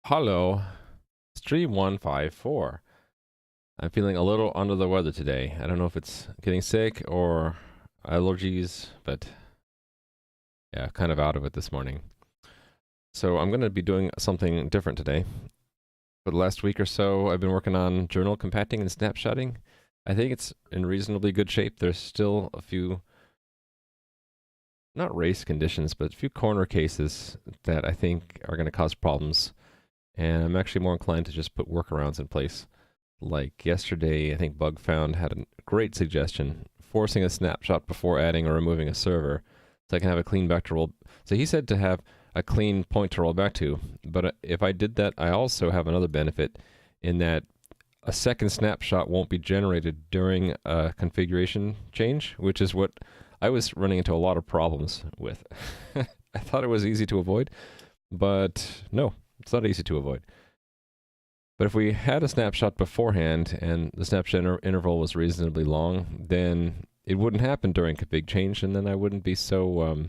Hello, Stream 154. I'm feeling a little under the weather today. I don't know if it's getting sick or allergies, but yeah, kind of out of it this morning. So I'm going to be doing something different today. For the last week or so, I've been working on journal compacting and snapshotting. I think it's in reasonably good shape. There's still a few, not race conditions, but a few corner cases that I think are going to cause problems. And I'm actually more inclined to just put workarounds in place. Like yesterday, I think BugFound had a great suggestion, forcing a snapshot before adding or removing a server, so I can have a clean back to roll. So he said to have a clean point to roll back to, but if I did that, I also have another benefit in that a second snapshot won't be generated during a configuration change, which is what I was running into a lot of problems with. I thought it was easy to avoid, but no. It's not easy to avoid. But if we had a snapshot beforehand and the snapshot interval was reasonably long, then it wouldn't happen during config change, and then I wouldn't be so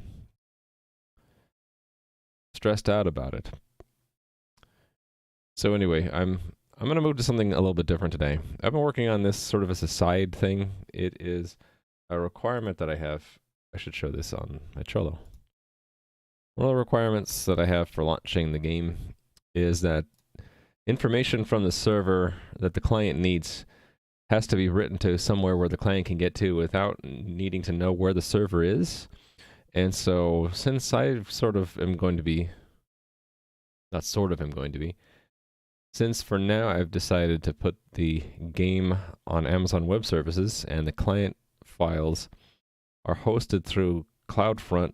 stressed out about it. So anyway, I'm going to move to something a little bit different today. I've been working on this sort of as a side thing. It is a requirement that I have. I should show this on my Trello. One of the requirements that I have for launching the game is that information from the server that the client needs has to be written to somewhere where the client can get to without needing to know where the server is. And so since I sort of am going to be, not sort of am going to be, since for now I've decided to put the game on Amazon Web Services and the client files are hosted through CloudFront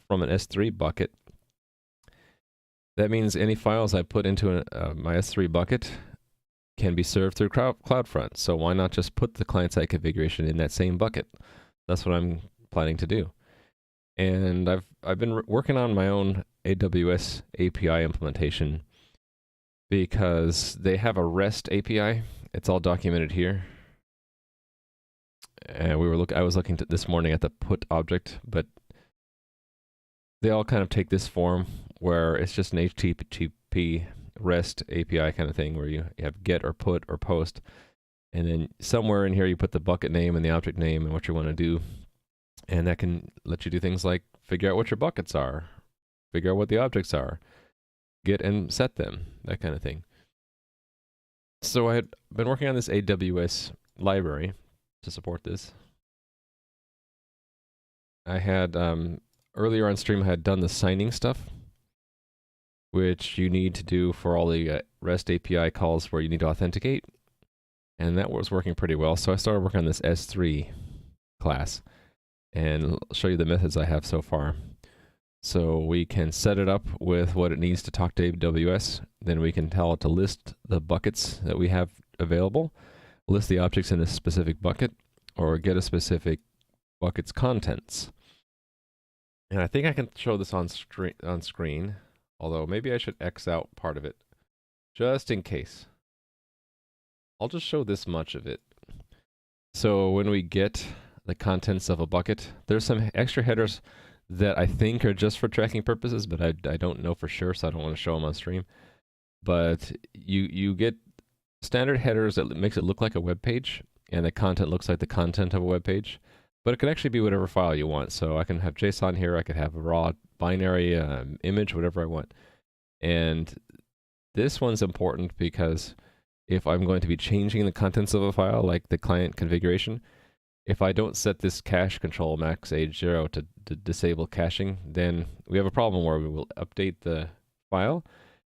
from an S3 bucket, that means any files I put into my S3 bucket can be served through CloudFront. So why not just put the client-side configuration in that same bucket? That's what I'm planning to do. And I've been working on my own AWS API implementation because they have a REST API. It's all documented here. And I was looking this morning at the PutObject, but they all kind of take this form where it's just an HTTP REST API kind of thing where you have get or put or post, and then somewhere in here you put the bucket name and the object name and what you want to do, and that can let you do things like figure out what your buckets are, figure out what the objects are, get and set them, that kind of thing. So I had been working on this AWS library to support this. I had earlier on stream I had done the signing stuff, which you need to do for all the REST API calls where you need to authenticate. And that was working pretty well. So I started working on this S3 class. And I'll show you the methods I have so far. So we can set it up with what it needs to talk to AWS. Then we can tell it to list the buckets that we have available, list the objects in a specific bucket, or get a specific bucket's contents. And I think I can show this on screen. Although maybe I should X out part of it, just in case. I'll just show this much of it. So when we get the contents of a bucket, there's some extra headers that I think are just for tracking purposes, but I don't know for sure, so I don't want to show them on stream. But you get standard headers that makes it look like a web page, and the content looks like the content of a web page. But it can actually be whatever file you want. So I can have JSON here, I could have a raw binary image, whatever I want. And this one's important because if I'm going to be changing the contents of a file, like the client configuration, if I don't set this cache control max age 0 to disable caching, then we have a problem where we will update the file,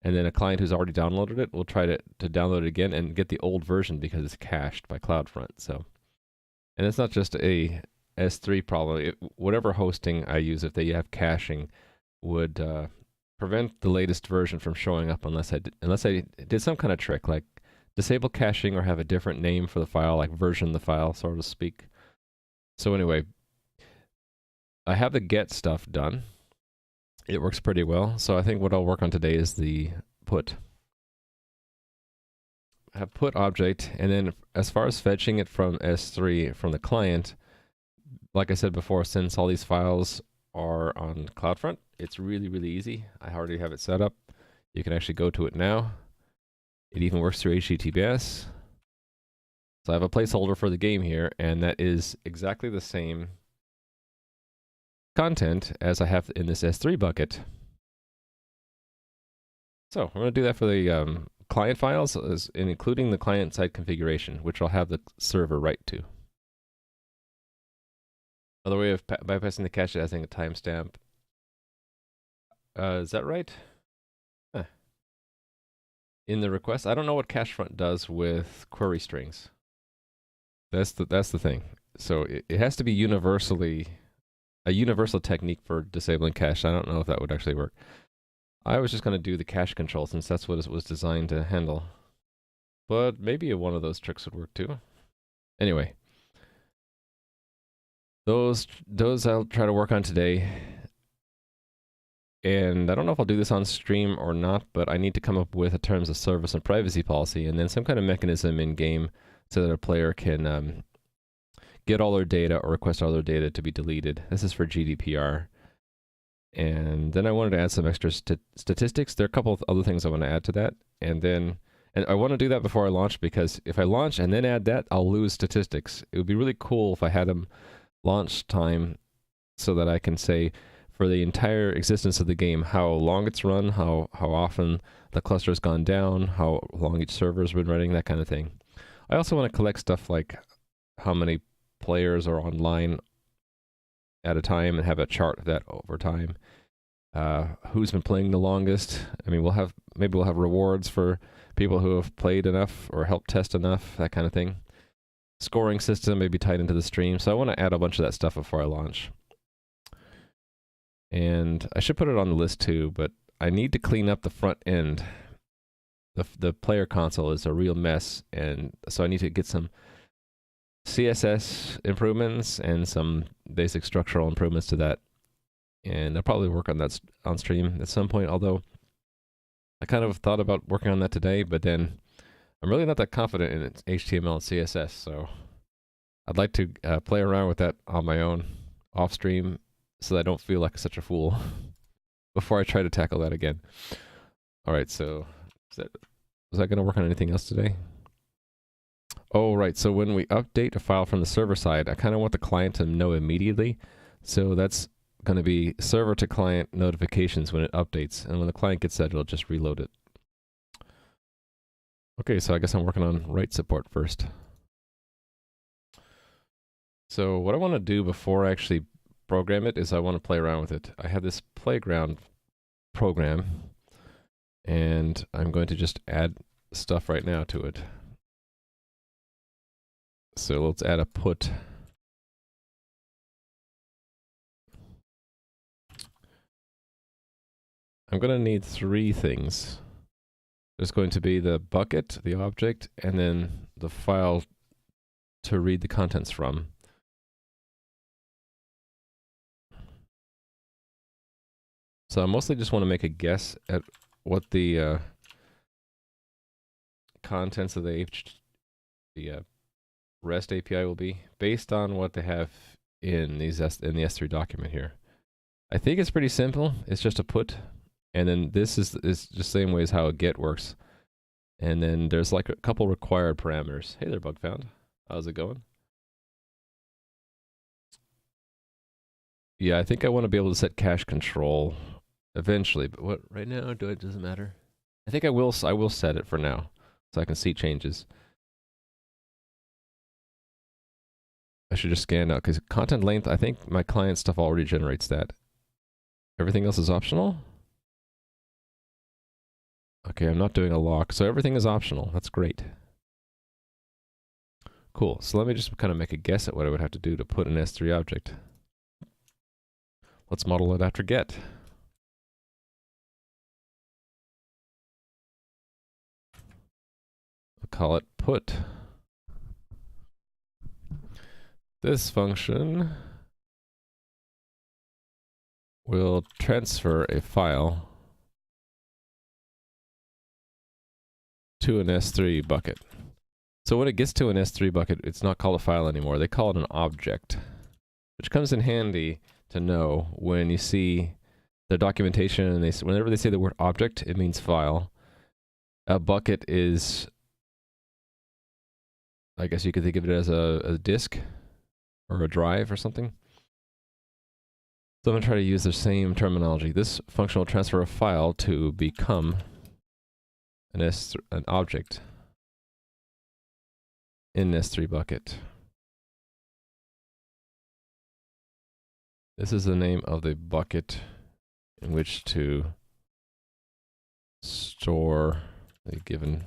and then a client who's already downloaded it will try to download it again and get the old version because it's cached by CloudFront. So, and it's not just a S3 problem. Whatever hosting I use, if they have caching, would prevent the latest version from showing up unless I did some kind of trick, like disable caching or have a different name for the file, like version the file, so to speak. So anyway, I have the get stuff done. It works pretty well. So I think what I'll work on today is the put. I have PutObject, and then as far as fetching it from S3 from the client, like I said before, since all these files are on CloudFront, it's really, really easy. I already have it set up. You can actually go to it now. It even works through HTTPS. So I have a placeholder for the game here, and that is exactly the same content as I have in this S3 bucket. So I'm going to do that for the client files, including the client-side configuration, which I'll have the server write to. Another way of bypassing the cache is adding a timestamp. Is that right? Huh. In the request, I don't know what cache front does with query strings. That's the thing. So it has to be a universal technique for disabling cache. I don't know if that would actually work. I was just going to do the cache control since that's what it was designed to handle. But maybe one of those tricks would work too. Anyway, those I'll try to work on today. And I don't know if I'll do this on stream or not, but I need to come up with a terms of service and privacy policy, and then some kind of mechanism in game so that a player can get all their data or request all their data to be deleted. This is for GDPR. And then I wanted to add some extra statistics. There are a couple of other things I want to add to that. And I want to do that before I launch, because if I launch and then add that, I'll lose statistics. It would be really cool if I had them launch time so that I can say for the entire existence of the game, how long it's run, how often the cluster has gone down, how long each server has been running, that kind of thing. I also want to collect stuff like how many players are online at a time and have a chart of that over time. Who's been playing the longest? I mean, maybe we'll have rewards for people who have played enough or helped test enough, that kind of thing. Scoring system may be tied into the stream, so I want to add a bunch of that stuff before I launch. And I should put it on the list too, but I need to clean up the front end. The player console is a real mess, and so I need to get some CSS improvements and some basic structural improvements to that. And I'll probably work on that on stream at some point, although I kind of thought about working on that today, but then I'm really not that confident in HTML and CSS, so I'd like to play around with that on my own off stream so that I don't feel like such a fool before I try to tackle that again. All right, so was that going to work on anything else today? Oh, right. So when we update a file from the server side, I kind of want the client to know immediately. So that's going to be server to client notifications when it updates. And when the client gets that, it'll just reload it. Okay, so I guess I'm working on write support first. So what I want to do before I actually program it is I want to play around with it. I have this playground program, and I'm going to just add stuff right now to it. So let's add a put. I'm going to need three things. There's going to be the bucket, the object, and then the file to read the contents from. So I mostly just want to make a guess at what the contents of the REST API will be based on what they have in the S3 document here. I think it's pretty simple. It's just a put, and then this is just the same way as how a get works. And then there's like a couple required parameters. Hey there, bug found. How's it going? Yeah, I think I want to be able to set cache control eventually, but what right now doesn't matter. I think I will set it for now so I can see changes. I should just scan out because content length, I think my client stuff already generates that. Everything else is optional? Okay, I'm not doing a lock, so everything is optional. That's great. Cool, so let me just kind of make a guess at what I would have to do to put an S3 object. Let's model it after get. We'll call it put. This function will transfer a file to an S3 bucket. So when it gets to an S3 bucket, it's not called a file anymore. They call it an object, which comes in handy to know when you see their documentation, and whenever they say the word object, it means file. A bucket is, I guess you could think of it as a disk or a drive or something. So I'm going to try to use the same terminology. This function will transfer a file to become an object in S3 bucket. This is the name of the bucket in which to store the given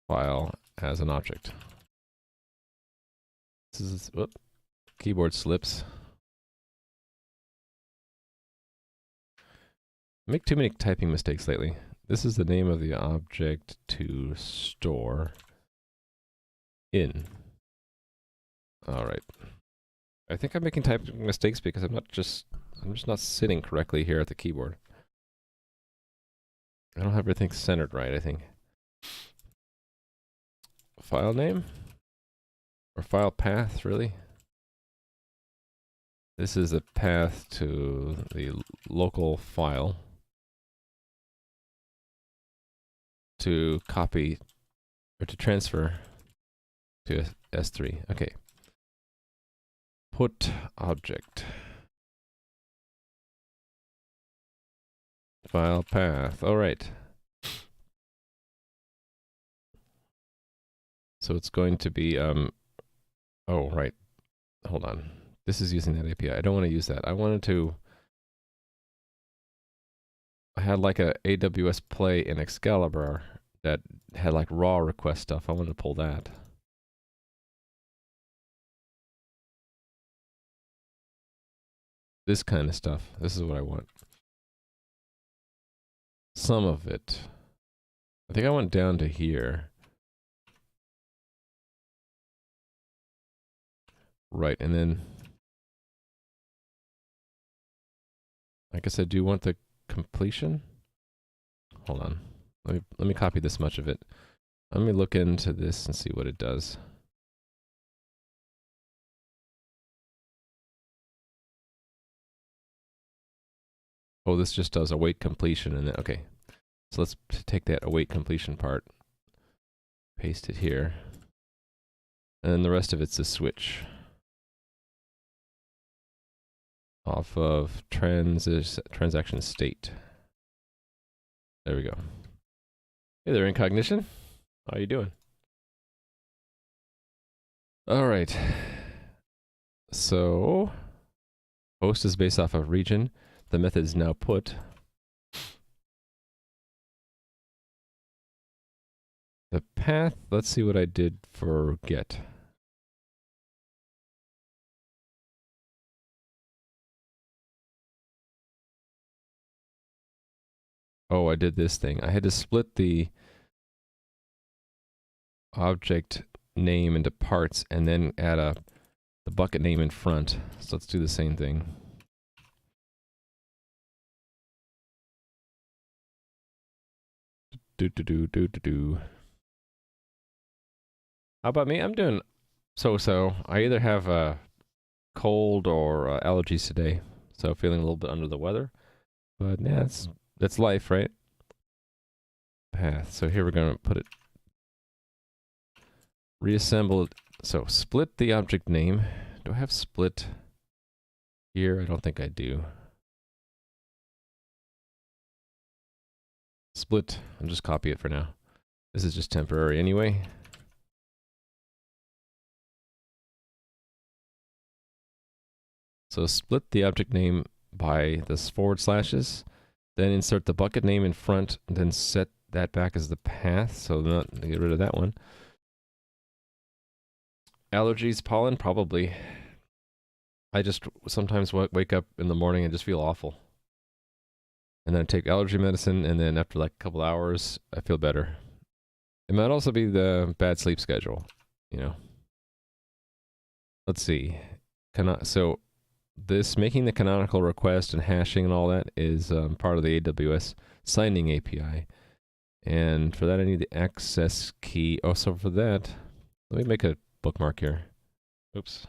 file as an object. This is, whoop, keyboard slips. Make too many typing mistakes lately. This is the name of the object to store in. All right. I think I'm making typing mistakes because I'm just not sitting correctly here at the keyboard. I don't have everything centered right, I think. File name? Or file path, really? This is the path to the local file to copy or to transfer to S3. Okay. PutObject. File path. All right. So it's going to be, oh, right. Hold on. This is using that API. I don't want to use that. I had like a AWS Play in Excalibur that had like raw request stuff. I wanted to pull that. This kind of stuff. This is what I want. Some of it. I think I went down to here. Right, and then I guess I do want the completion. Hold on. Let me copy this much of it. Let me look into this and see what it does. Oh, this just does await completion and then, okay. So let's take that await completion part, paste it here, and then the rest of it's a switch off of transaction state. There we go. Hey there, Incognition. How you doing? All right. So host is based off of region. The method is now put. The path, let's see what I did for get. Oh, I did this thing. I had to split the object name into parts and then add the bucket name in front. So let's do the same thing. How about me? I'm doing so-so. I either have a cold or allergies today, so feeling a little bit under the weather. But yeah, that's life, right? Path. So here we're going to put it. Reassemble it. So split the object name. Do I have split here? I don't think I do. Split. I'll just copy it for now. This is just temporary anyway. So split the object name by this /, then insert the bucket name in front, and then set that back as the path, so not to get rid of that one. Allergies, pollen, probably. I just sometimes wake up in the morning and just feel awful. And then I take allergy medicine, and then after like a couple hours, I feel better. It might also be the bad sleep schedule, you know. Let's see. So this making the canonical request and hashing and all that is part of the AWS signing API. And for that, I need the access key. Oh, so for that, let me make a bookmark here. Oops.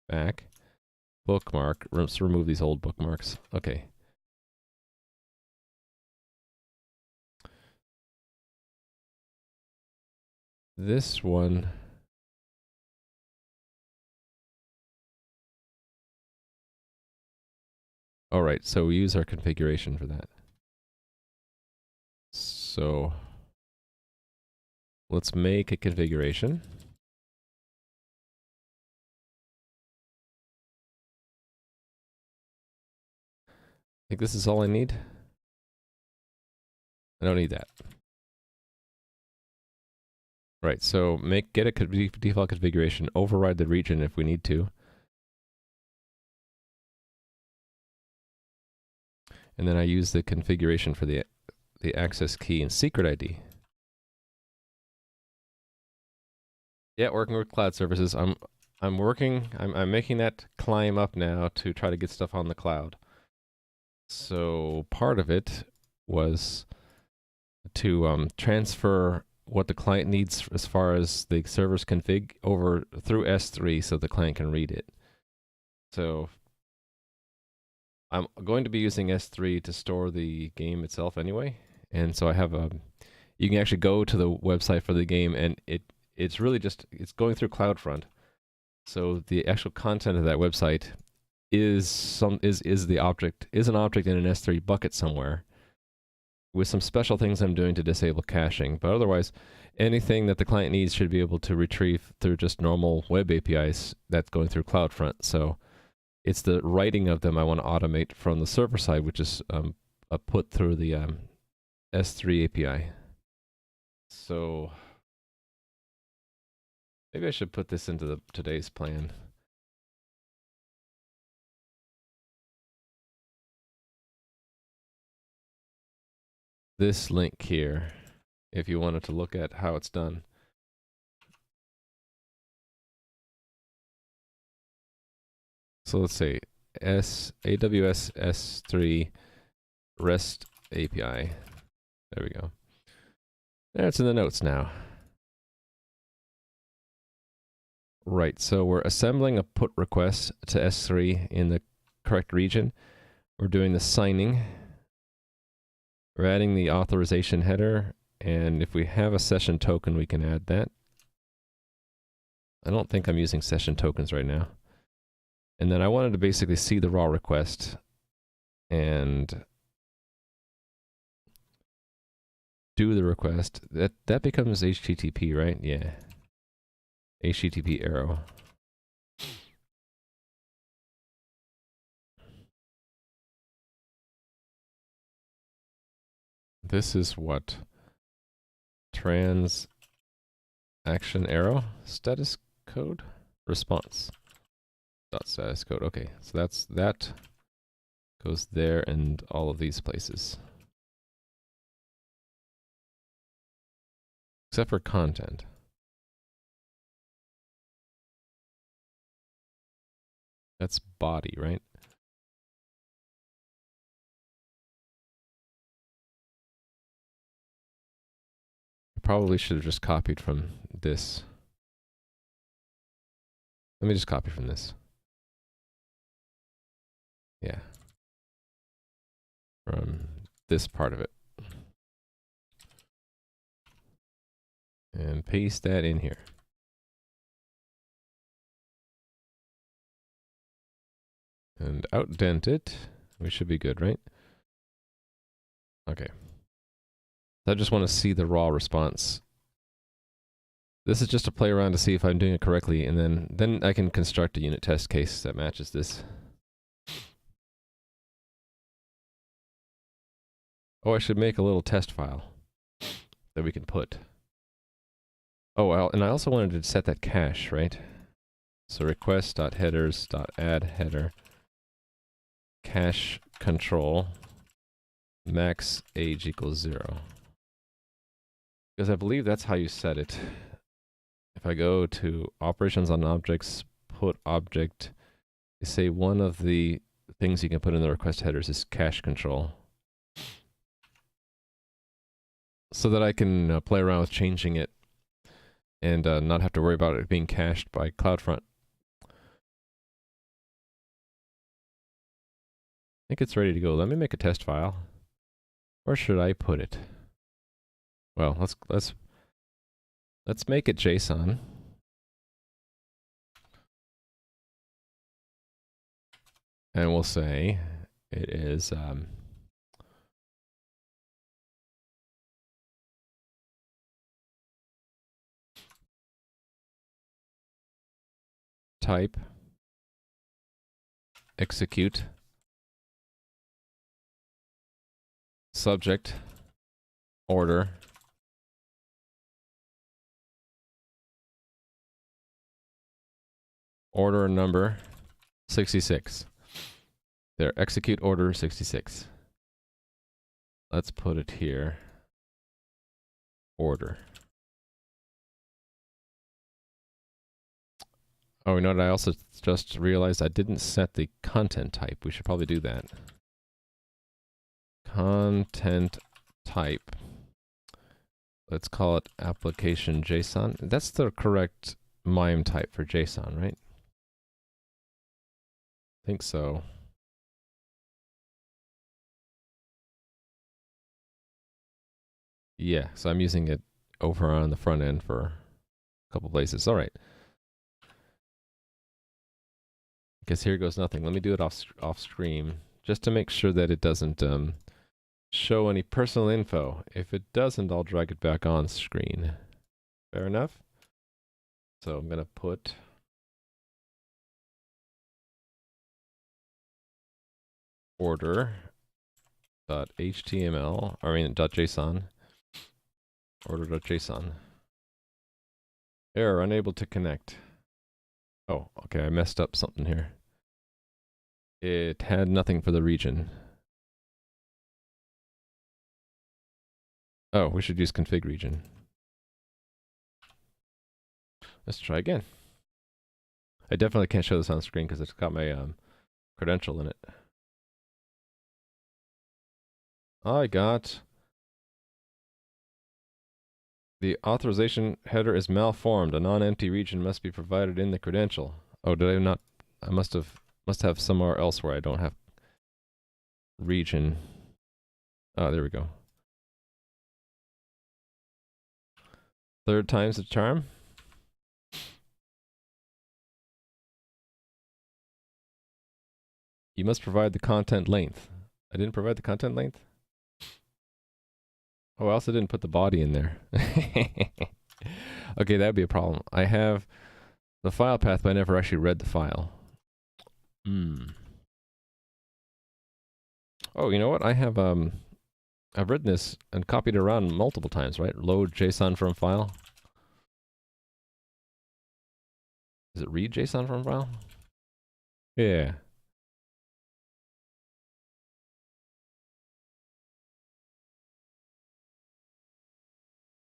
Back. bookmark. Let's remove these old bookmarks. Okay. This one. All right, so we use our configuration for that. So let's make a configuration. I think this is all I need. I don't need that. Right, so get a default configuration, override the region if we need to. And then I use the configuration for the access key and secret ID. Yeah, working with cloud services. I'm making that climb up now to try to get stuff on the cloud. So part of it was to transfer what the client needs as far as the server's config over through S3 so the client can read it. So I'm going to be using S3 to store the game itself anyway. And so I have you can actually go to the website for the game, and it's really just, it's going through CloudFront. So the actual content of that website is an object in an S3 bucket somewhere with some special things I'm doing to disable caching. But otherwise, anything that the client needs should be able to retrieve through just normal web APIs that's going through CloudFront. So it's the writing of them I want to automate from the server side, which is put through the S3 API. So maybe I should put this into today's plan. This link here, if you wanted to look at how it's done. So let's say AWS S3 REST API. There we go. There, it's in the notes now. Right, so we're assembling a put request to S3 in the correct region. We're doing the signing. We're adding the authorization header, and if we have a session token, we can add that. I don't think I'm using session tokens right now. And then I wanted to basically see the raw request and do the request. That becomes HTTP, right? Yeah. HTTP arrow. This is what? Transaction arrow? Status code? Response. Dot status code. Okay, so that goes there and all of these places. Except for content. That's body, right? I probably should have just copied from this. Let me just copy from this. Yeah. From this part of it. And paste that in here. And outdent it. We should be good, right? Okay. I just want to see the raw response. This is just to play around to see if I'm doing it correctly, and then I can construct a unit test case that matches this. Oh, I should make a little test file that we can put. Oh, well, and I also wanted to set that cache, right? So request.headers.add header cache control max age equals 0. Because I believe that's how you set it. If I go to operations on objects, put object, you say one of the things you can put in the request headers is cache control. So that I can play around with changing it and not have to worry about it being cached by CloudFront. think it's ready to go. Let me make a test file. Where should I put it? Well, let's make it JSON. And we'll say it is type execute subject order number 66. There, execute order 66. Let's put it here. Order. Oh, you know what? I also just realized I didn't set the content type. We should probably do that. Content type. Let's call it application JSON. That's the correct MIME type for JSON, right? I think so. Yeah, so I'm using it over on the front end for a couple places. All right. Guess here goes nothing. Let me do it off screen just to make sure that it doesn't show any personal info. If it doesn't, I'll drag it back on screen. Fair enough? So I'm going to put .json, order.json. Error, unable to connect. Oh, okay, I messed up something here. It had nothing for the region. Oh, we should use config region. Let's try again. I definitely can't show this on screen because it's got my credential in it. I got the authorization header is malformed. A non-empty region must be provided in the credential. Oh, did I not? I must have somewhere else where I don't have region. Oh, there we go. Third time's the charm. You must provide the content length. I didn't provide the content length? Oh, I also didn't put the body in there. Okay, that'd be a problem. I have the file path, but I never actually read the file. Oh, you know what? I have I've written this and copied it around multiple times, right? Load JSON from file. Is it read JSON from file? Yeah.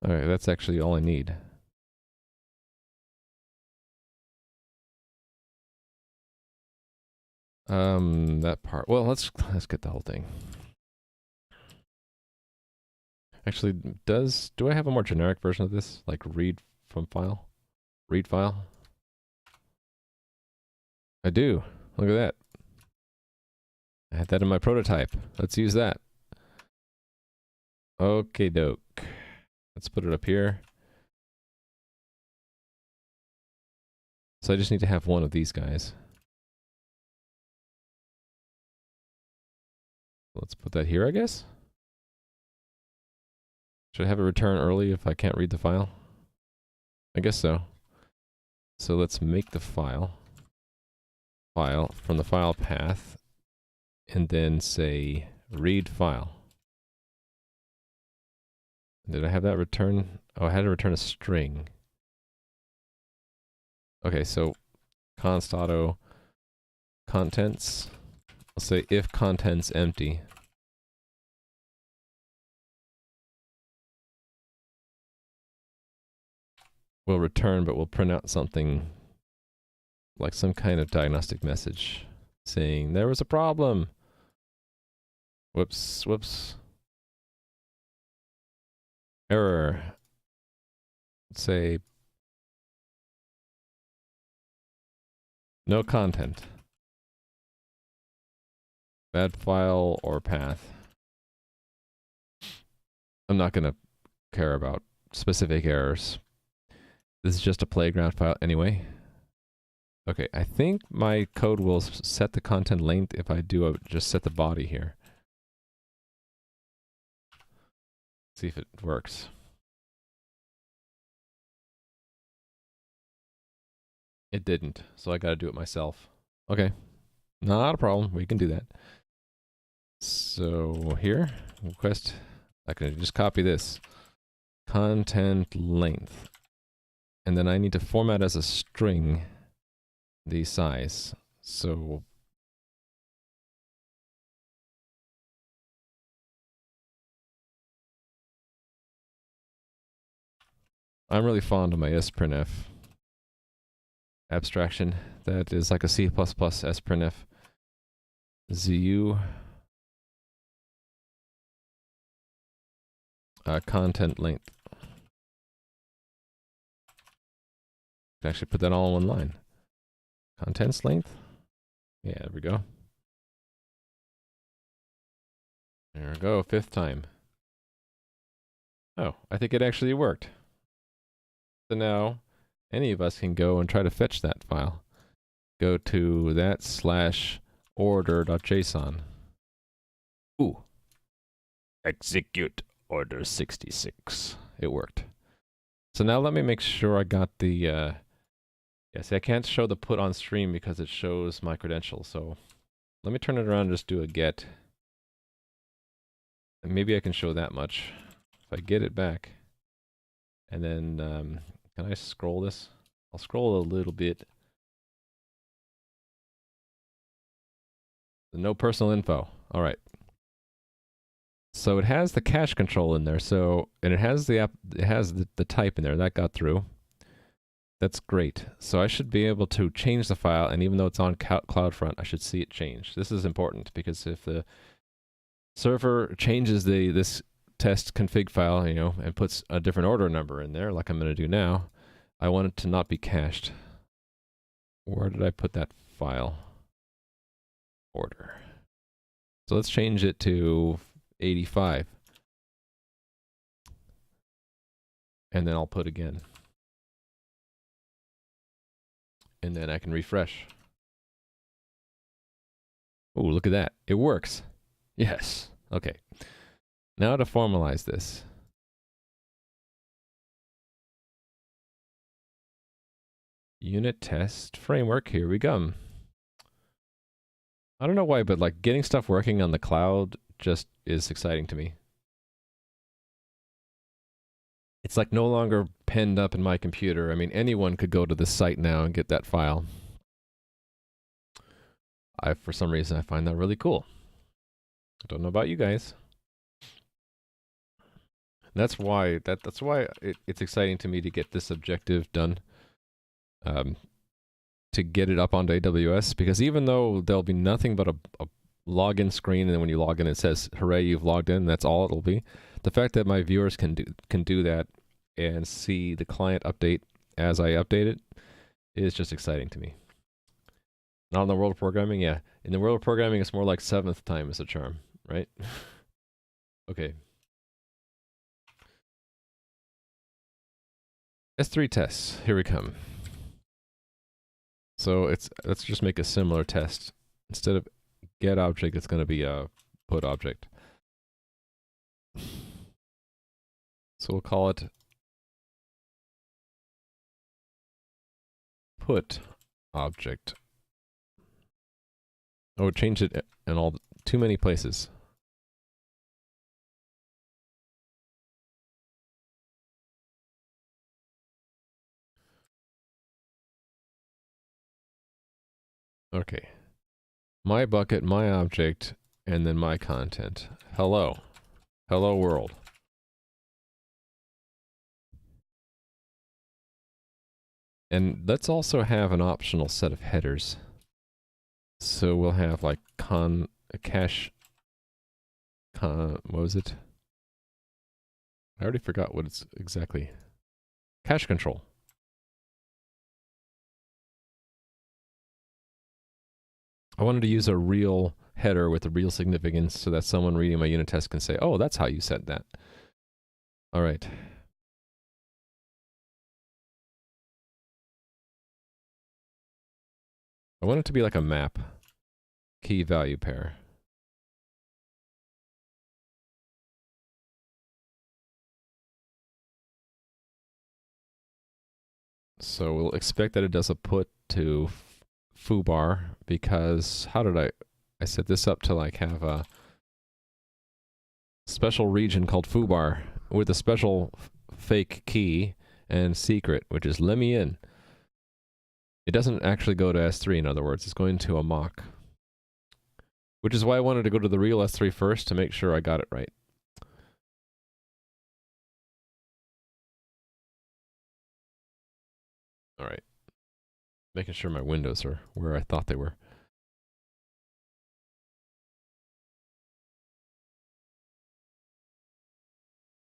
Alright, that's actually all I need. That part. Well, let's get the whole thing. Actually, do I have a more generic version of this? Like read from file? Read file? I do. Look at that. I had that in my prototype. Let's use that. Okay, doke. Let's put it up here. So I just need to have one of these guys. Let's put that here, I guess. Should I have it return early if I can't read the file? I guess so. So let's make the file from the file path and then say read file. Did I have that return? Oh, I had to return a string. Okay, so const auto contents. I'll say if contents empty. We'll return, but we'll print out something like some kind of diagnostic message saying there was a problem. Whoops, whoops. Error. Let's say no content. bad file or path. I'm not gonna care about specific errors. This is just a playground file anyway. Okay, I think my code will set the content length if I do just set the body here. See if it works. It didn't, so I gotta do it myself. Okay, not a problem, we can do that. So here, request, I can just copy this. Content length. And then I need to format as a string the size. So I'm really fond of my sprintf abstraction. That is like a C++ sprintf. ZU content length. Actually put that all in one line. Contents length. Yeah, there we go. There we go, 5th time. Oh, I think it actually worked. So now, any of us can go and try to fetch that file. Go to that /order.json. Ooh. Execute order 66. It worked. So now let me make sure I got the, yeah, see, I can't show the put on stream because it shows my credentials, so let me turn it around and just do a get. And maybe I can show that much. If I get it back, and then, can I scroll this? I'll scroll a little bit. No personal info. All right. So it has the cache control in there. So, and it has the type in there. That got through. That's great. So I should be able to change the file, and even though it's on CloudFront, I should see it change. This is important because if the server changes this test config file, you know, and puts a different order number in there, like I'm going to do now, I want it to not be cached. Where did I put that file? Order. So let's change it to 85. And then I'll put again. And then I can refresh. Oh, look at that. It works. Yes. Okay. Now to formalize this. Unit test framework. Here we go. I don't know why, but like getting stuff working on the cloud just is exciting to me. It's like no longer penned up in my computer. I mean, anyone could go to this site now and get that file. For some reason, I find that really cool. I don't know about you guys. That's why it's exciting to me to get this objective done. To get it up onto AWS, because even though there'll be nothing but a login screen, and then when you log in it says hooray, you've logged in, that's all it'll be. The fact that my viewers can do that and see the client update as I update it is just exciting to me. Not in the world of programming, yeah. In the world of programming, it's more like 7th time is a charm, right? Okay. S3 tests, here we come. So let's just make a similar test. Instead of get object, it's going to be a put object. So we'll call it put object. Oh, it changed it in too many places. Okay. My bucket, my object, and then my content. Hello. Hello world. And let's also have an optional set of headers. So we'll have like cache, what was it? I already forgot what it's exactly. Cache control. I wanted to use a real header with the real significance so that someone reading my unit test can say, oh, that's how you said that. All right. I want it to be like a map, key value pair. So we'll expect that it does a put to foobar because how did I set this up to like have a special region called foobar with a special fake key and secret, which is let me in. It doesn't actually go to S3, in other words, it's going to a mock. Which is why I wanted to go to the real S3 first to make sure I got it right. All right. Making sure my windows are where I thought they were.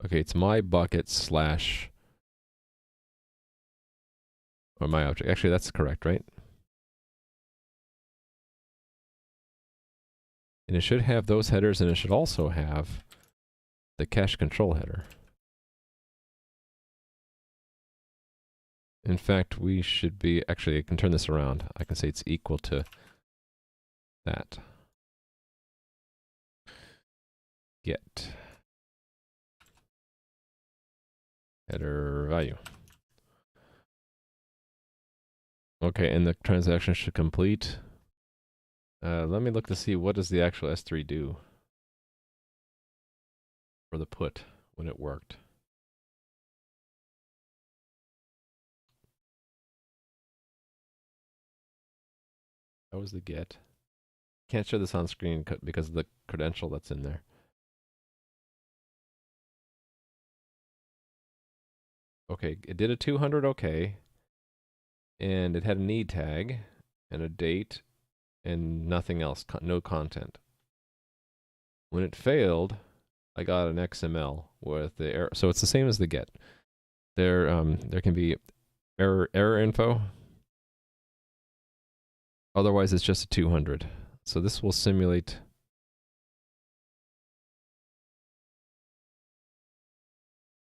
Okay, it's my bucket slash, or my object. Actually, that's correct, right? And it should have those headers, and it should also have the cache control header. In fact, we should be, actually, I can turn this around. I can say it's equal to that. Get header value. Okay, and the transaction should complete. Let me look to see what does the actual S3 do for the put when it worked. That was the get. Can't show this on screen because of the credential that's in there. Okay, it did a 200 okay, and it had a need tag and a date and nothing else, no content. When it failed, I got an XML with the error. So it's the same as the get. There can be error info. Otherwise, it's just a 200. So this will simulate.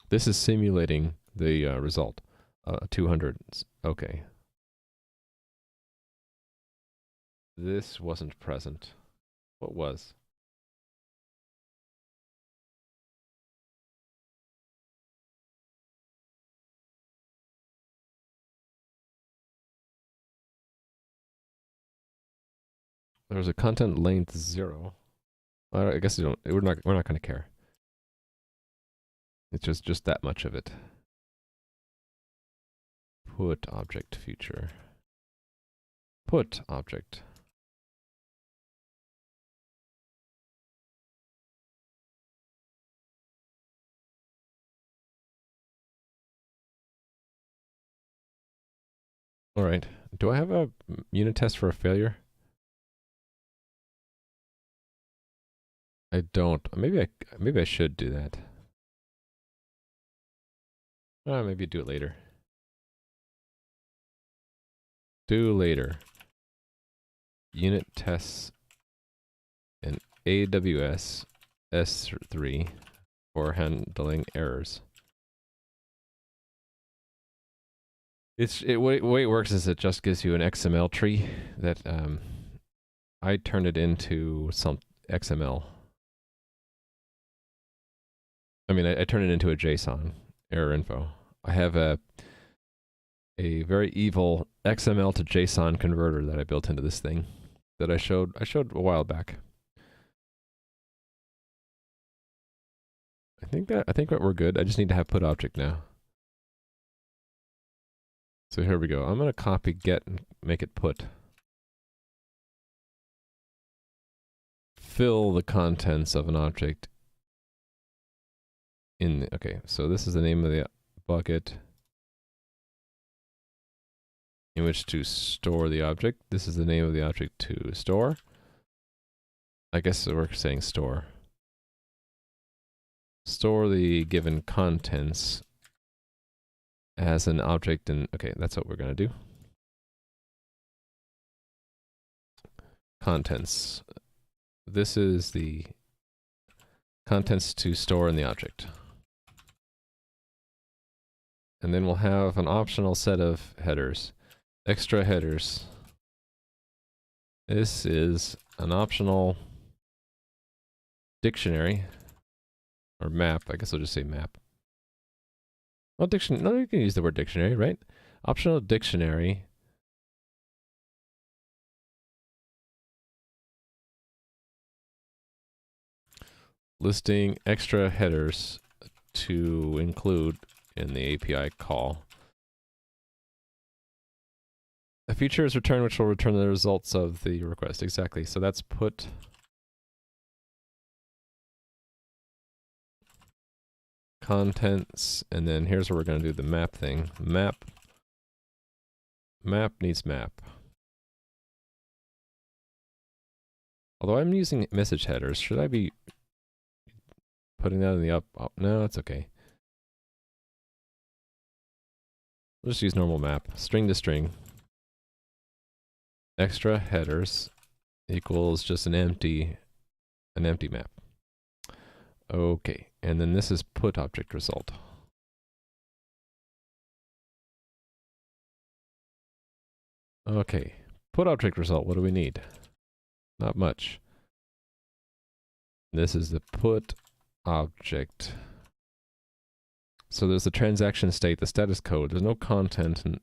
This is simulating the result. 200. Okay. This wasn't present. What was? There was a content length 0. I guess we're not going to care. It's just that much of it. Put object future. Put object. All right. Do I have a unit test for a failure? I don't. Maybe I should do that. Maybe do it later. Do later. Unit tests in AWS S3 for handling errors. The way it works is it just gives you an XML tree that I turn it into some XML. I mean, I turn it into a JSON error info. I have a very evil XML to JSON converter that I built into this thing that I showed a while back. I think that we're good. I just need to have PutObject now. So here we go. I'm going to copy get and make it put. Fill the contents of an object in okay, so this is the name of the bucket in which to store the object. This is the name of the object to store. I guess we're saying store. Store the given contents as an object, and okay, that's what we're going to do. Contents. this is the contents to store in the object. And then we'll have an optional set of headers, extra headers. This is an optional dictionary, or map. I guess I'll just say map. Well, dictionary. No, you can use the word dictionary, right? Optional dictionary. Listing extra headers to include in the API call. A feature is returned which will return the results of the request. Exactly. So that's put contents, and then here's where we're going to do the map thing. Map needs map. Although I'm using message headers, should I be putting that in the up? Oh, no, that's okay. We'll just use normal map. String to string. Extra headers equals just an empty map. Okay, and then this is PutObject result. Okay, PutObject result, what do we need? Not much. This is the PutObject. So there's the transaction state, the status code. There's no content, and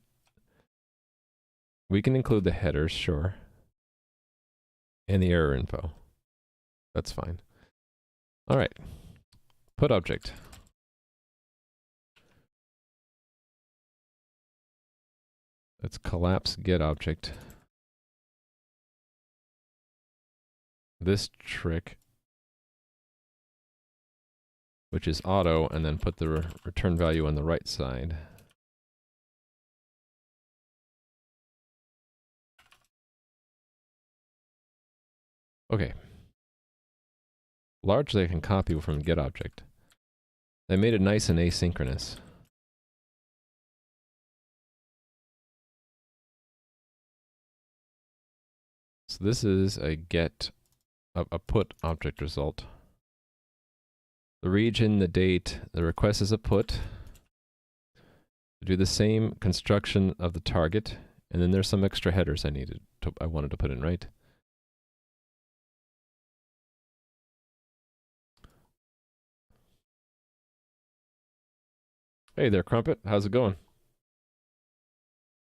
we can include the headers, sure, and the error info. That's fine. All right, PutObject. Let's collapse getObject. This trick, which is auto, and then put the return value on the right side. Okay. Largely I can copy from getObject. They made it nice and asynchronous. So this is a PutObject result. The region, the date, the request is a put. Do the same construction of the target, and then there's some extra headers I wanted to put in, right? Hey there, Crumpet. How's it going?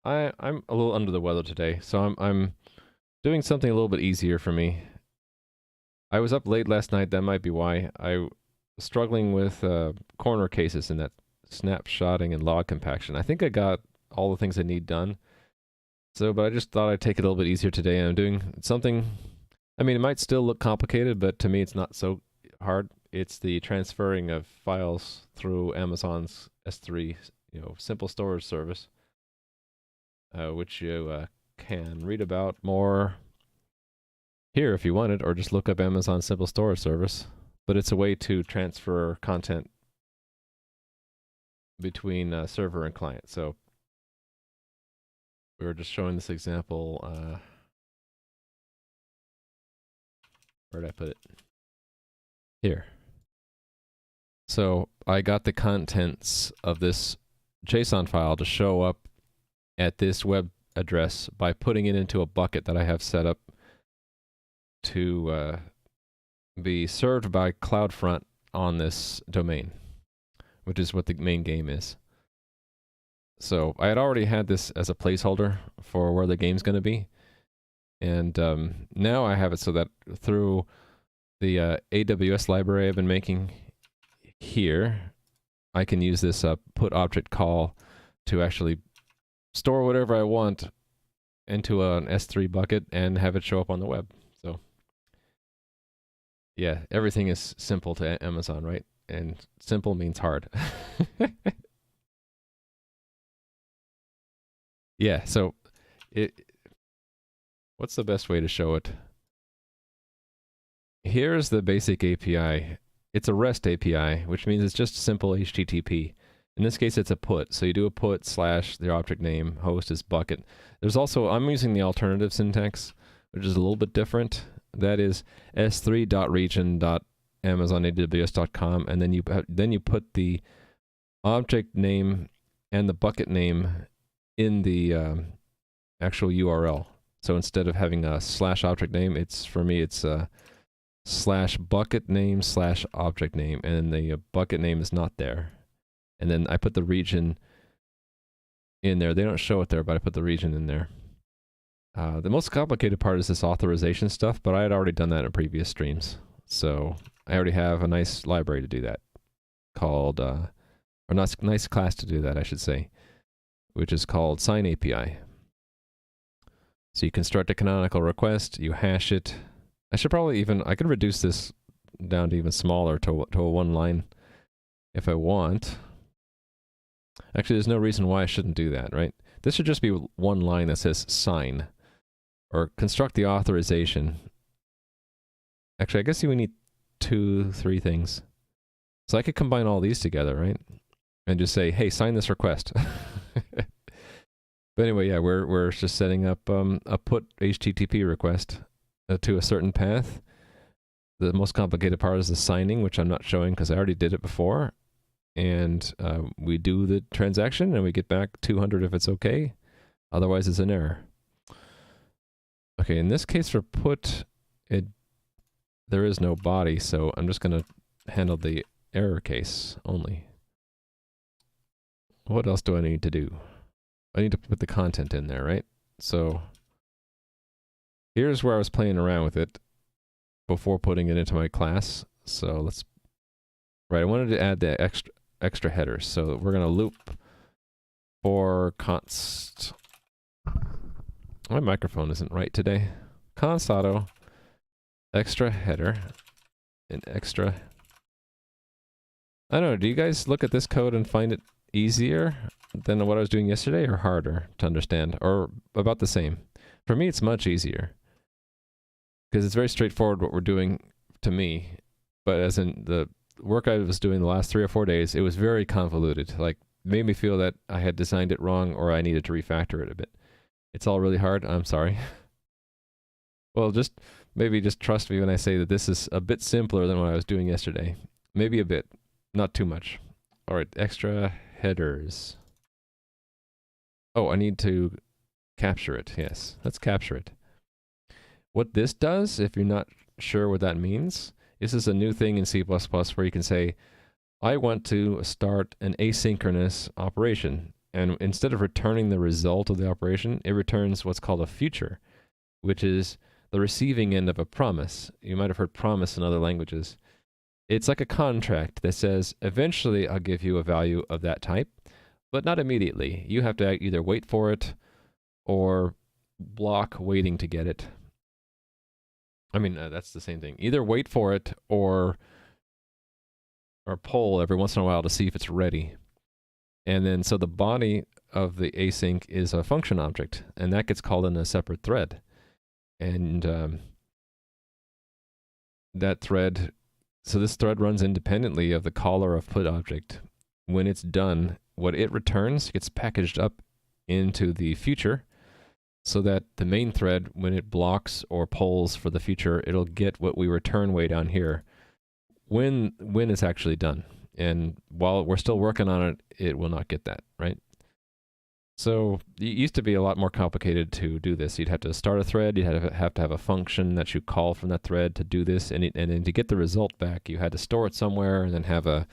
I'm a little under the weather today, so I'm doing something a little bit easier for me. I was up late last night. That might be why. I was struggling with corner cases and that snapshotting and log compaction. I think I got all the things I need done. So, but I just thought I'd take it a little bit easier today. And I'm doing something. I mean, it might still look complicated, but to me, it's not so hard. It's the transferring of files through Amazon's S3, simple storage service, which you can read about more here if you wanted, or just look up Amazon Simple Storage Service. But it's a way to transfer content between server and client. So we were just showing this example. Where did I put it? Here. So I got the contents of this JSON file to show up at this web address by putting it into a bucket that I have set up to be served by CloudFront on this domain, which is what the main game is. So I had already had this as a placeholder for where the game's going to be. And now I have it so that through the AWS library I've been making here, I can use this PutObject call to actually store whatever I want into an S3 bucket and have it show up on the web. So yeah, everything is simple to Amazon, right? And simple means hard. Yeah, so what's the best way to show it? Here's the basic API. It's a REST API, which means it's just simple HTTP. In this case, it's a put. So you do a put / the object name, host is bucket. There's also, I'm using the alternative syntax, which is a little bit different. That is s3.region.amazonaws.com, and then you put the object name and the bucket name in the actual URL. So instead of having a slash object name, for me it's slash bucket name slash object name, and the bucket name is not there. And then I put the region in there. They don't show it there, but I put the region in there. The most complicated part is this authorization stuff, but I had already done that in previous streams. So I already have a nice library to do that called, or nice class to do that, I should say, which is called sign API. So you construct a canonical request, you hash it. I could reduce this down to even smaller, to a one line if I want. Actually, there's no reason why I shouldn't do that, right? This should just be one line that says sign, or construct the authorization. Actually, I guess we need 2-3 things. So I could combine all these together, right? And just say, hey, sign this request. But anyway, yeah, we're just setting up a put HTTP request to a certain path. The most complicated part is the signing, which I'm not showing because I already did it before. And we do the transaction and we get back 200 if it's okay. Otherwise, it's an error. Okay, in this case for put, there is no body, so I'm just going to handle the error case only. What else do I need to do? I need to put the content in there, right? So here's where I was playing around with it before putting it into my class. So I wanted to add the extra headers. So we're going to loop for const. My microphone isn't right today. Const auto extra header and extra. I don't know. Do you guys look at this code and find it easier than what I was doing yesterday, or harder to understand, or about the same? For me, it's much easier because it's very straightforward what we're doing to me. But as in the work I was doing the last 3 or 4 days, it was very convoluted. Like, made me feel that I had designed it wrong or I needed to refactor it a bit. It's all really hard. I'm sorry. Well, maybe just trust me when I say that this is a bit simpler than what I was doing yesterday. Maybe a bit, not too much. All right, extra headers. Oh, I need to capture it. Yes, let's capture it. What this does, if you're not sure what that means, this is a new thing in C++ where you can say, I want to start an asynchronous operation. And instead of returning the result of the operation, it returns what's called a future, which is the receiving end of a promise. You might have heard promise in other languages. It's like a contract that says, eventually I'll give you a value of that type, but not immediately. You have to either wait for it or block waiting to get it. I mean, that's the same thing. Either wait for it or poll every once in a while to see if it's ready. And then, so the body of the async is a function object, and that gets called in a separate thread. And that thread, so this thread runs independently of the caller of PutObject. When it's done, what it returns gets packaged up into the future, so that the main thread, when it blocks or polls for the future, it'll get what we return way down here when it's actually done. And while we're still working on it, it will not get that, right? So it used to be a lot more complicated to do this. You'd have to start a thread, you'd have to have a function that you call from that thread to do this, and then to get the result back, you had to store it somewhere and then have a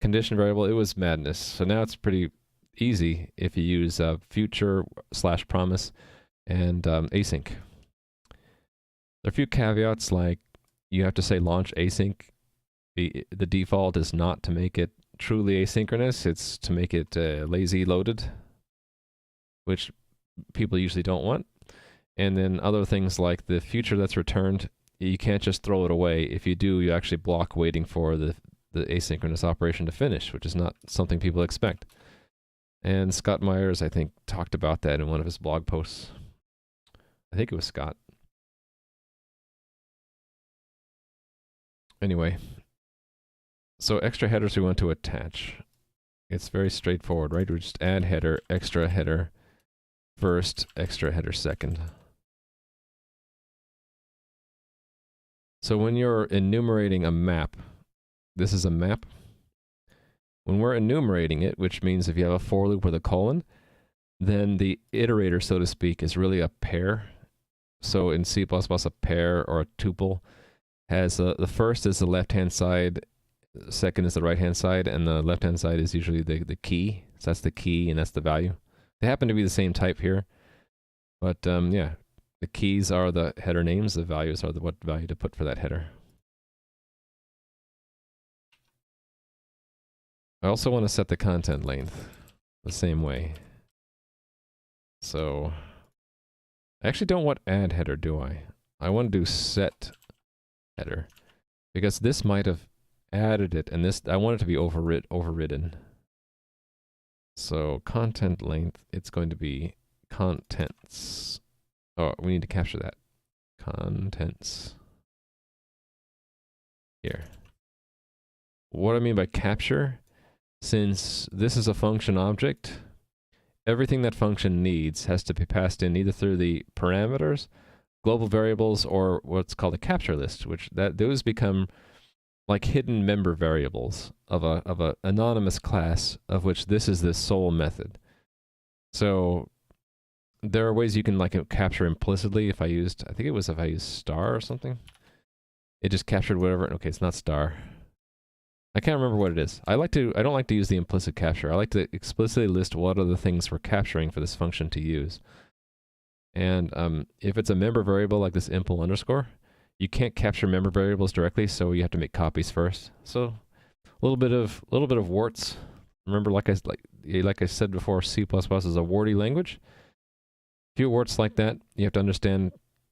condition variable. It was madness. So now it's pretty easy if you use future/promise and async. There are a few caveats, like you have to say launch async. The default is not to make it truly asynchronous, it's to make it lazy loaded, which people usually don't want. And then other things like the future that's returned, you can't just throw it away. If you do, you actually block waiting for the asynchronous operation to finish, which is not something people expect. And Scott Myers, I think, talked about that in one of his blog posts. I think it was Scott. Anyway, so extra headers we want to attach. It's very straightforward, right? We just add header, extra header first, extra header second. So when you're enumerating a map, this is a map. When we're enumerating it, which means if you have a for loop with a colon, then the iterator, so to speak, is really a pair. So in C++, a pair or a tuple has the first is the left-hand side, second is the right-hand side, and the left-hand side is usually the key. So that's the key and that's the value. They happen to be the same type here. But yeah, the keys are the header names, the values are what value to put for that header. I also want to set the content length the same way. So I actually don't want add header, do I? I want to do set header because this might have added it, and this I want it to be overridden. So content length, it's going to be contents. Oh, we need to capture that. Contents. Here. What I mean by capture, since this is a function object, everything that function needs has to be passed in either through the parameters, global variables, or what's called a capture list, which those become like hidden member variables of a anonymous class of which this is the sole method. So there are ways you can like capture implicitly. If I used star or something, it just captured whatever. Okay, it's not star. I can't remember what it is. I don't like to use the implicit capture. I like to explicitly list what are the things we're capturing for this function to use. And if it's a member variable like this impl underscore, you can't capture member variables directly, so you have to make copies first. So a little bit of warts. Remember, like I said before, C++ is a warty language. A few warts like that. You have to understand.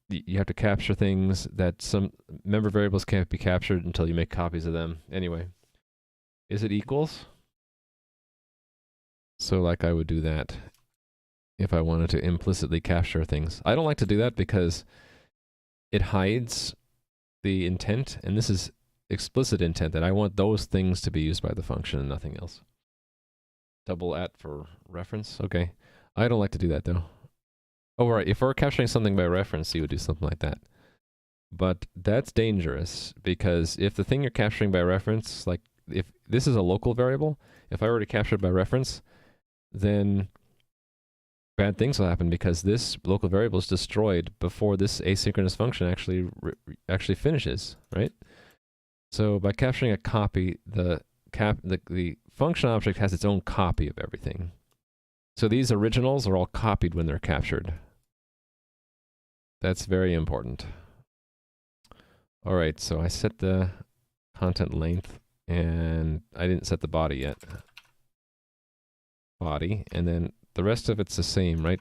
You have to capture things that some member variables can't be captured until you make copies of them. Anyway, is it equals? So like I would do that if I wanted to implicitly capture things. I don't like to do that because it hides the intent, and this is explicit intent, that I want those things to be used by the function and nothing else. Double at for reference. Okay. I don't like to do that though. Oh, right. If we're capturing something by reference, you would do something like that. But that's dangerous because if the thing you're capturing by reference, like if this is a local variable, if I were to capture it by reference, then bad things will happen because this local variable is destroyed before this asynchronous function actually finishes, right? So by capturing a copy, the function object has its own copy of everything. So these originals are all copied when they're captured. That's very important. All right, so I set the content length, and I didn't set the body yet. Body, and then the rest of it's the same, right?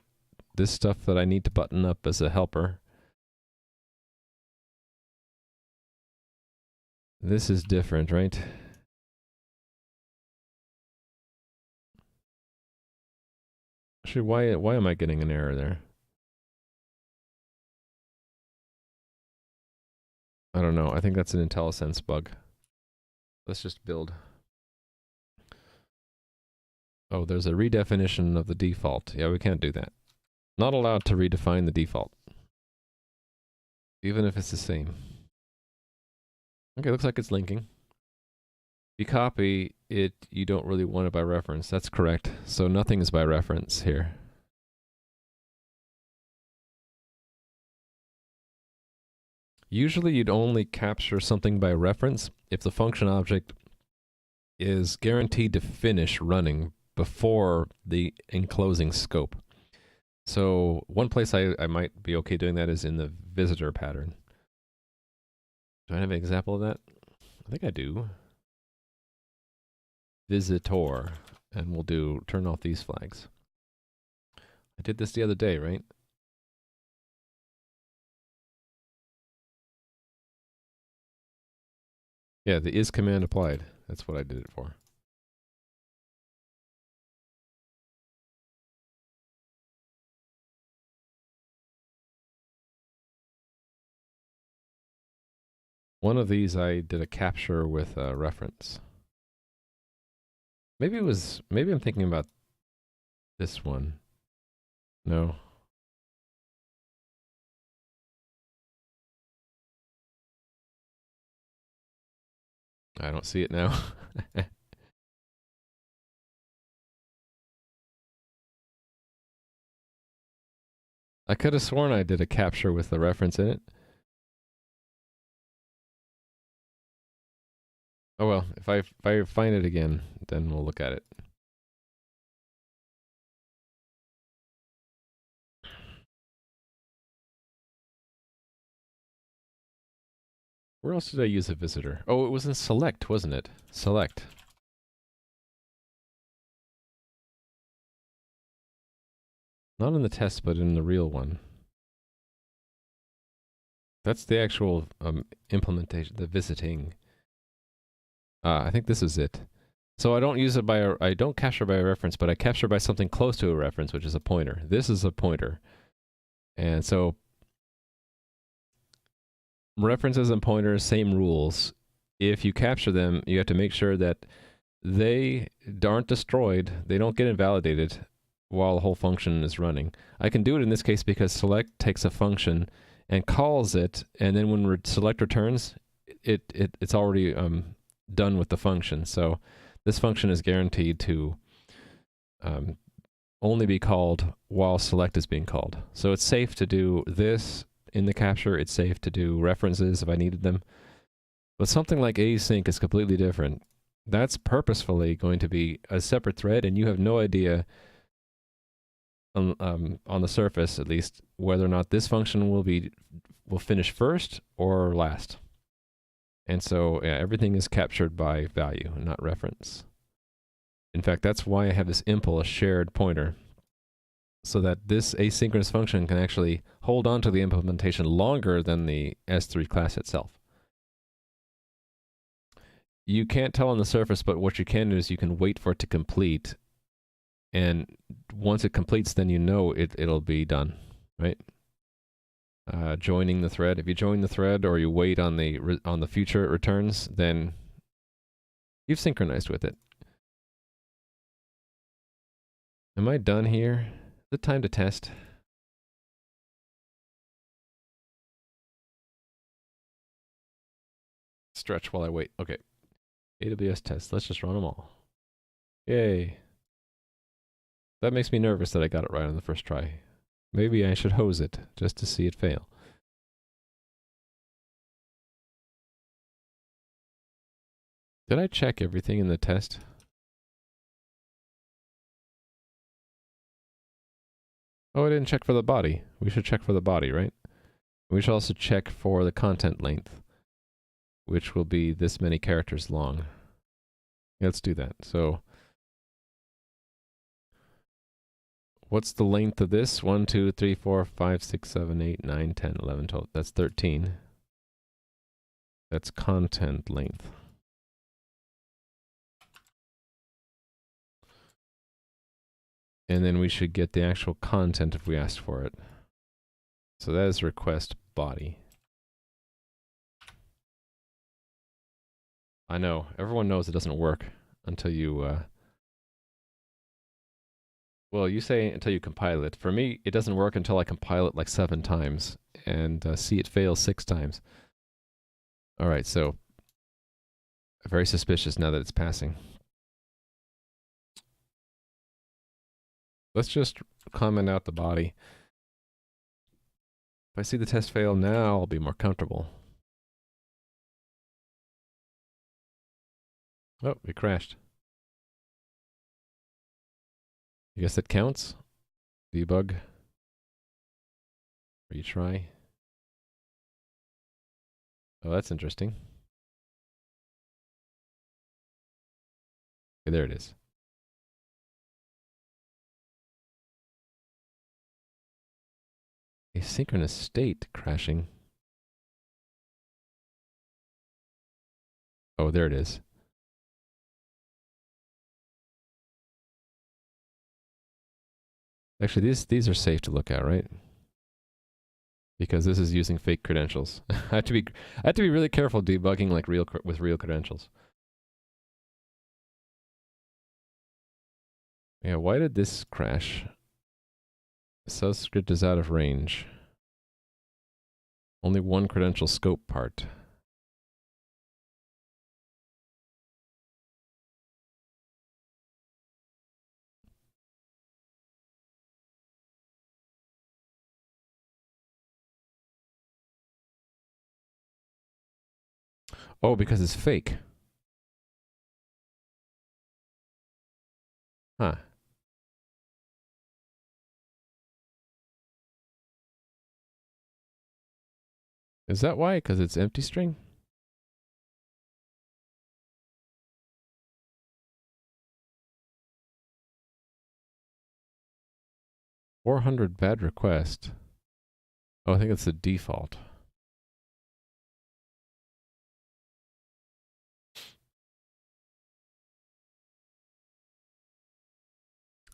This stuff that I need to button up as a helper. This is different, right? Actually, why am I getting an error there? I don't know. I think that's an IntelliSense bug. Let's just build. Oh, there's a redefinition of the default. Yeah, we can't do that. Not allowed to redefine the default. Even if it's the same. Okay, looks like it's linking. If you copy it, you don't really want it by reference. That's correct. So nothing is by reference here. Usually you'd only capture something by reference if the function object is guaranteed to finish running before the enclosing scope. So one place I might be okay doing that is in the visitor pattern. Do I have an example of that? I think I do. Visitor, and we'll turn off these flags. I did this the other day, right? Yeah, the is command applied. That's what I did it for. One of these I did a capture with a reference. Maybe I'm thinking about this one. No. I don't see it now. I could have sworn I did a capture with the reference in it. Oh well, if I find it again, then we'll look at it. Where else did I use a visitor? Oh, it was in select, wasn't it? Select. Not in the test, but in the real one. That's the actual implementation, the visiting. I think this is it. So I don't use it by I don't capture by a reference, but I capture by something close to a reference, which is a pointer. This is a pointer. And so references and pointers, same rules. If you capture them, you have to make sure that they aren't destroyed, they don't get invalidated while the whole function is running. I can do it in this case because select takes a function and calls it, and then when select returns, it's already done with the function. So this function is guaranteed to only be called while select is being called. So it's safe to do this in the capture. It's safe to do references if I needed them. But something like async is completely different. That's purposefully going to be a separate thread, and you have no idea on the surface, at least, whether or not this function will finish first or last. And so yeah, everything is captured by value, not reference. In fact, that's why I have this impl, a shared pointer, so that this asynchronous function can actually hold on to the implementation longer than the S3 class itself. You can't tell on the surface, but what you can do is you can wait for it to complete, and once it completes, then you know it'll be done, right? Joining the thread. If you join the thread or you wait on the future it returns, then you've synchronized with it. Am I done here? Is it time to test? Stretch while I wait. Okay. AWS test. Let's just run them all. Yay. That makes me nervous that I got it right on the first try. Maybe I should hose it just to see it fail. Did I check everything in the test? Oh, I didn't check for the body. We should check for the body, right? We should also check for the content length, which will be this many characters long. Let's do that. So, what's the length of this? 1, 2, 3, 4, 5, 6, 7, 8, 9, 10, 11, 12. That's 13. That's content length. And then we should get the actual content if we asked for it. So that is request body. I know, everyone knows it doesn't work until you, well, you say until you compile it. For me, it doesn't work until I compile it like 7 times and see it fail 6 times. All right, so very suspicious now that it's passing. Let's just comment out the body. If I see the test fail now, I'll be more comfortable. Oh, it crashed. I guess it counts. Debug. Retry. Oh, that's interesting. Okay, there it is. Asynchronous state crashing. Oh, there it is. Actually, these are safe to look at, right? Because this is using fake credentials. I have to be really careful debugging like with real credentials. Yeah, why did this crash? Subscript is out of range. Only one credential scope part. Oh, because it's fake. Huh. Is that why? Because it's empty string? 400 bad request. Oh, I think it's the default.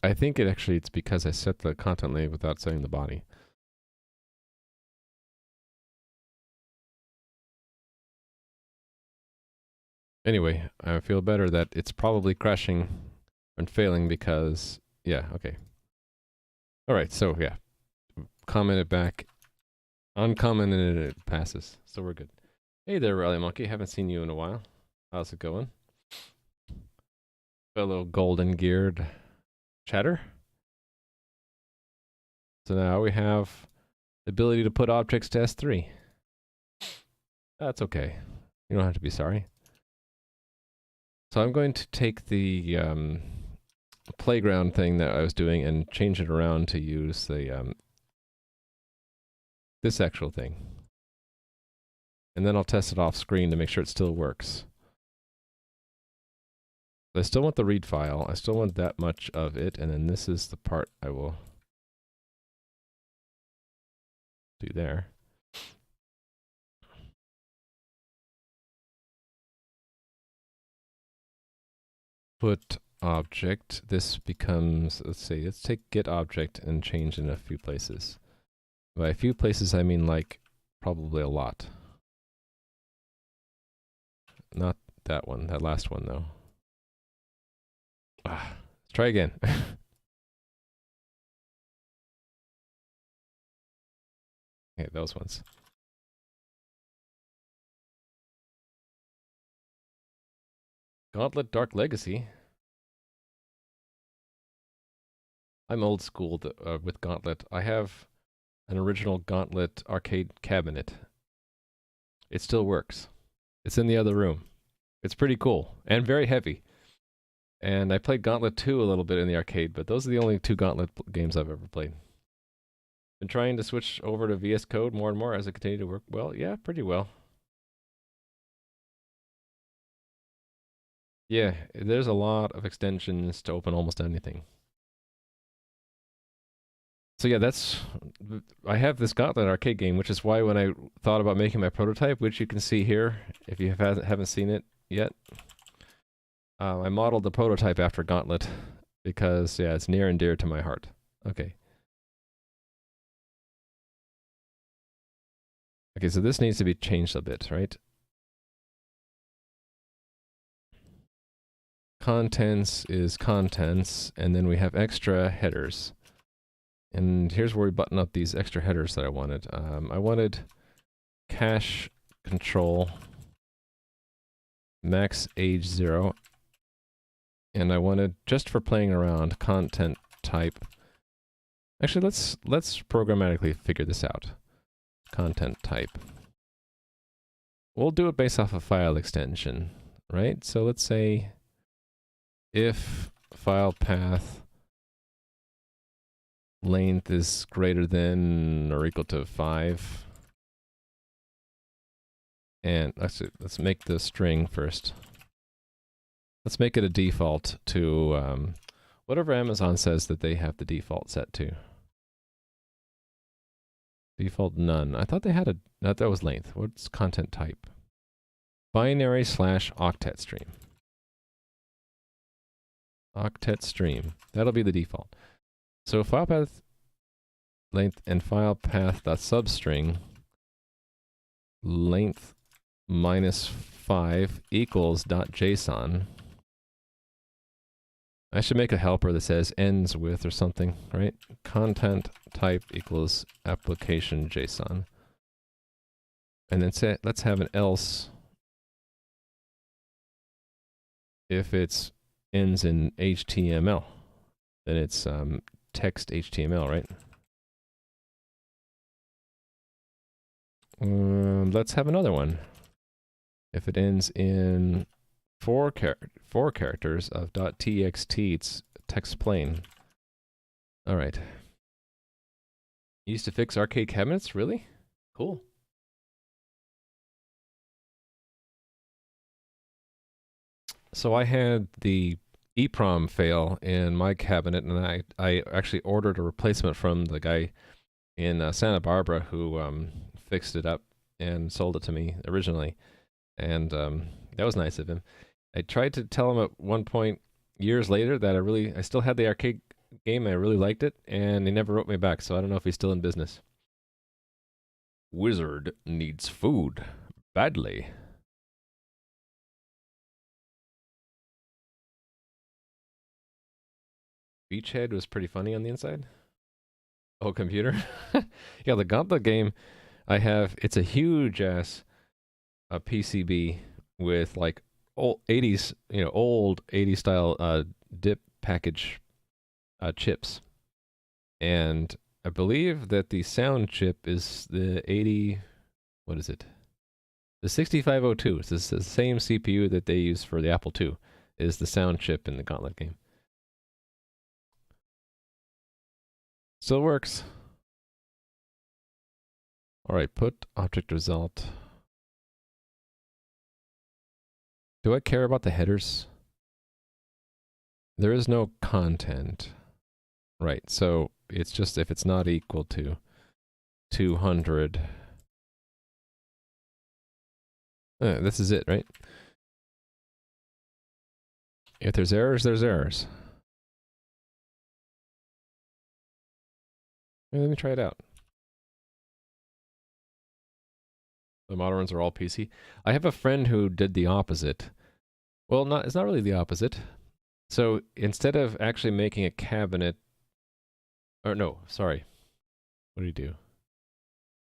I think it's because I set the content name without setting the body. Anyway, I feel better that it's probably crashing and failing because, yeah, okay. All right, so yeah, comment it back, uncommented and it passes, so we're good. Hey there, Rally Monkey, haven't seen you in a while. How's it going? Fellow golden geared chatter. So now we have the ability to put objects to S3. That's okay. You don't have to be sorry. So I'm going to take the playground thing that I was doing and change it around to use the this actual thing. And then I'll test it off screen to make sure it still works. I still want the read file. I still want that much of it. And then this is the part I will do there. Put object. This becomes, let's take get object and change in a few places. By a few places, I mean like probably a lot. Not that one, that last one though. Let's try again. Okay, those ones. Gauntlet Dark Legacy. I'm old school with Gauntlet. I have an original Gauntlet arcade cabinet. It still works. It's in the other room. It's pretty cool and very heavy. And I played Gauntlet 2 a little bit in the arcade, but those are the only two Gauntlet games I've ever played. Been trying to switch over to VS Code more and more as I continue to work. Well, yeah, pretty well. Yeah, there's a lot of extensions to open almost anything. So yeah, I have this Gauntlet arcade game, which is why when I thought about making my prototype, which you can see here, if you haven't seen it yet, I modeled the prototype after Gauntlet because, yeah, it's near and dear to my heart. Okay. Okay, so this needs to be changed a bit, right? Contents is contents, and then we have extra headers. And here's where we button up these extra headers that I wanted. I wanted cache control max age 0. And I wanted, just for playing around, content type. Actually, let's programmatically figure this out. Content type. We'll do it based off a file extension, right? So let's say if file path length is greater than or equal to 5. And let's make the string first. Let's make it a default to whatever Amazon says that they have the default set to. Default none. I thought they had that was length. What's content type? Binary / octet stream. Octet stream. That'll be the default. So file path length and file path substring length -5 equals .json. I should make a helper that says ends with or something, right? Content type equals application JSON. And then let's have an else if it ends in HTML. Then it's text HTML, right? Let's have another one. If it ends in four characters of .txt, it's text plain. All right. Used to fix arcade cabinets? Really? Cool. So I had the EEPROM fail in my cabinet, and I actually ordered a replacement from the guy in Santa Barbara who fixed it up and sold it to me originally. And that was nice of him. I tried to tell him at one point years later that I still had the arcade game, I really liked it, and he never wrote me back, so I don't know if he's still in business. Wizard needs food badly. Beachhead was pretty funny on the inside. Oh, computer? Yeah, the Gauntlet game I have, it's a huge ass PCB with like old 80s, old 80s style dip package chips. And I believe that the sound chip is the 80, what is it? The 6502. It's the same CPU that they use for the Apple II, is the sound chip in the Gauntlet game. Still works. All right, put object result. Do I care about the headers? There is no content. Right, so it's just if it's not equal to 200. This is it, right? If there's errors, there's errors. Let me try it out. The model runs are all PC. I have a friend who did the opposite. Well, it's not really the opposite. So instead of actually making a cabinet, or no, sorry. What did he do?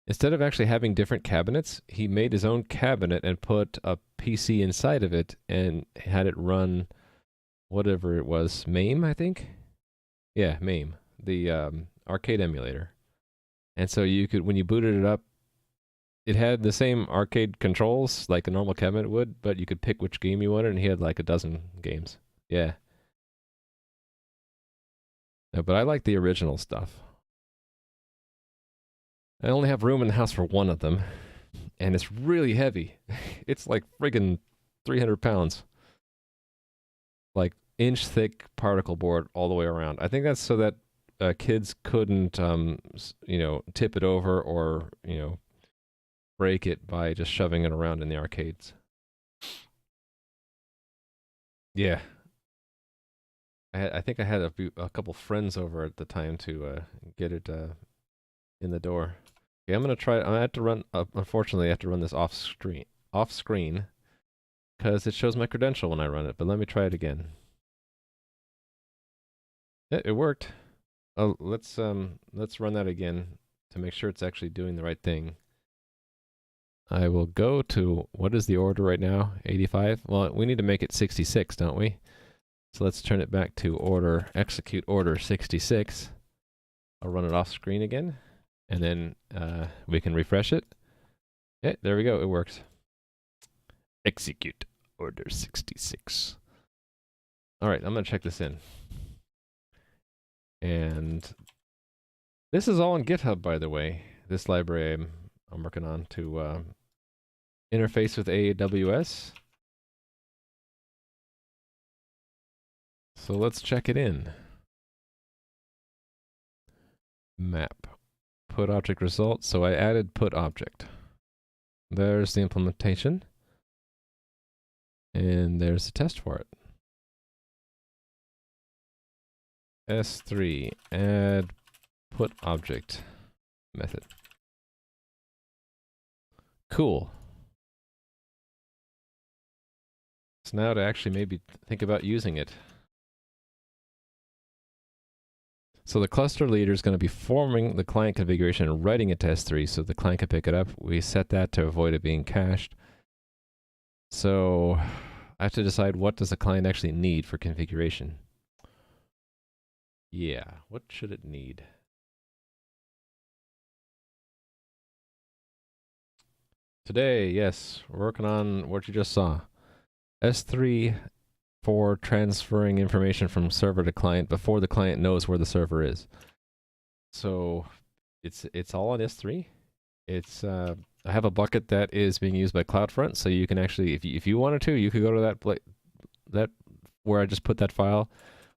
Instead of actually having different cabinets, he made his own cabinet and put a PC inside of it and had it run whatever it was, MAME, I think? Yeah, MAME, the arcade emulator. And so you could, when you booted it up, it had the same arcade controls like a normal cabinet would, but you could pick which game you wanted, and he had like a dozen games. Yeah. No, but I like the original stuff. I only have room in the house for one of them, and it's really heavy. It's like friggin' 300 pounds. Like inch-thick particle board all the way around. I think that's so that kids couldn't, tip it over or, break it by just shoving it around in the arcades. Yeah. I think I had a couple friends over at the time to get it in the door. Okay, I'm gonna try. I have to run. Unfortunately, I have to run this off screen, because it shows my credential when I run it. But let me try it again. Yeah, it worked. Oh, let's run that again to make sure it's actually doing the right thing. I will go to, what is the order right now? 85? Well, we need to make it 66, don't we? So let's turn it back to order, execute order 66. I'll run it off screen again, and then we can refresh it. Yeah, there we go, it works. Execute order 66. All right, I'm gonna check this in. And this is all in GitHub, by the way. This library I'm working on to interface with AWS. So let's check it in. Map. Put object result. So I added put object. There's the implementation. And there's the test for it. S3 add put object method. Cool. So now to actually maybe think about using it. So the cluster leader is going to be forming the client configuration and writing it to S3 so the client can pick it up. We set that to avoid it being cached. So I have to decide, what does the client actually need for configuration? Yeah, what should it need? Today, yes, we're working on what you just saw. S3 for transferring information from server to client before the client knows where the server is. So it's all on S3. It's I have a bucket that is being used by CloudFront, so you can actually, if you wanted to, you could go to that where I just put that file,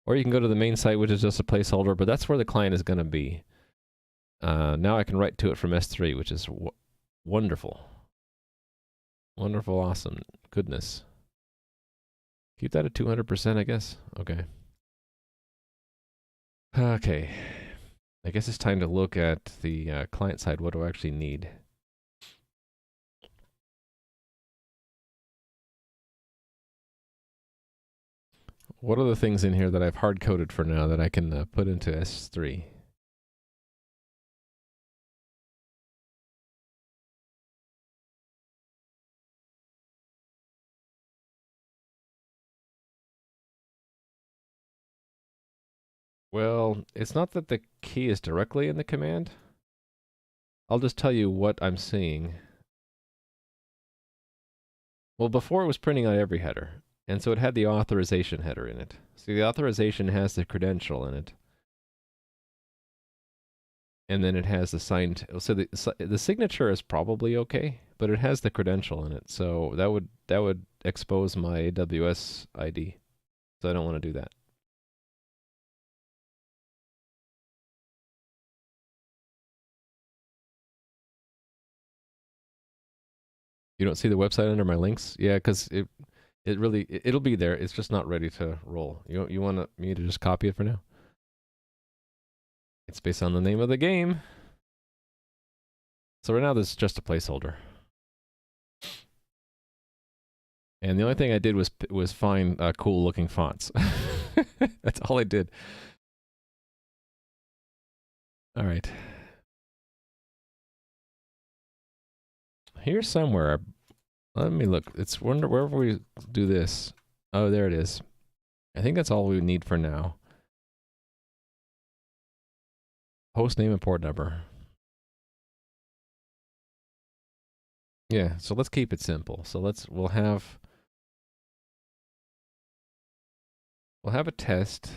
or you can go to the main site, which is just a placeholder. But that's where the client is going to be. Now I can write to it from S3, which is wonderful. Wonderful, awesome, goodness. Keep that at 200%, I guess. Okay. Okay. I guess it's time to look at the client side. What do I actually need? What are the things in here that I've hard-coded for now that I can put into S3? Well, it's not that the key is directly in the command. I'll just tell you what I'm seeing. Well, before it was printing out every header, and so it had the authorization header in it. See, the authorization has the credential in it. And then it has the signed, so the signature is probably okay, but it has the credential in it. So that would expose my AWS ID. So I don't want to do that. You don't see the website under my links? Yeah, because it'll be there. It's just not ready to roll. You want me to just copy it for now? It's based on the name of the game. So right now this is just a placeholder. And the only thing I did was find cool looking fonts. That's all I did. All right. Here somewhere. Let me look. It's wherever we do this. Oh, there it is. I think that's all we need for now. Host name and port number. Yeah, so let's keep it simple. So we'll have a test.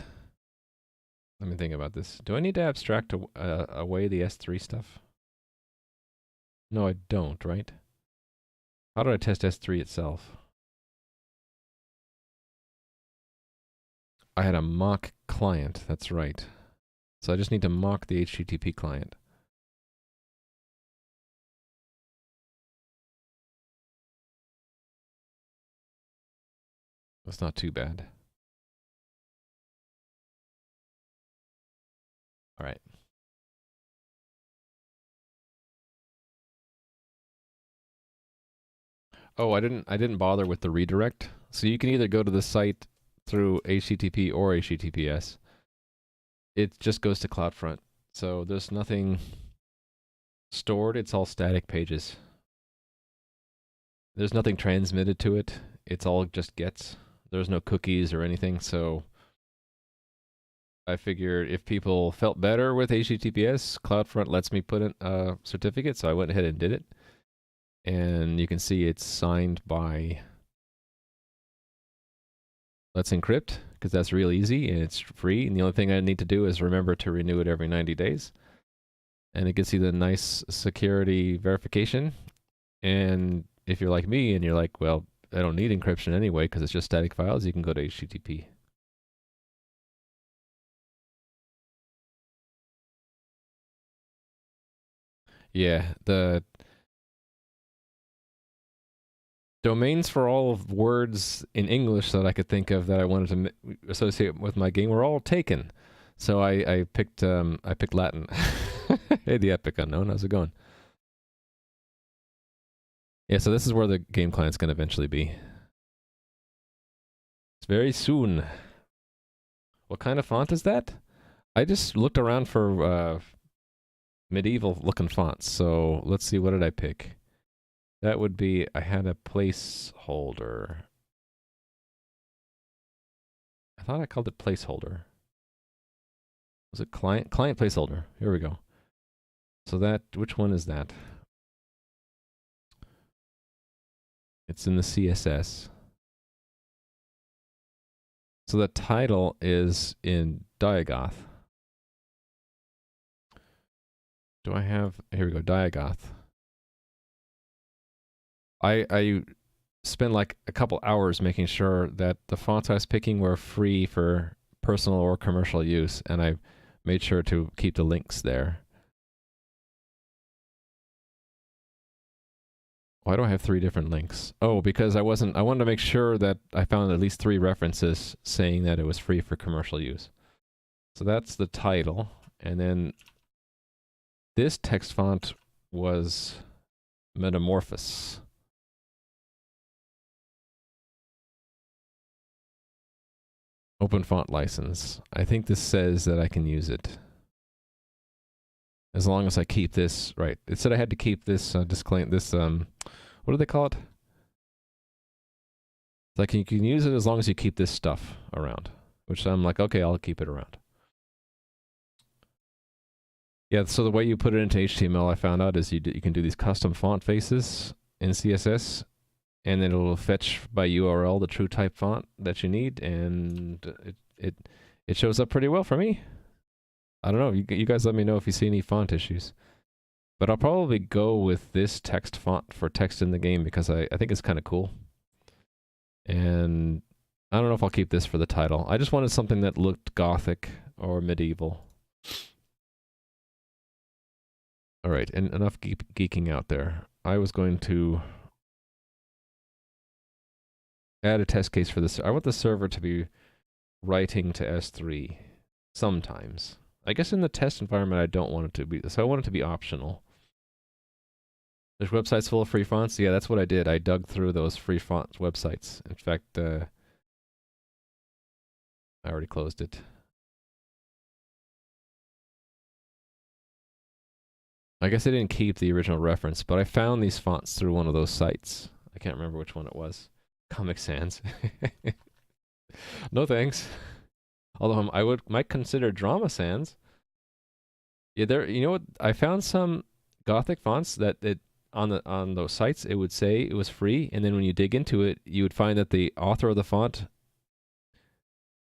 Let me think about this. Do I need to abstract away the S3 stuff? No, I don't, right? How do I test S3 itself? I had a mock client, that's right. So I just need to mock the HTTP client. That's not too bad. All right. Oh, I didn't bother with the redirect. So you can either go to the site through HTTP or HTTPS. It just goes to CloudFront. So there's nothing stored. It's all static pages. There's nothing transmitted to it. It's all just gets. There's no cookies or anything. So I figured if people felt better with HTTPS, CloudFront lets me put in a certificate. So I went ahead and did it. And you can see it's signed by Let's Encrypt, because that's real easy and it's free. And the only thing I need to do is remember to renew it every 90 days. And it gives you the nice security verification. And if you're like me and you're like, well, I don't need encryption anyway because it's just static files, you can go to HTTP. Yeah, the domains for all of words in English that I could think of that I wanted to associate with my game were all taken. So I picked Latin. Hey, the Epic Unknown, how's it going? Yeah, so this is where the game client's going to eventually be. It's very soon. What kind of font is that? I just looked around for medieval looking fonts. So let's see, what did I pick? That would be, I had a placeholder. I thought I called it placeholder. Was it client? Client placeholder. Here we go. So that, which one is that? It's in the CSS. So the title is in Diagoth. Do I have, here we go, Diagoth. I spent like a couple hours making sure that the fonts I was picking were free for personal or commercial use, and I made sure to keep the links there. Why do I have 3 different links? Oh, because I wanted to make sure that I found at least 3 references saying that it was free for commercial use. So that's the title, and then this text font was Metamorphosis. Open font license. I think this says that I can use it. As long as I keep this, right. It said I had to keep this, what do they call it? It's like you can use it as long as you keep this stuff around. Which I'm like, okay, I'll keep it around. Yeah, so the way you put it into HTML, I found out, is you can do these custom font faces in CSS, and then it'll fetch by URL the true type font that you need, and it shows up pretty well for me. I don't know. You guys let me know if you see any font issues. But I'll probably go with this text font for text in the game because I think it's kind of cool. And I don't know if I'll keep this for the title. I just wanted something that looked gothic or medieval. All right, and enough geeking out there. I was going to add a test case for this. I want the server to be writing to S3 sometimes. I guess in the test environment, I don't want it to be. So I want it to be optional. There's websites full of free fonts. Yeah, that's what I did. I dug through those free font websites. In fact, I already closed it. I guess I didn't keep the original reference, but I found these fonts through one of those sites. I can't remember which one it was. Comic Sans. No thanks. Although I might consider Drama Sans. Yeah, you know what? I found some Gothic fonts that on those sites it would say it was free, and then when you dig into it, you would find that the author of the font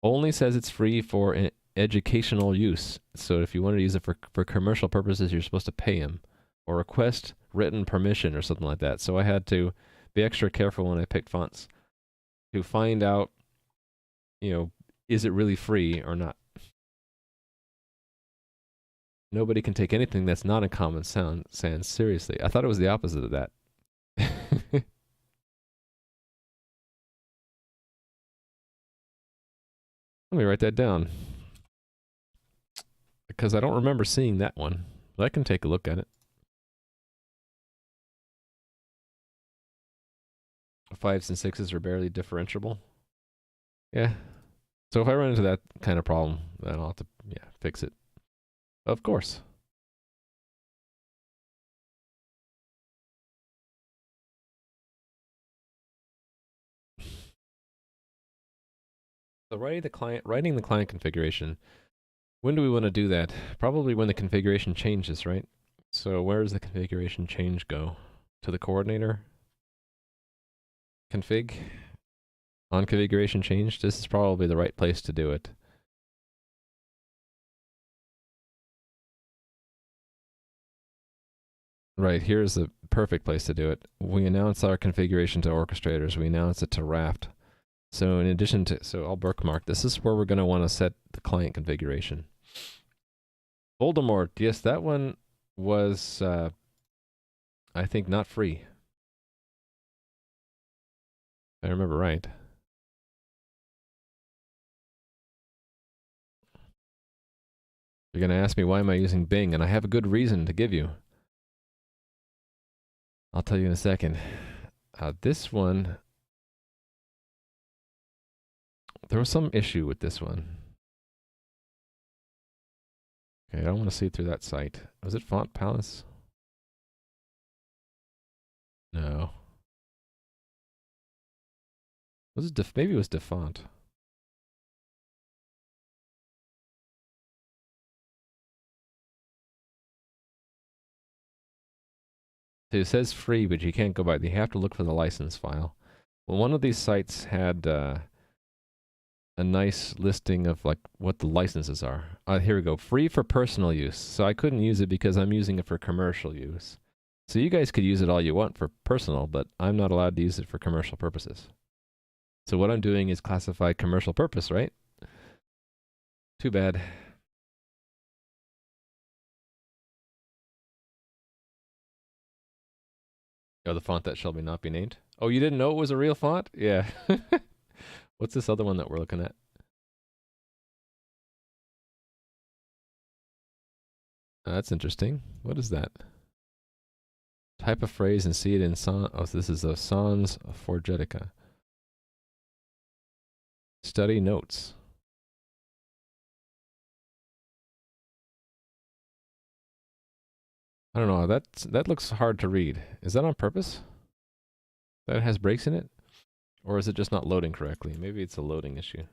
only says it's free for educational use. So if you wanted to use it for commercial purposes, you're supposed to pay him or request written permission or something like that. So I had to be extra careful when I picked fonts to find out, is it really free or not? Nobody can take anything that's not in Common Sans seriously. I thought it was the opposite of that. Let me write that down. Because I don't remember seeing that one. But I can take a look at it. 5s and 6s are barely differentiable. Yeah. So if I run into that kind of problem, then I'll have to, fix it. Of course. So writing the client configuration. When do we want to do that? Probably when the configuration changes, right? So where does the configuration change go? To the coordinator? Config? On configuration change? This is probably the right place to do it. Right, here's the perfect place to do it. We announce our configuration to orchestrators. We announce it to Raft. So in addition to, I'll bookmark. This is where we're going to want to set the client configuration. Voldemort, yes, that one was, I think, not free. If I remember right. You're going to ask me why am I using Bing, and I have a good reason to give you. I'll tell you in a second. This one, there was some issue with this one. Okay, I don't want to see through that site. Was it Font Palace? No. Was it maybe it was Defont. So it says free, but you can't go by. You have to look for the license file. Well, one of these sites had a nice listing of like what the licenses are. Here we go. Free for personal use. So I couldn't use it because I'm using it for commercial use. So you guys could use it all you want for personal, but I'm not allowed to use it for commercial purposes. So what I'm doing is classify commercial purpose, right? Too bad. Oh, the font that shall be not be named. Oh, you didn't know it was a real font? Yeah. What's this other one that we're looking at? That's interesting. What is that? Type a phrase and see it in Sans. Oh, this is a Sans Forgetica. Study notes. I don't know. That looks hard to read. Is that on purpose? That it has breaks in it? Or is it just not loading correctly? Maybe it's a loading issue.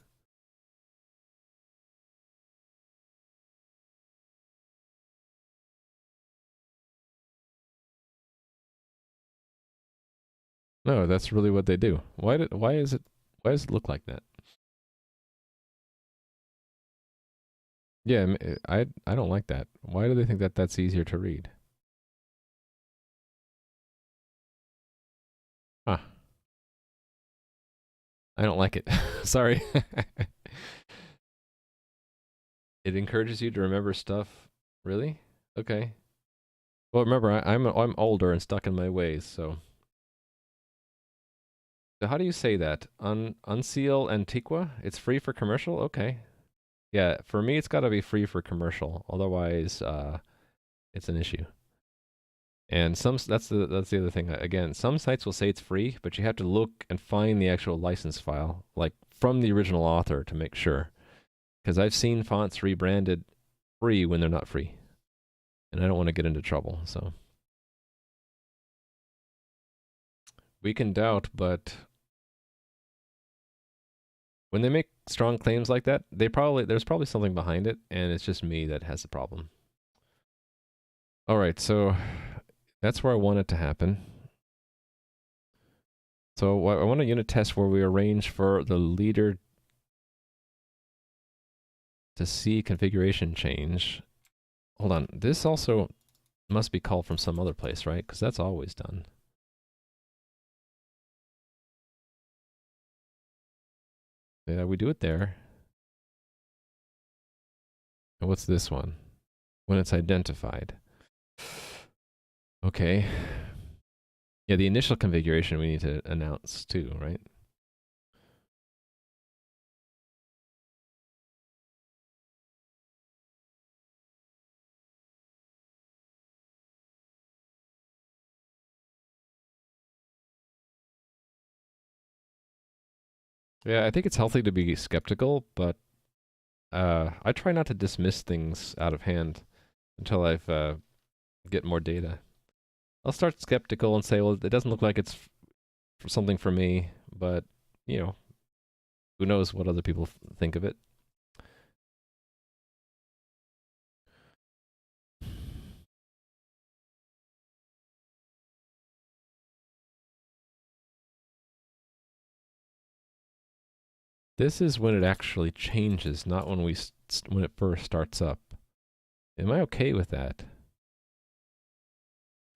No, that's really what they do. Why does it look like that? Yeah, I don't like that. Why do they think that that's easier to read? Huh. I don't like it. Sorry. It encourages you to remember stuff. Really? Okay. Well, remember, I'm older and stuck in my ways, so. So how do you say that? Unseal Antiqua? It's free for commercial? Okay. Yeah, for me, it's got to be free for commercial. Otherwise, it's an issue. And that's the other thing. Again, some sites will say it's free, but you have to look and find the actual license file, like from the original author, to make sure. Because I've seen fonts rebranded free when they're not free, and I don't want to get into trouble. So we can doubt, but when they make strong claims like that, there's probably something behind it, and it's just me that has the problem. All right, so that's where I want it to happen. So I want a unit test where we arrange for the leader to see configuration change. Hold on, this also must be called from some other place, right? Because that's always done. Yeah, we do it there. And what's this one? When it's identified. Okay. Yeah, the initial configuration we need to announce too, right? Yeah, I think it's healthy to be skeptical, but I try not to dismiss things out of hand until I've get more data. I'll start skeptical and say, well, it doesn't look like it's something for me, but you know, who knows what other people think of it. This is when it actually changes, not when when it first starts up. Am I okay with that?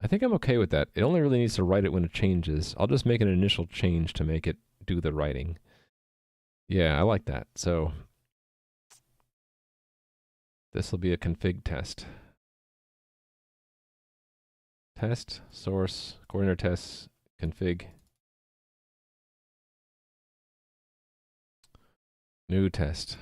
I think I'm okay with that. It only really needs to write it when it changes. I'll just make an initial change to make it do the writing. Yeah, I like that. So this will be a config test. Test, source, coordinator tests, config. New test.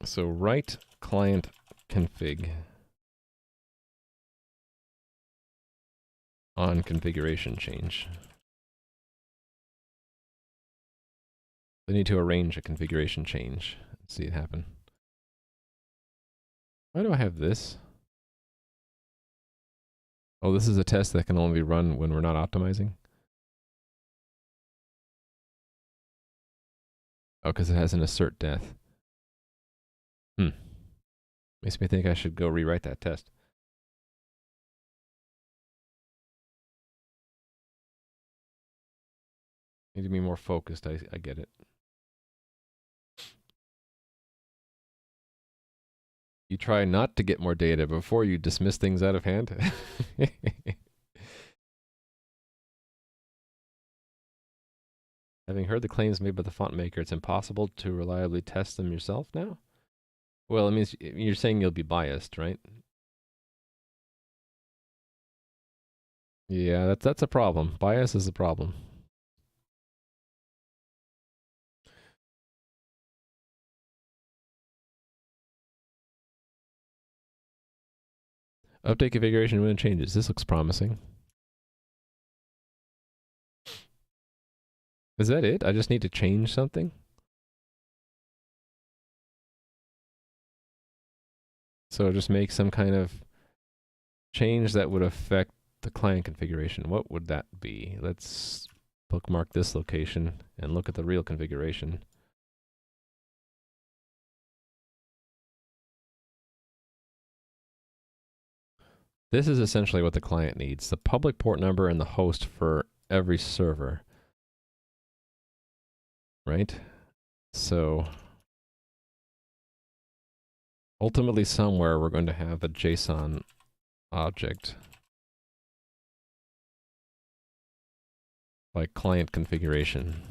So write client config on configuration change. They need to arrange a configuration change. Let's see it happen. Why do I have this? Oh, this is a test that can only be run when we're not optimizing? Oh, because it has an assert death. Hmm. Makes me think I should go rewrite that test. Need to be more focused, I get it. You try not to get more data before you dismiss things out of hand. Having heard the claims made by the font maker, it's impossible to reliably test them yourself now? Well, it means you're saying you'll be biased, right? Yeah, that's a problem. Bias is a problem. Update configuration when it changes. This looks promising. Is that it? I just need to change something? So just make some kind of change that would affect the client configuration. What would that be? Let's bookmark this location and look at the real configuration. This is essentially what the client needs. The public port number and the host for every server. Right? So ultimately somewhere we're going to have a JSON object like client configuration.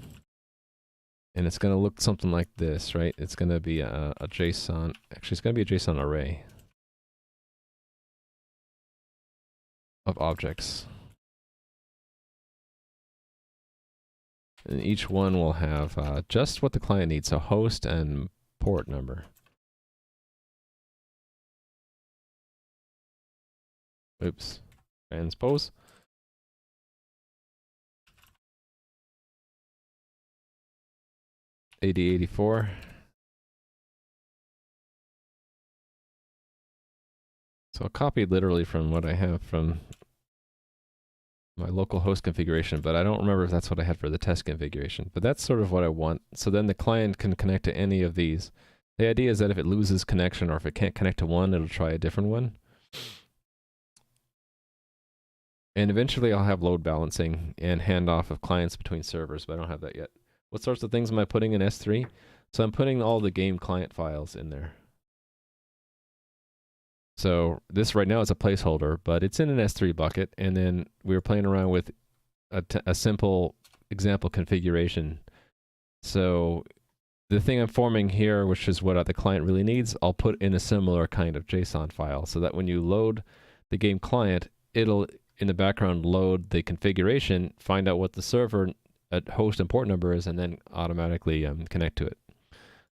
And it's going to look something like this, right? It's going to be a JSON, actually it's going to be a JSON array of objects. And each one will have just what the client needs, so host and port number. Oops. Transpose. AD84. So I'll copy literally from what I have from my local host configuration, but I don't remember if that's what I had for the test configuration. But that's sort of what I want. So then the client can connect to any of these. The idea is that if it loses connection or if it can't connect to one, it'll try a different one. And eventually I'll have load balancing and handoff of clients between servers, but I don't have that yet. What sorts of things am I putting in S3? So I'm putting all the game client files in there. So this right now is a placeholder, but it's in an S3 bucket. And then we were playing around with a simple example configuration. So the thing I'm forming here, which is what the client really needs, I'll put in a similar kind of JSON file so that when you load the game client, it'll in the background load the configuration, find out what the server host and port number is, and then automatically connect to it.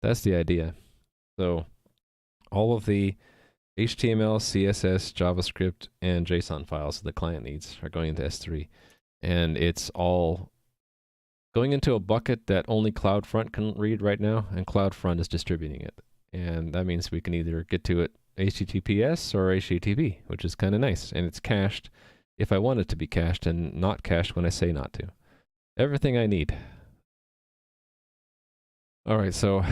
That's the idea. So all of the HTML, CSS, JavaScript, and JSON files the client needs are going into S3. And it's all going into a bucket that only CloudFront can read right now, and CloudFront is distributing it. And that means we can either get to it HTTPS or HTTP, which is kind of nice. And it's cached if I want it to be cached and not cached when I say not to. Everything I need. All right, so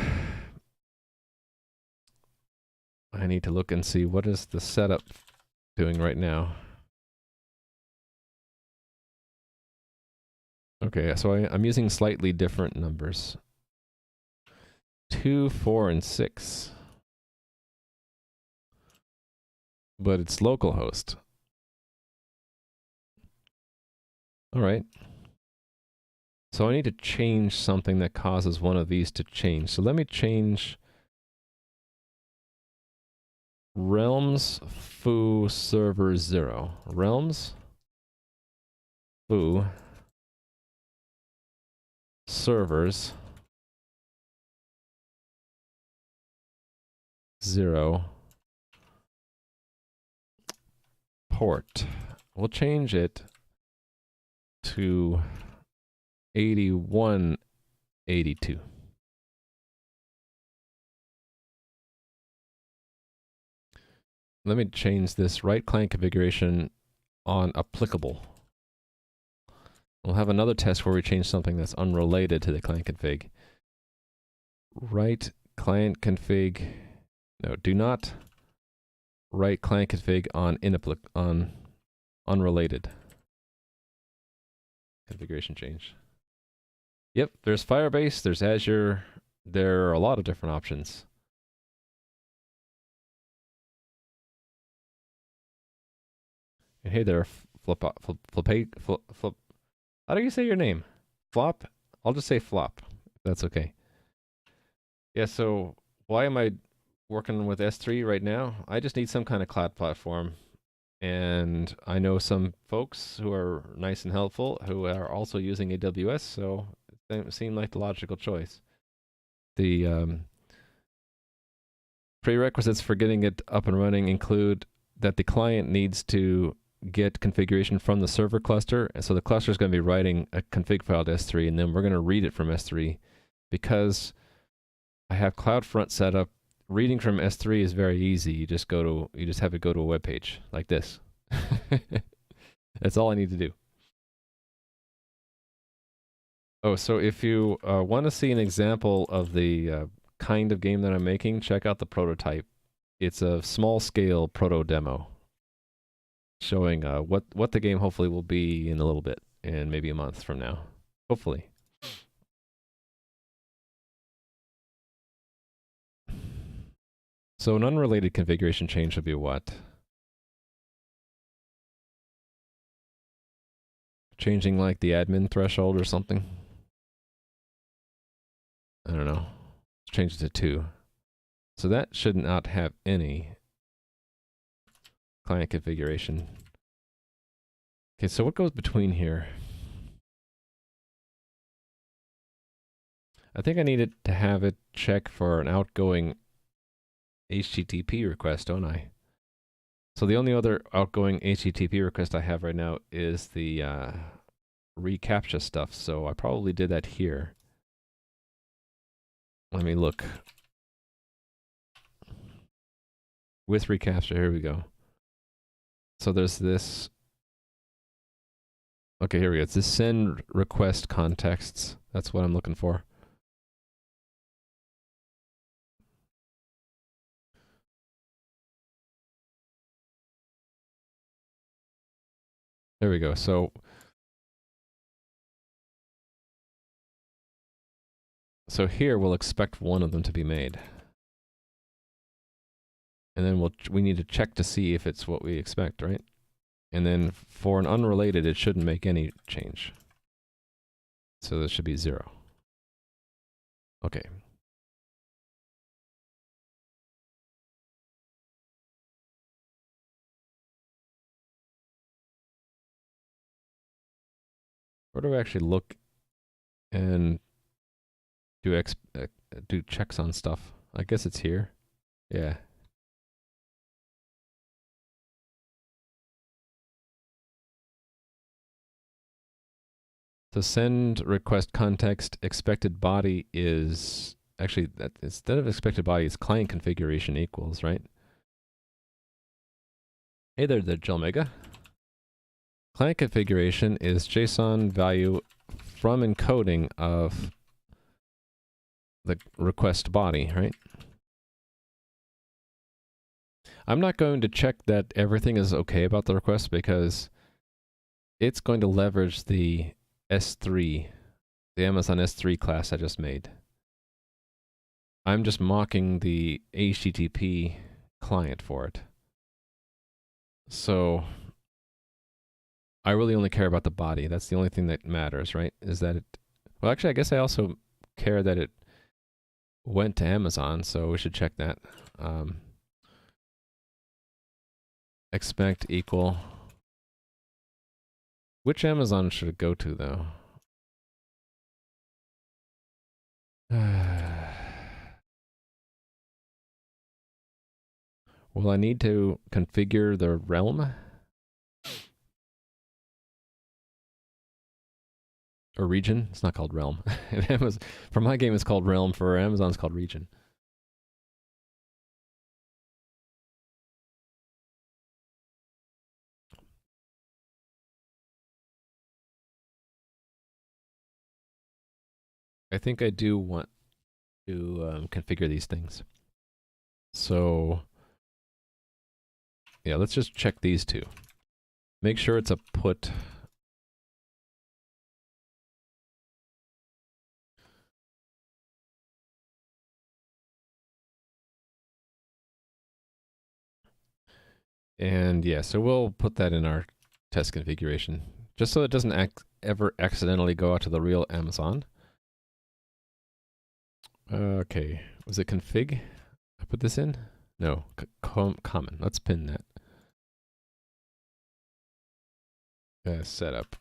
I need to look and see what is the setup doing right now. Okay, so I'm using slightly different numbers. 2, 4, and 6. But it's localhost. All right. So I need to change something that causes one of these to change. So let me change realms foo server 0. Realms foo servers 0 port. We'll change it to 8182. Let me change this right client configuration on applicable. We'll have another test where we change something that's unrelated to the client config. Right client config, no, do not write client config on on unrelated configuration change. Yep, there's Firebase, there's Azure, there are a lot of different options. And hey there, Flip. How do you say your name? Flop? I'll just say Flop. That's okay. Yeah, so why am I working with S3 right now? I just need some kind of cloud platform. And I know some folks who are nice and helpful who are also using AWS, so it seemed like the logical choice. The prerequisites for getting it up and running include that the client needs to get configuration from the server cluster. And so the cluster is going to be writing a config file to S3, and then we're going to read it from S3. Because I have CloudFront set up, reading from S3 is very easy. You just have it go to a web page like this. That's all I need to do. Oh, so if you want to see an example of the kind of game that I'm making, check out the prototype. It's a small-scale proto demo showing what the game hopefully will be in a little bit, and maybe a month from now. Hopefully. So an unrelated configuration change would be what? Changing like the admin threshold or something? I don't know. Let's change it to 2. So that should not have any client configuration. Okay, so what goes between here? I think I needed to have it check for an outgoing HTTP request, don't I? So the only other outgoing HTTP request I have right now is the reCAPTCHA stuff, so I probably did that here. Let me look. With reCAPTCHA, here we go. So there's this. Okay, here we go. It's this send request contexts. That's what I'm looking for. There we go. So here we'll expect one of them to be made. And then we need to check to see if it's what we expect, right? And then for an unrelated, it shouldn't make any change. So this should be 0. Okay. Where do I actually look and do checks on stuff? I guess it's here. Yeah. So send request context expected body is actually that instead of expected body, it's client configuration equals, right? Hey there, Jelmega. Client configuration is JSON value from encoding of the request body, right? I'm not going to check that everything is okay about the request because it's going to leverage the S3, the Amazon S3 class I just made. I'm just mocking the HTTP client for it. So I really only care about the body. That's the only thing that matters, right? Is that it... Well, actually, I guess I also care that it went to Amazon, so we should check that. Expect equal... Which Amazon should it go to, though? Will I need to configure the realm? Or region? It's not called realm. For my game, it's called realm. For Amazon, it's called region. I think I do want to configure these things. So Yeah, let's just check these two. Make sure it's a put. And yeah, so we'll put that in our test configuration, just so it doesn't ever accidentally go out to the real Amazon. Okay, was it config? I put this in? No, common. Let's pin that. Setup.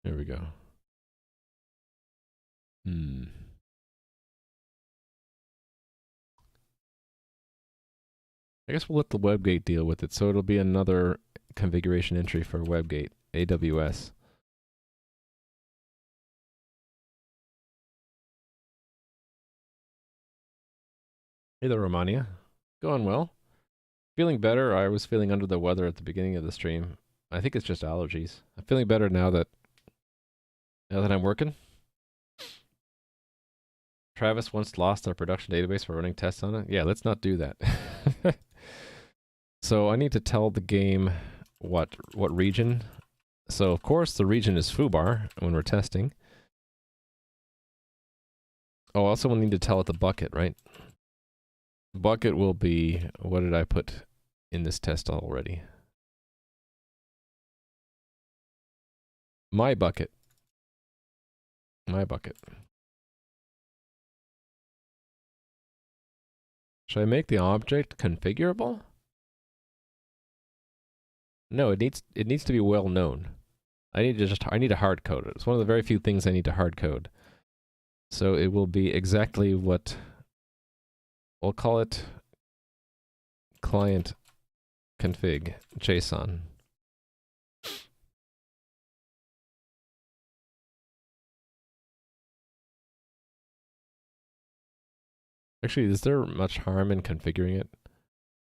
There we go. I guess we'll let the WebGate deal with it, so it'll be another configuration entry for WebGate, AWS. Hey there, Romania. Going well. Feeling better. I was feeling under the weather at the beginning of the stream. I think it's just allergies. I'm feeling better now that I'm working. Travis once lost our production database for running tests on it. Yeah, let's not do that. So I need to tell the game what region. So of course the region is foobar when we're testing. Oh, also we'll need to tell it the bucket, right? Bucket will be, what did I put in this test already? My bucket. My bucket. Should I make the object configurable? No, it needs to be well known. I need to hard code it. It's one of the very few things I need to hard code. So it will be exactly what we'll call it client config JSON. Actually, is there much harm in configuring it?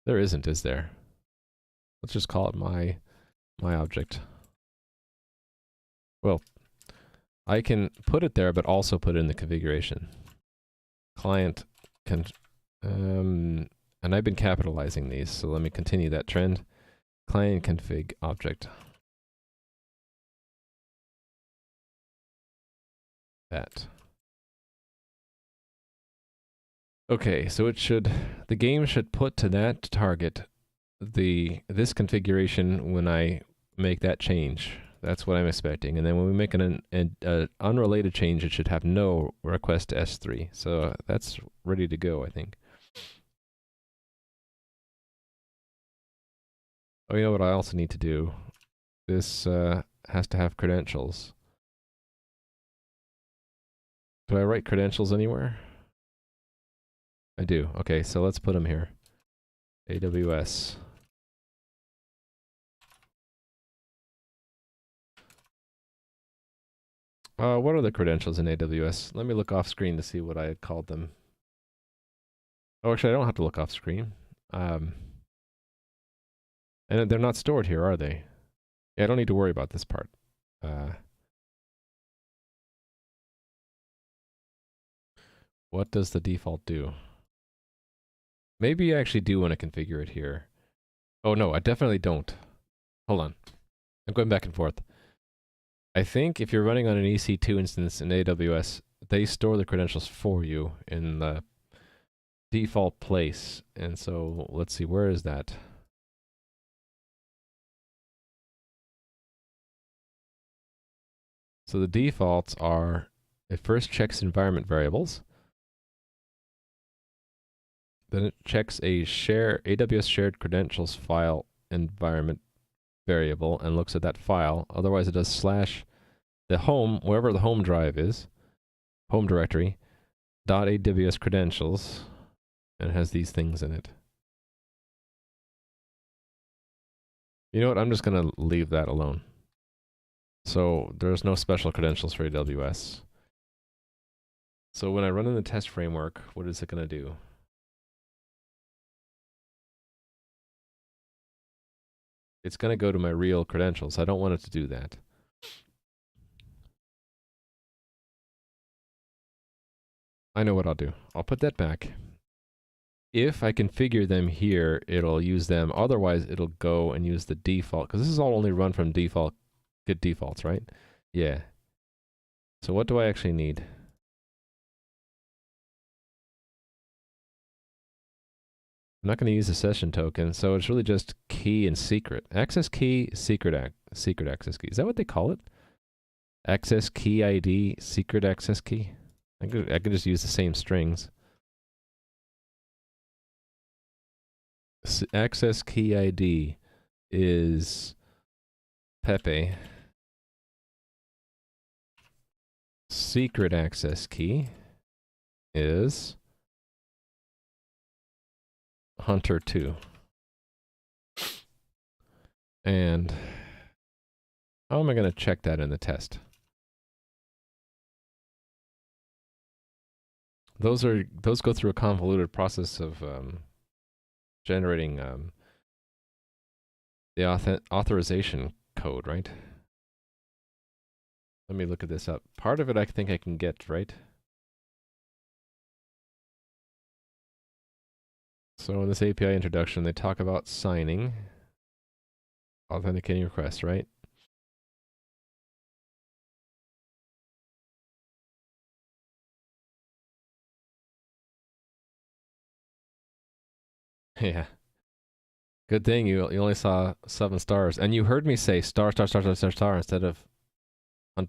There isn't, is there? Let's just call it my object. Well, I can put it there, but also put it in the configuration. Client can, and I've been capitalizing these, so let me continue that trend. Client config object. That. Okay, so the game should put to that target this configuration when I make that change. That's what I'm expecting. And then when we make an unrelated change, it should have no request to S3. So that's ready to go, I think. Oh, you know what I also need to do? This has to have credentials. Do I write credentials anywhere? I do. Okay, so let's put them here. AWS. What are the credentials in AWS? Let me look off screen to see what I had called them. Oh, actually, I don't have to look off screen. And they're not stored here, are they? Yeah, I don't need to worry about this part. What does the default do? Maybe I actually do want to configure it here. Oh no, I definitely don't. Hold on. I'm going back and forth. I think if you're running on an EC2 instance in AWS, they store the credentials for you in the default place. And so let's see, where is that? So the defaults are, it first checks environment variables. Then it checks a AWS shared credentials file environment variable and looks at that file. Otherwise it does slash the home, wherever the home drive is, home directory, .aws credentials, and it has these things in it. You know what, I'm just gonna leave that alone. So there's no special credentials for AWS. So when I run in the test framework, what is it gonna do? It's gonna go to my real credentials. I don't want it to do that. I know what I'll do. I'll put that back. if I configure them here, it'll use them. Otherwise, it'll go and use the default, because this is all only run from default, good defaults, right? Yeah. So what do I actually need? I'm not going to use a session token, so it's really just key and secret. Access key, secret access key. Is that what they call it? Access key ID, secret access key? I could just use the same strings. Access key ID is Pepe. Secret access key is Hunter2. And how am I going to check that in the test? Those go through a convoluted process of generating the authorization code, right? Let me look at this up. Part of it I think I can get, right? So in this API introduction, they talk about signing, authenticating requests, right? Yeah. Good thing you only saw 7 stars. And you heard me say star, star, star, star, star, star instead of...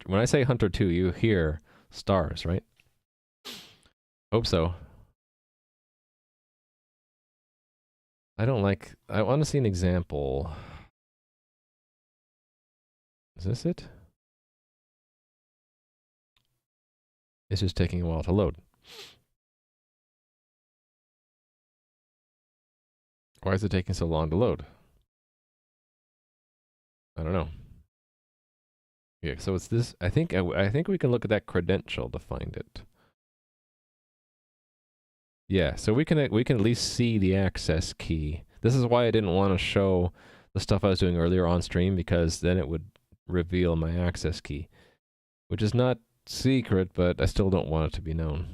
When I say Hunter2, you hear stars, right? Hope so. I want to see an example. Is this it? It's just taking a while to load. Why is it taking so long to load? I don't know. Yeah, so it's this. I think we can look at that credential to find it. Yeah, so we can at least see the access key. This is why I didn't want to show the stuff I was doing earlier on stream, because then it would reveal my access key, which is not secret, but I still don't want it to be known.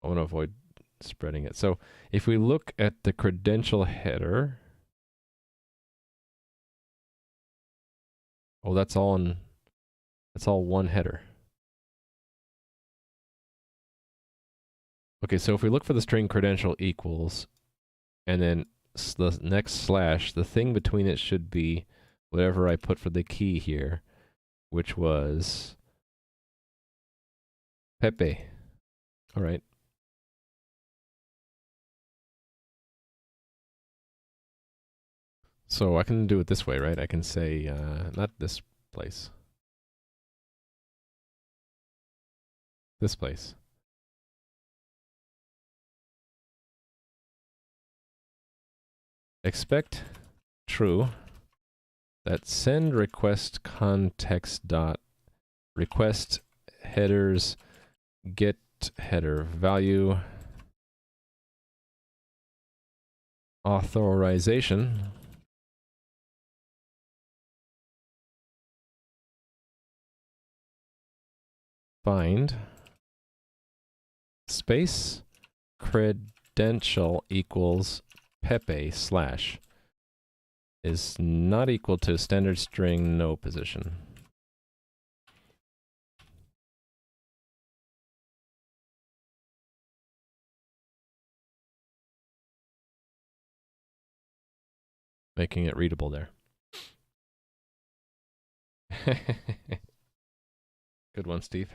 I want to avoid spreading it. So if we look at the credential header, oh, that's all one header. Okay, so if we look for the string credential equals, and then the next slash, the thing between it should be whatever I put for the key here, which was Pepe. All right. So I can do it this way, right? I can say, not this place. This place. Expect true that send request context dot request headers get header value authorization find space credential equals Pepe slash is not equal to standard string no position. Making it readable there. Good one, Steve.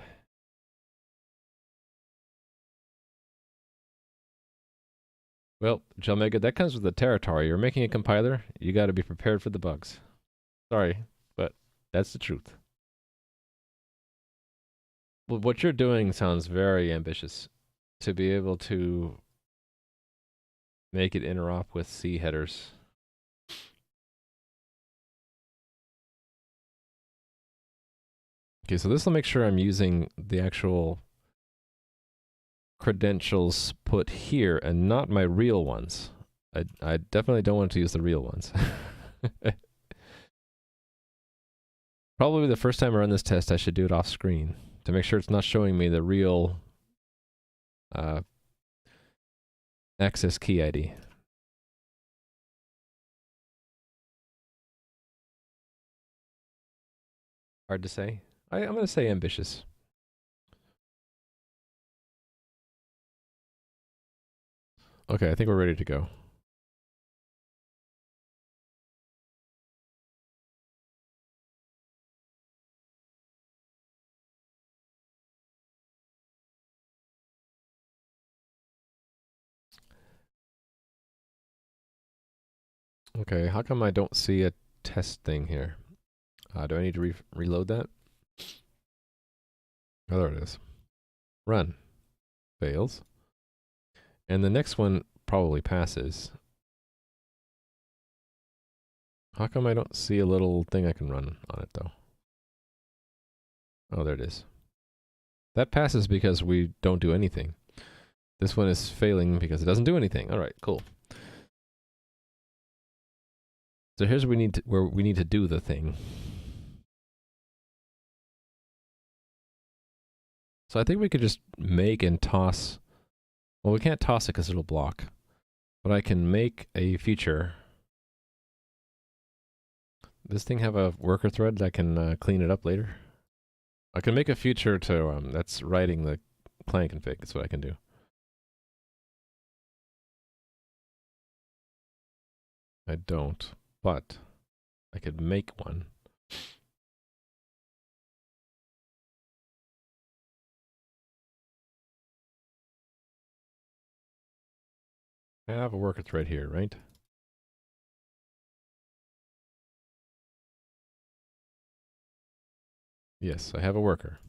Well, Jalmega, that comes with the territory. You're making a compiler, you got to be prepared for the bugs. Sorry, but that's the truth. Well, what you're doing sounds very ambitious. To be able to make it interop with C headers. Okay, so this will make sure I'm using the actual credentials put here and not my real ones. I definitely don't want to use the real ones. Probably the first time I run this test, I should do it off screen to make sure it's not showing me the real access key ID. Hard to say. I'm going to say ambitious. Okay, I think we're ready to go. Okay, how come I don't see a test thing here? Do I need to reload that? Oh, there it is. Run. Fails. And the next one probably passes. How come I don't see a little thing I can run on it, though? Oh, there it is. That passes because we don't do anything. This one is failing because it doesn't do anything. All right, cool. So here's where we need to do the thing. So I think we could just make and toss. Well, we can't toss it because it'll block. But I can make a feature. This thing have a worker thread that can clean it up later? I can make a feature to that's writing the client config. That's what I can do. I don't, but I could make one. I have a worker thread here, right? Yes, I have a worker.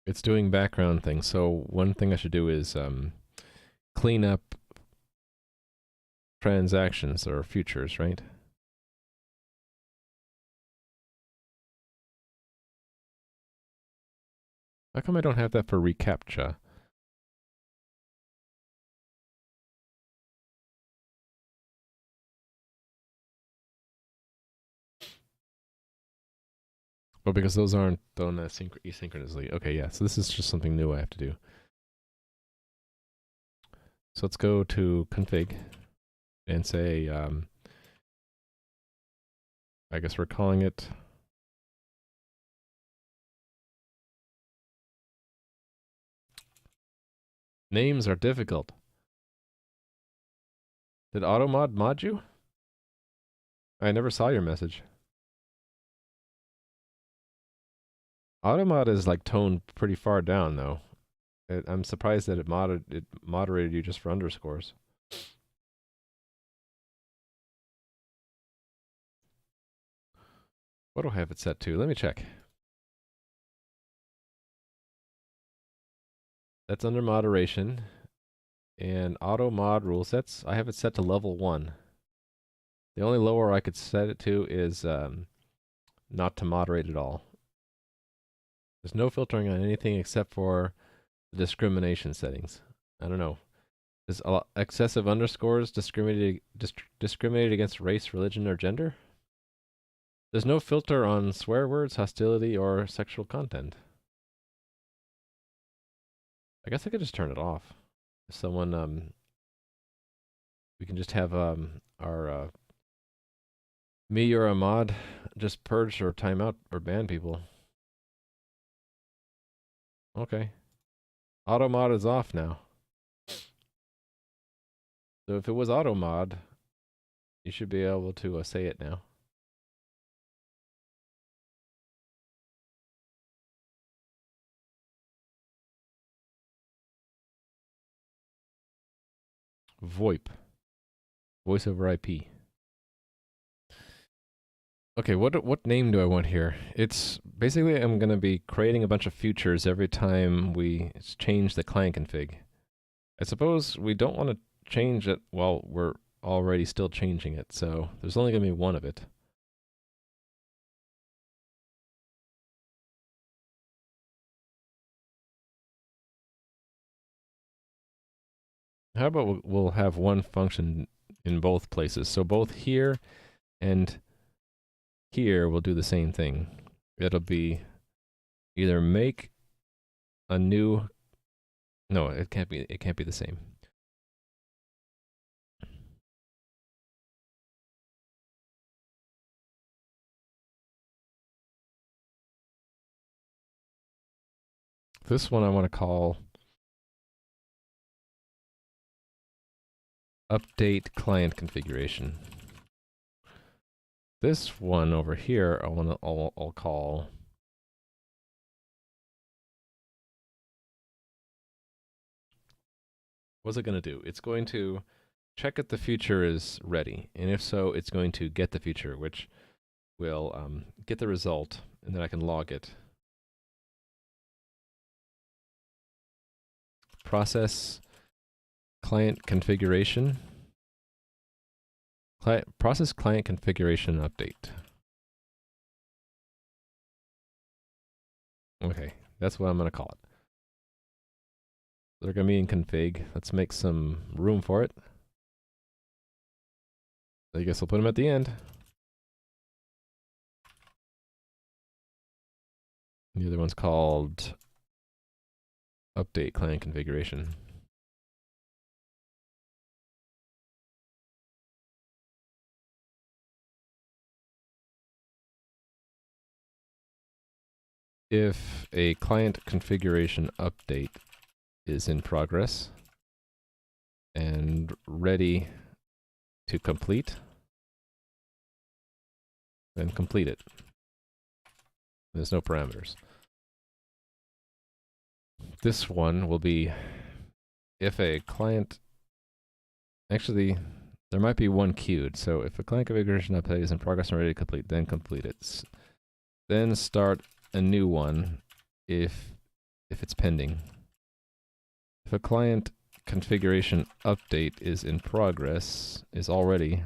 It's doing background things. So one thing I should do is clean up transactions or futures, right? How come I don't have that for reCAPTCHA? Oh, because those aren't done asynchronously. Okay, yeah, so this is just something new I have to do. So let's go to config and say, I guess we're calling it names are difficult. Did AutoMod mod you? I never saw your message. AutoMod is like toned pretty far down though. I'm surprised that it moderated you just for underscores. What do I have it set to? Let me check. That's under moderation. And auto mod rule sets, I have it set to level 1. The only lower I could set it to is not to moderate at all. There's no filtering on anything except for the discrimination settings. I don't know. Is excessive underscores discriminated against race, religion, or gender? There's no filter on swear words, hostility, or sexual content. I guess I could just turn it off. If someone, we can just have our me or a mod just purge or time out or ban people. Okay. Auto mod is off now. So if it was auto mod, you should be able to say it now. VoIP. Voice over IP. Okay, what name do I want here? It's basically I'm going to be creating a bunch of futures every time we change the client config. I suppose we don't want to change it while we're already still changing it, so there's only going to be one of it. How about we'll have one function in both places. So both here and here will do the same thing. It'll be either make a new, no, it can't be the same. This one I want to call update client configuration. This one over here I'll call what's it going to do? It's going to check if the feature is ready, and if so, it's going to get the feature, which will get the result, and then I can log it. Process client configuration. Process client configuration update. Okay, that's what I'm going to call it. They're going to be in config. Let's make some room for it. I guess I'll put them at the end. The other one's called update client configuration. If a client configuration update is in progress and ready to complete, then complete it. There's no parameters. This one will be if a client, actually there might be one queued, so if a client configuration update is in progress and ready to complete, then complete it. Then start a new one if it's pending. If a client configuration update is in progress, is already,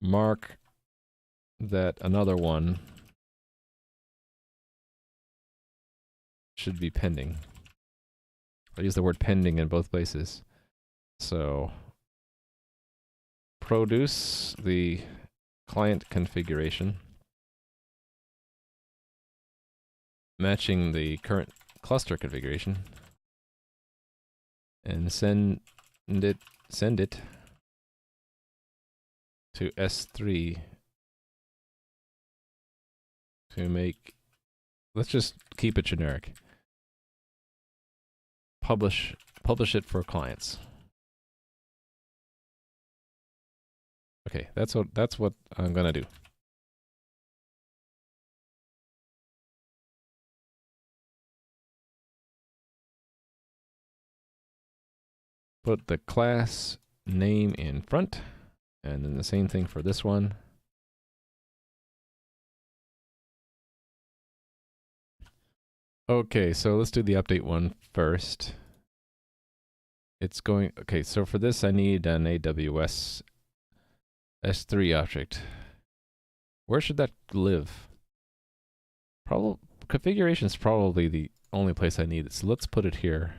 mark that another one should be pending. I use the word pending in both places. So produce the client configuration matching the current cluster configuration and send it to S3 to make, let's just keep it generic. Publish it for clients. Okay, that's what I'm gonna do. Put the class name in front, and then the same thing for this one. Okay, so let's do the update one first. It's going, okay, so for this I need an AWS S3 object. Where should that live? Configuration is probably the only place I need it, so let's put it here.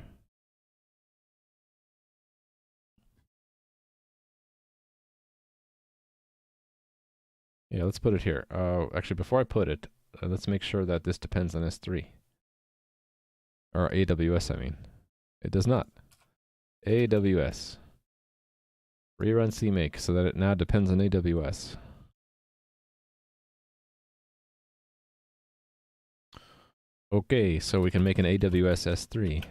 Yeah, let's put it here. Actually, before I put it, let's make sure that this depends on S3. Or AWS, I mean. It does not. AWS. Rerun CMake so that it now depends on AWS. Okay, so we can make an AWS S3.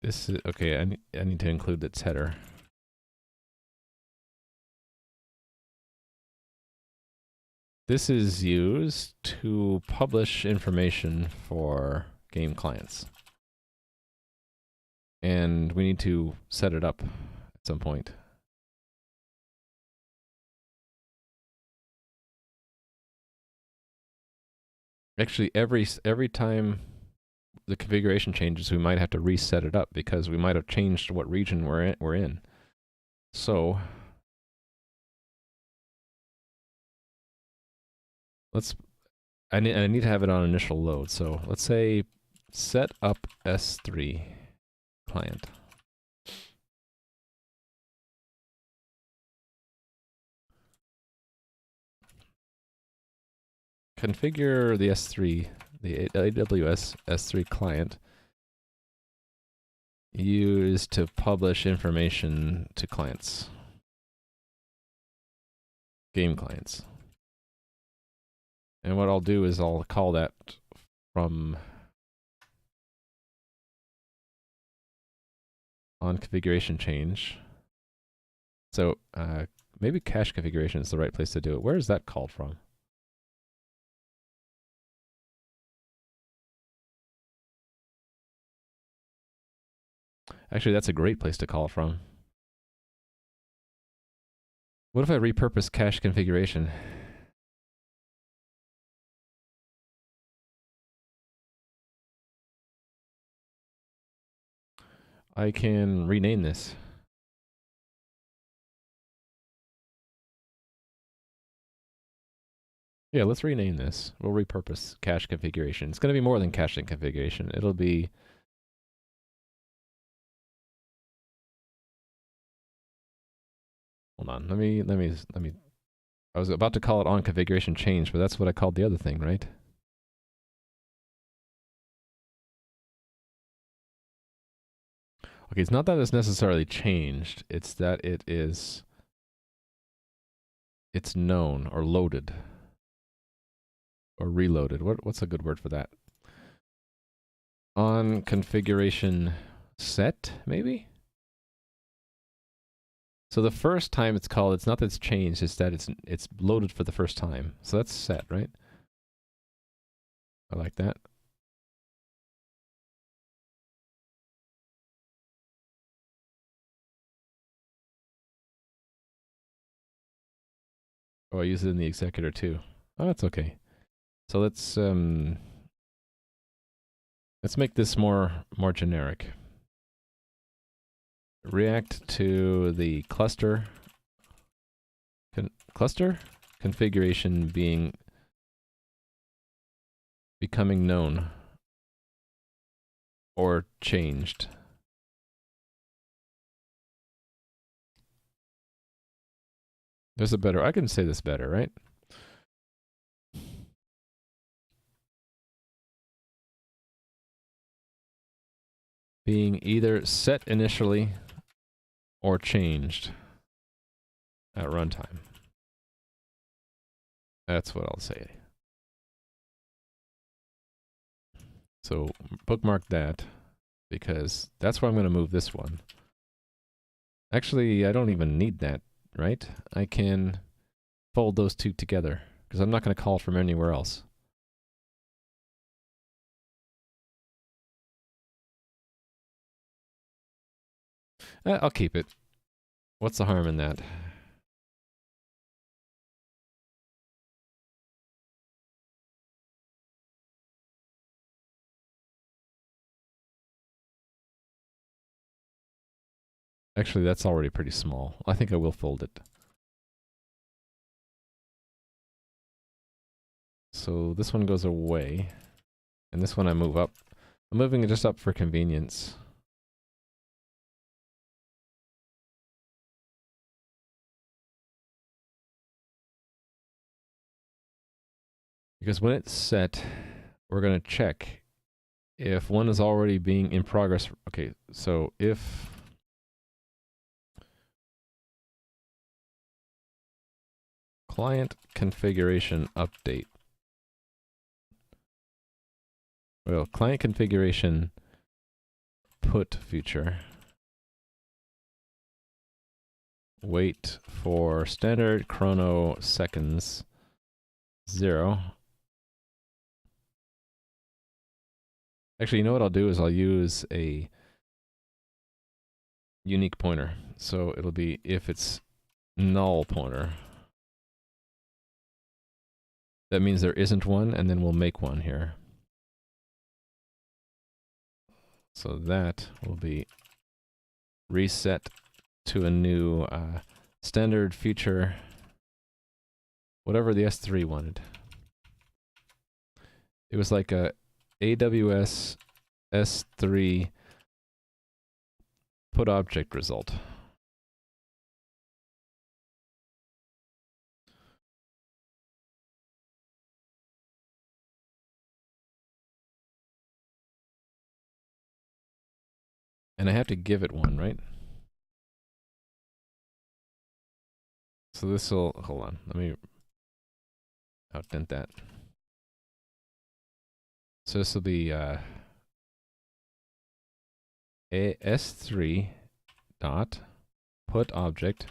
This is, okay, I need to include its header. This is used to publish information for game clients. And we need to set it up at some point. Actually, every time the configuration changes, we might have to reset it up because we might have changed what region we're in. So I need to have it on initial load. So let's say set up S3 client. configure the S3, the AWS S3 client used to publish information to clients, game clients. And what I'll do is I'll call that from on configuration change. So maybe cache configuration is the right place to do it. Where is that called from? Actually, that's a great place to call from. What if I repurpose cache configuration? I can rename this. Yeah, let's rename this. We'll repurpose cache configuration. It's going to be more than caching configuration. It'll be... Hold on, let me... I was about to call it on configuration change, but that's what I called the other thing, right? Okay, it's not that it's necessarily changed, it's that it's known or loaded or reloaded. What's a good word for that? On configuration set, maybe? So the first time it's called, it's not that it's changed, it's that it's loaded for the first time. So that's set, right? I like that. Oh, I use it in the executor too. Oh, that's okay. So let's make this more generic. React to the cluster configuration becoming known or changed. There's a better, I can say this better, right? Being either set initially or changed at runtime. That's what I'll say. So bookmark that, because that's where I'm going to move this one. Actually, I don't even need that, right? I can fold those two together, because I'm not going to call from anywhere else. I'll keep it. What's the harm in that? Actually, that's already pretty small. I think I will fold it. So this one goes away, and this one I move up. I'm moving it just up for convenience. Because when it's set, we're going to check if one is already being in progress. Okay, so if client configuration update. Well, client configuration put feature. Wait for standard chrono seconds 0. Actually, you know what I'll do is I'll use a unique pointer. So it'll be if it's null pointer. That means there isn't one, and then we'll make one here. So that will be reset to a new standard feature, whatever the S3 wanted. It was like a AWS S3 PutObject result. And I have to give it one, right? So this will, hold on, let me outdent that. So this will be S3 dot put object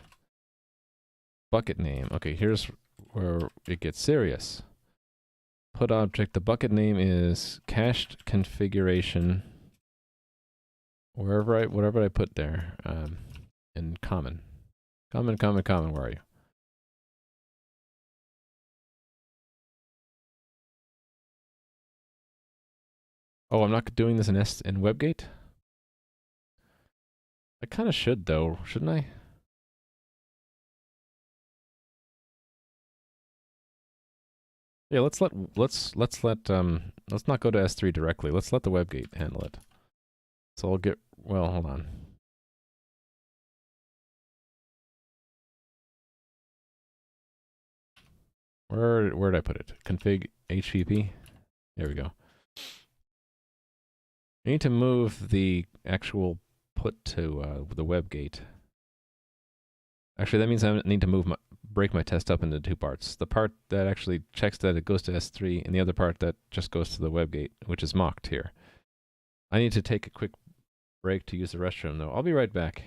bucket name. Okay, here's where it gets serious. Put object, the bucket name is cached configuration, whatever I put there, in common. Common, where are you? Oh, I'm not doing this in WebGate? I kind of should though, shouldn't I? Yeah, let's not go to S3 directly. Let's let the WebGate handle it. So I'll get, well, hold on. Where did I put it? Config HTTP. There we go. I need to move the actual put to the WebGate. Actually, that means I need to break my test up into two parts. The part that actually checks that it goes to S3, and the other part that just goes to the WebGate, which is mocked here. I need to take a quick break to use the restroom, though. I'll be right back.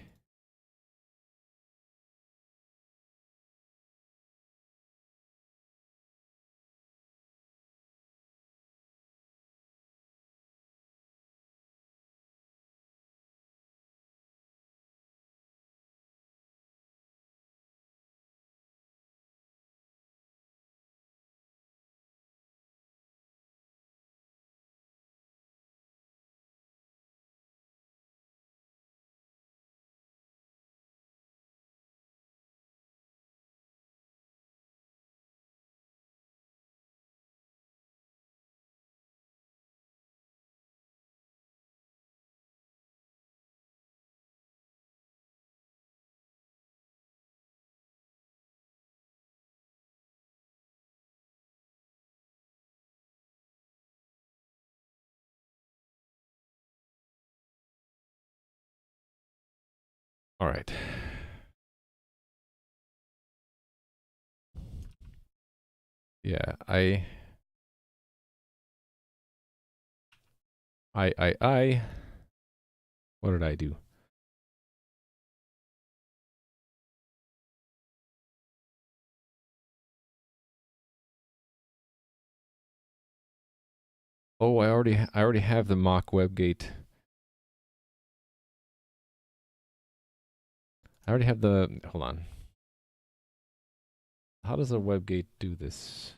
All right. Yeah, what did I do? Oh, I already have the mock WebGate. I already have the, hold on. How does a WebGate do this?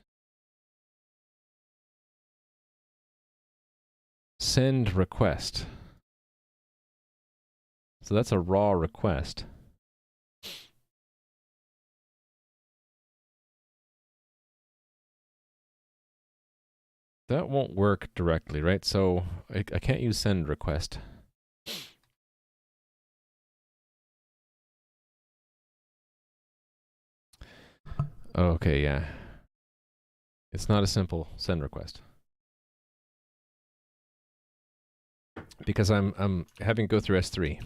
Send request. So that's a raw request. That won't work directly, right? So I can't use send request. Okay, yeah. It's not a simple send request. Because I'm having to go through S3.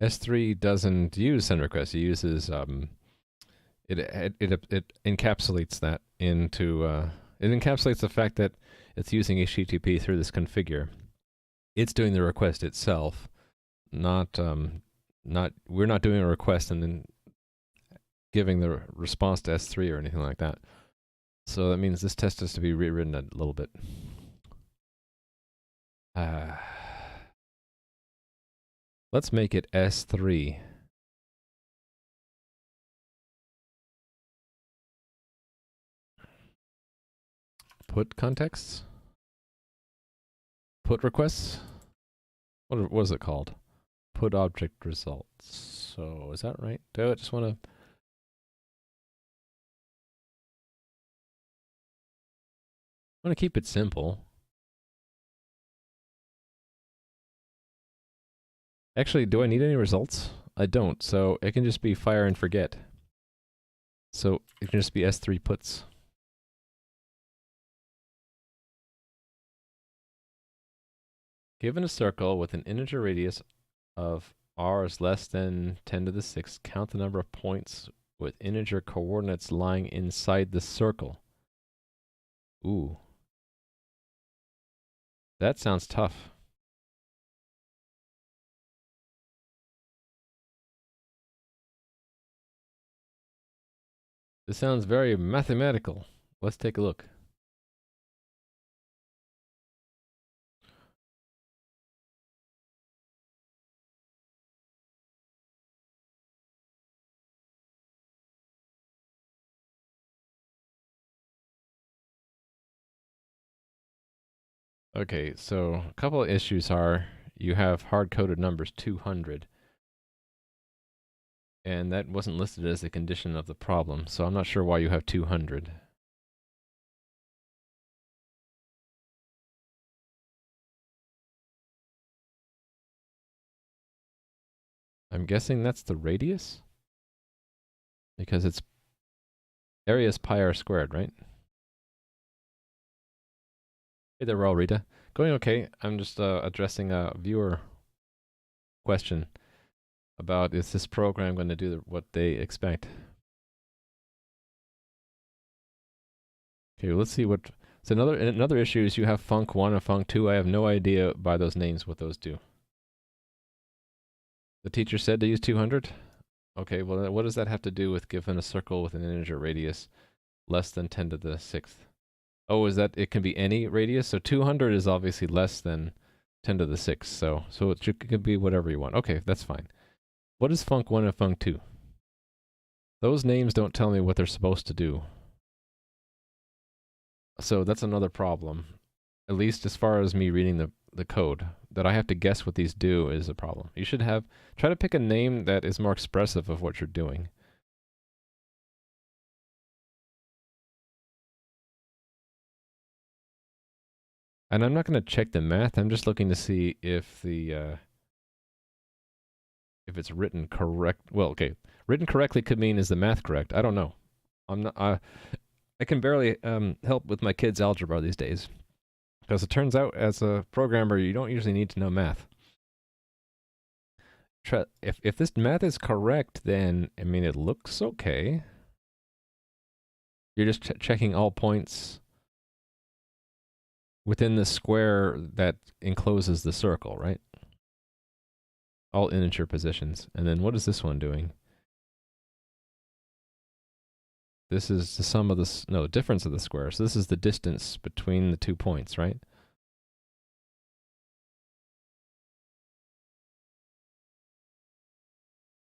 S3 doesn't use send request. It uses it encapsulates that into it encapsulates the fact that it's using HTTP through this configure. It's doing the request itself, not we're not doing a request and then giving the response to S3 or anything like that. So that means this test has to be rewritten a little bit. Let's make it S3. Put contexts? Put requests? What was it called? Put object results. So is that right? Do I just want to... I want to keep it simple. Actually, do I need any results? I don't, so it can just be fire and forget. So it can just be S3 puts. Given a circle with an integer radius of r is less than 10 to the 6th, count the number of points with integer coordinates lying inside the circle. Ooh. That sounds tough. This sounds very mathematical. Let's take a look. Okay, so a couple of issues are you have hard-coded numbers 200, and that wasn't listed as a condition of the problem, so I'm not sure why you have 200. I'm guessing that's the radius? Because it's area is pi r squared, right? Hey there, Raul Rita. Going okay. I'm just addressing a viewer question about is this program going to do what they expect? Okay, let's see what. So another issue is you have func1 and func2. I have no idea by those names what those do. The teacher said to use 200. Okay, well, what does that have to do with given a circle with an integer radius less than 10 to the 6th? Oh, is that it can be any radius? So 200 is obviously less than 10 to the 6th. So it could be whatever you want. Okay, that's fine. What is func1 and func2? Those names don't tell me what they're supposed to do. So that's another problem. At least as far as me reading the code, that I have to guess what these do is a problem. You should try to pick a name that is more expressive of what you're doing. And I'm not going to check the math. I'm just looking to see if if it's written correct. Well, okay, written correctly could mean is the math correct? I don't know. I'm not. I can barely help with my kids' algebra these days because it turns out as a programmer you don't usually need to know math. If this math is correct, then I mean it looks okay. You're just checking all points within the square that encloses the circle, right? All integer positions. And then what is this one doing? This is the sum of the difference of the squares. So this is the distance between the 2 points, right?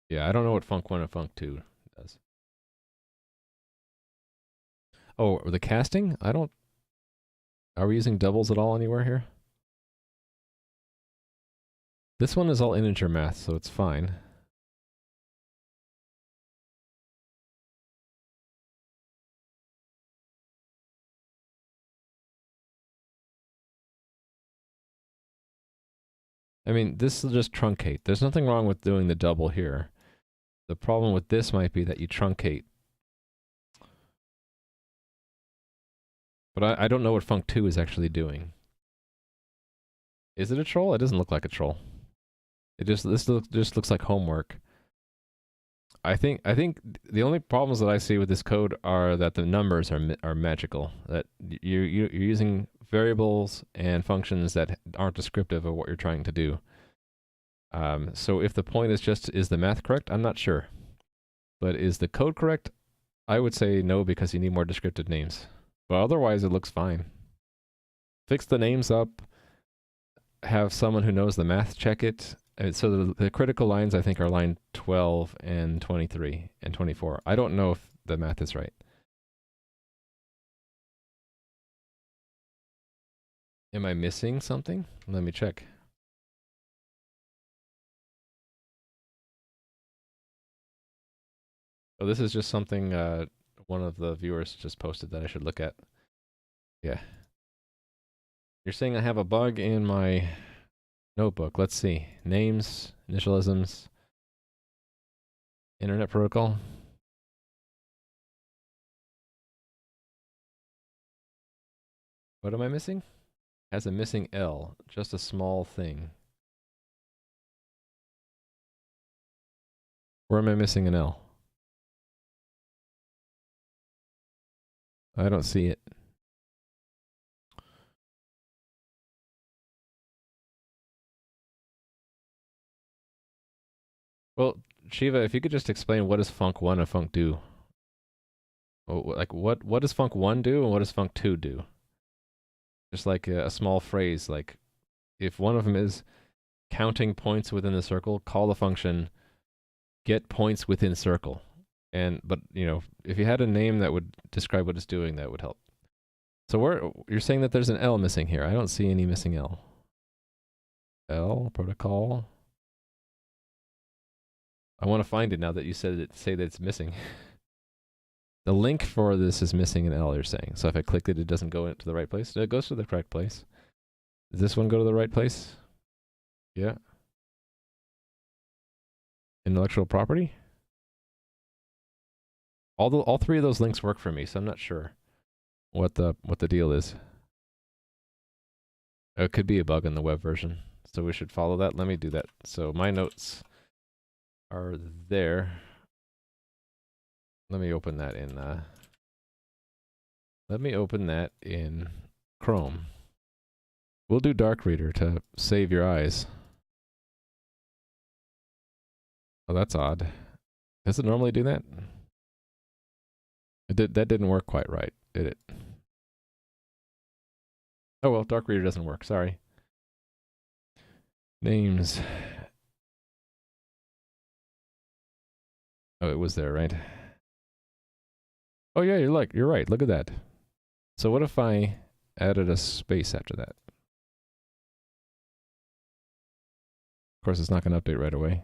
Yeah, I don't know what func1 and func2 does. Oh, the casting? Are we using doubles at all anywhere here? This one is all integer math, so it's fine. I mean, this will just truncate. There's nothing wrong with doing the double here. The problem with this might be that you truncate. But I don't know what func2 is actually doing. Is it a troll? It doesn't look like a troll. This just looks like homework. I think the only problems that I see with this code are that the numbers are magical. That you're using variables and functions that aren't descriptive of what you're trying to do. So if the point is the math correct? I'm not sure. But is the code correct? I would say no because you need more descriptive names. But otherwise, it looks fine. Fix the names up. Have someone who knows the math check it. So the critical lines, I think, are line 12 and 23 and 24. I don't know if the math is right. Am I missing something? Let me check. Oh, this is just something one of the viewers just posted that I should look at. Yeah. You're saying I have a bug in my notebook. Let's see. Names, initialisms, internet protocol. What am I missing? has a missing L, just a small thing. Where am I missing an L? I don't see it. Well, Shiva, if you could just explain what does func1 and func2? Like what does func1 do and what does func2 do? Just like a small phrase, like if one of them is counting points within the circle, call the function get points within circle. But you know, if you had a name that would describe what it's doing, that would help. So you're saying that there's an L missing here. I don't see any missing L. L protocol. I want to find it now that you say that it's missing. The link for this is missing an L, you're saying. So if I clicked it, it doesn't go into the right place. It goes to the correct place. Does this one go to the right place? Yeah. Intellectual property? All three of those links work for me, so I'm not sure what the deal is. It could be a bug in the web version, so we should follow that. Let me do that. So my notes are there. Let me open that in Chrome. We'll do Dark Reader to save your eyes. Oh, that's odd. Does it normally do that? That didn't work quite right, did it? Oh well, Dark Reader doesn't work, sorry. Names. Oh, it was there, right? Oh yeah, you're right, look at that. So what if I added a space after that? Of course, it's not going to update right away.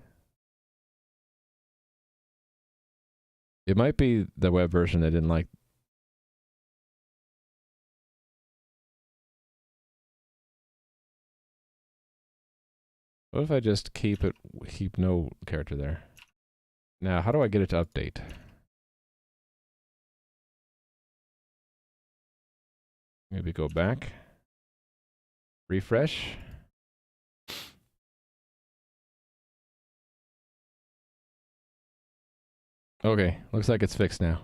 It might be the web version that didn't like. What if I just keep no character there? Now, how do I get it to update? Maybe go back. Refresh. Okay, looks like it's fixed now.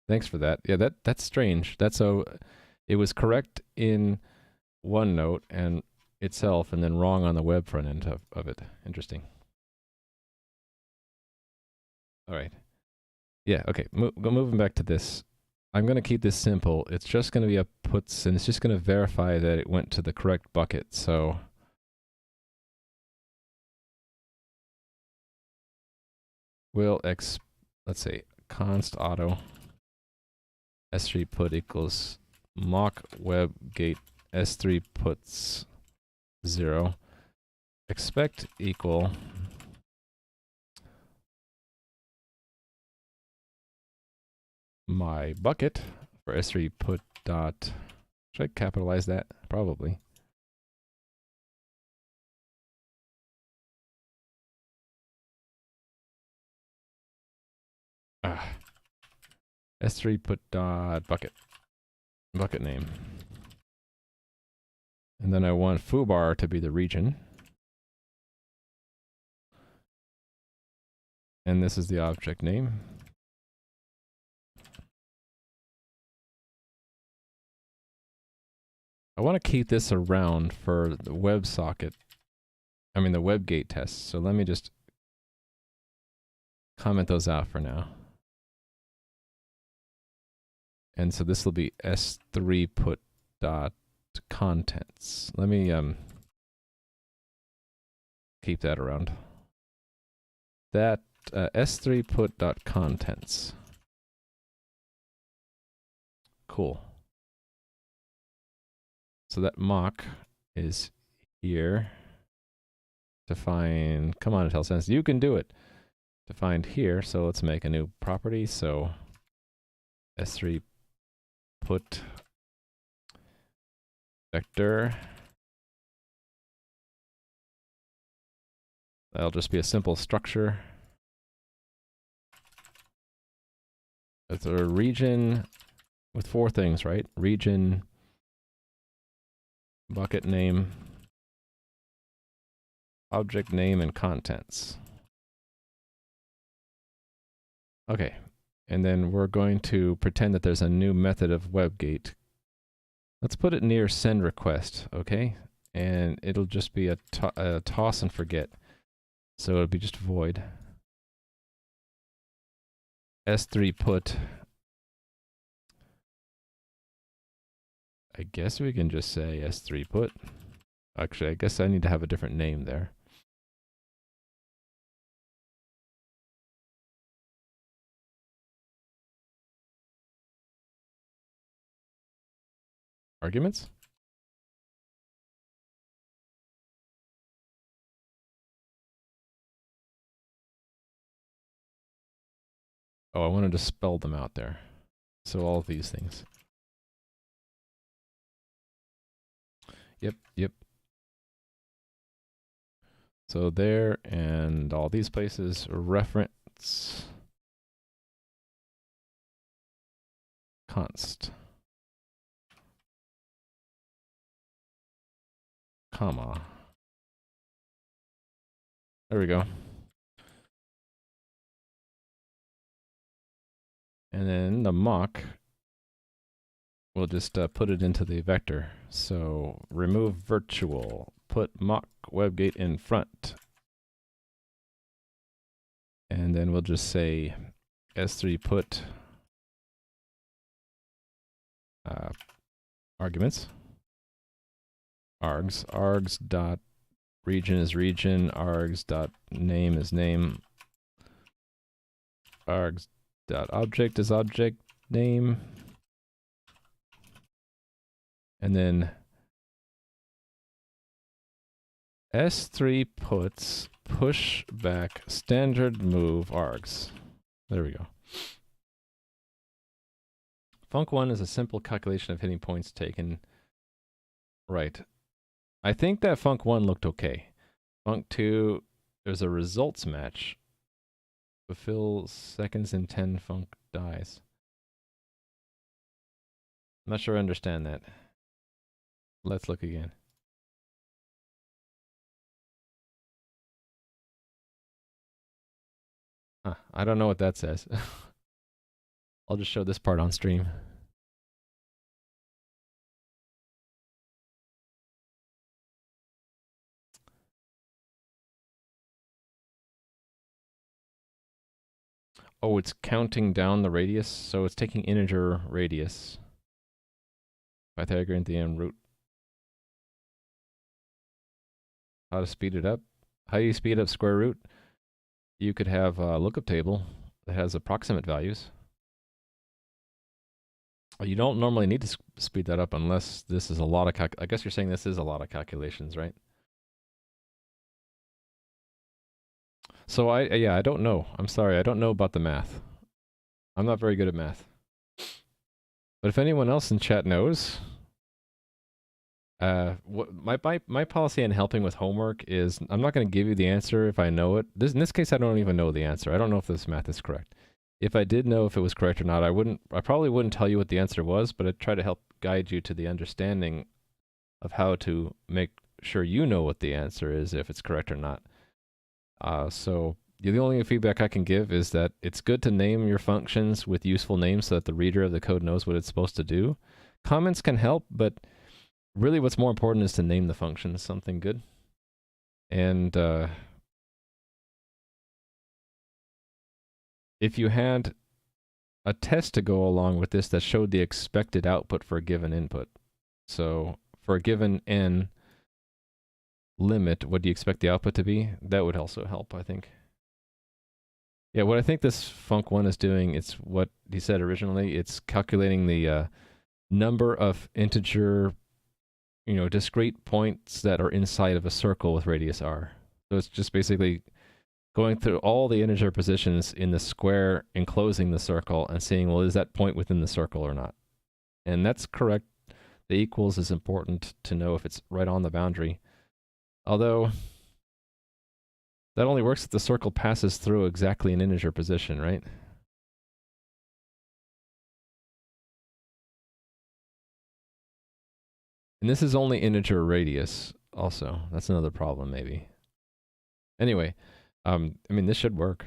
Thanks for that. Yeah, that's strange. It was correct in OneNote and itself, and then wrong on the web front end of it. Interesting. All right. Yeah, okay. Moving back to this. I'm going to keep this simple. It's just going to be a puts, and it's just going to verify that it went to the correct bucket. So let's say const auto S3 put equals mock web gate S3 puts 0. Expect equal my bucket for S3 put dot. Should I capitalize that? Probably. S3 put dot bucket name. And then I want foobar to be the region. And this is the object name. I want to keep this around for the WebSocket. I mean the WebGate tests. So let me just comment those out for now. And so this will be S3 put dot contents. Let me keep that around. That S3 put dot contents. Cool. So that mock is here to find, come on, IntelliSense, you can do it. To find here, so let's make a new property. So S3 put vector. That'll just be a simple structure. It's a region with 4 things, right? Region, bucket name, object name, and contents. Okay, and then we're going to pretend that there's a new method of WebGate. Let's put it near send request, okay? And it'll just be a toss and forget. So it'll be just void. S3 put. I guess we can just say S3 put. Actually, I guess I need to have a different name there. Arguments? Oh, I wanted to spell them out there. So all of these things. Yep. So there and all these places, reference const, comma. There we go. And then the mock, we'll just put it into the vector. So remove virtual, put mock WebGate in front. And then we'll just say S3 put arguments. Args dot region is region, args dot name is name, args dot object is object name, and then S3 puts push back standard move args. There we go. Func1 is a simple calculation of hitting points taken. Right. I think that Func1 looked okay. Func2, there's a results match. Fulfill seconds in 10 func dies. I'm not sure I understand that. Let's look again. Huh, I don't know what that says. I'll just show this part on stream. Oh, it's counting down the radius, so it's taking integer radius. Pythagorean theorem root. How to speed it up? How do you speed up square root? You could have a lookup table that has approximate values. You don't normally need to speed that up unless this is a lot of I guess you're saying this is a lot of calculations, right? So I don't know. I'm sorry, I don't know about the math. I'm not very good at math. But if anyone else in chat knows, what my policy in helping with homework is I'm not going to give you the answer if I know it. In this case, I don't even know the answer. I don't know if this math is correct. If I did know if it was correct or not, I probably wouldn't tell you what the answer was, but I'd try to help guide you to the understanding of how to make sure you know what the answer is, if it's correct or not. So the only feedback I can give is that it's good to name your functions with useful names so that the reader of the code knows what it's supposed to do. Comments can help, but really what's more important is to name the functions something good. And if you had a test to go along with this that showed the expected output for a given input. So for a given n limit, what do you expect the output to be? That would also help, I think. Yeah, what I think this func1 is doing, it's what he said originally. It's calculating the number of integer, discrete points that are inside of a circle with radius r. So it's just basically going through all the integer positions in the square enclosing the circle and seeing, well, is that point within the circle or not? And that's correct. The equals is important to know if it's right on the boundary. Although, that only works if the circle passes through exactly an integer position, right? And this is only integer radius also. That's another problem maybe. Anyway, I mean, this should work.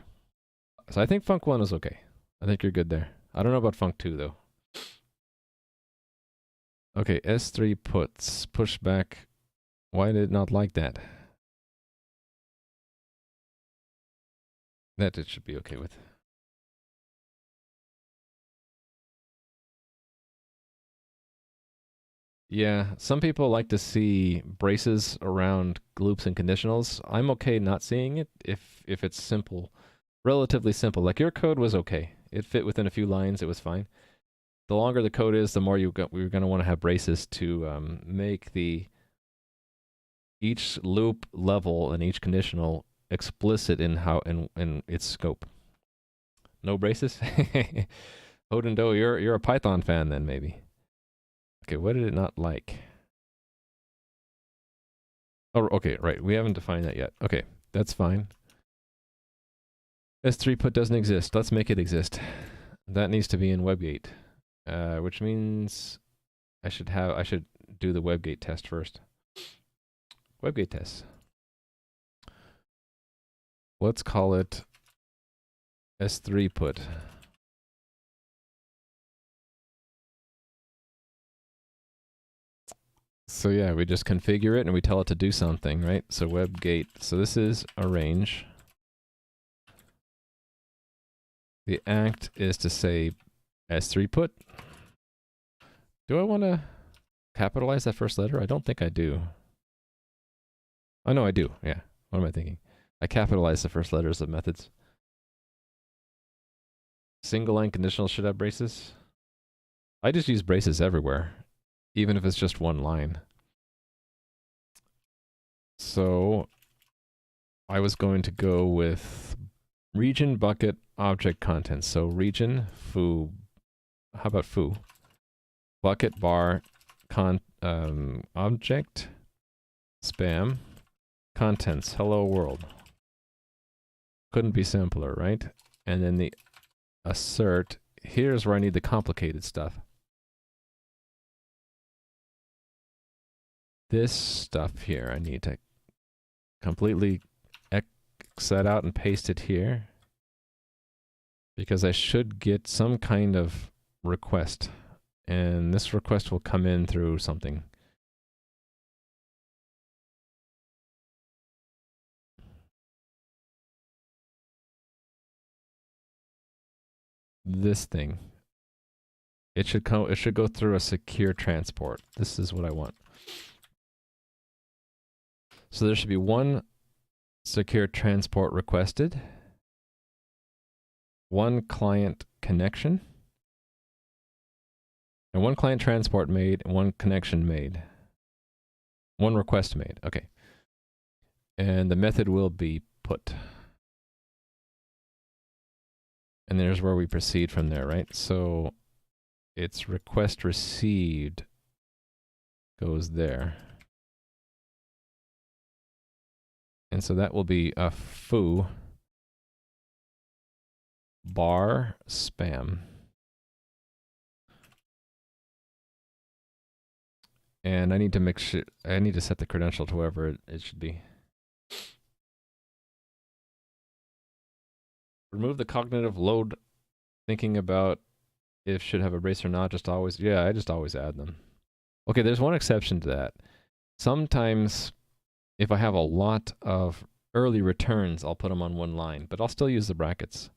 So I think func 1 is okay. I think you're good there. I don't know about func 2 though. Okay, S3 puts, pushback. Why did it not like that? That it should be okay with. Yeah, some people like to see braces around loops and conditionals. I'm okay not seeing it if it's simple, relatively simple. Like your code was okay. It fit within a few lines. It was fine. The longer the code is, the more we're going to want to have braces to make each loop level and each conditional explicit in in its scope. No braces? Odin Doe, you're a Python fan then maybe. Okay, what did it not like? Oh, okay, right. We haven't defined that yet. Okay, that's fine. S3 put doesn't exist. Let's make it exist. That needs to be in WebGate, which means I should do the WebGate test first. WebGate test. Let's call it S3 put. So yeah, we just configure it and we tell it to do something, right? So WebGate. So this is arrange. The act is to say S3 put. Do I want to capitalize that first letter? I don't think I do. Oh no, I do. Yeah. What am I thinking? I capitalize the first letters of methods. Single line conditional should have braces. I just use braces everywhere, even if it's just one line. So I was going to go with region bucket object content. So region foo. How about foo? Bucket bar object spam contents hello world. Couldn't be simpler, right? And then the assert. Here's where I need the complicated stuff. This stuff here I need to completely X that out and paste it here, because I should get some kind of request, and this request will come in through something. This thing. It should go through a secure transport. This is what I want. So there should be one secure transport requested, one client connection, and one client transport made, and one connection made. One request made. Okay. And the method will be put. And there's where we proceed from there, right? So its request received goes there. And so that will be a foo bar spam. And I need to make sure, I need to set the credential to wherever it should be. Remove the cognitive load thinking about if should have a brace or not, just always, yeah, I just always add them. Okay, there's one exception to that. Sometimes if I have a lot of early returns, I'll put them on one line, but I'll still use the brackets.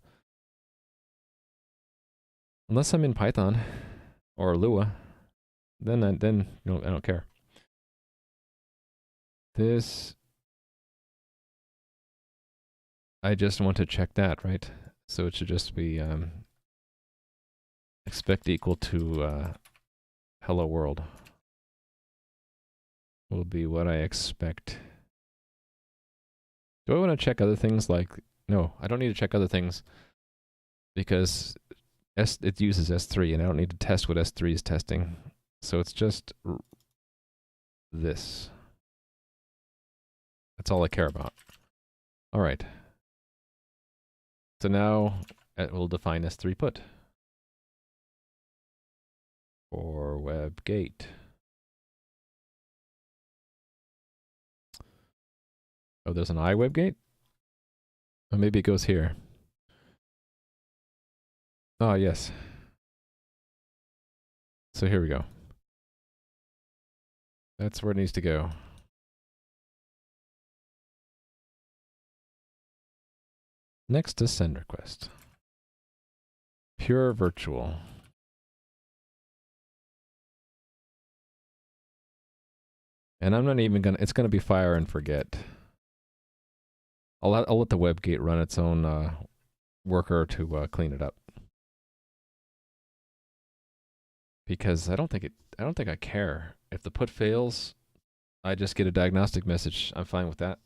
Unless I'm in Python or Lua, then I don't care. This, I just want to check that, right? So it should just be expect equal to hello world will be what I expect. Do I want to check other things like, no, I don't need to check other things because it uses S3 and I don't need to test what S3 is testing. So it's just this. That's all I care about. All right. So now it will define S3 put for WebGate. Oh, there's an I web gate? Oh, maybe it goes here. Oh, yes. So here we go. That's where it needs to go. Next to send request. Pure virtual. And I'm not even gonna, it's gonna be fire and forget. I'll let the web gate run its own worker to clean it up. Because I don't think I care. If the put fails, I just get a diagnostic message. I'm fine with that.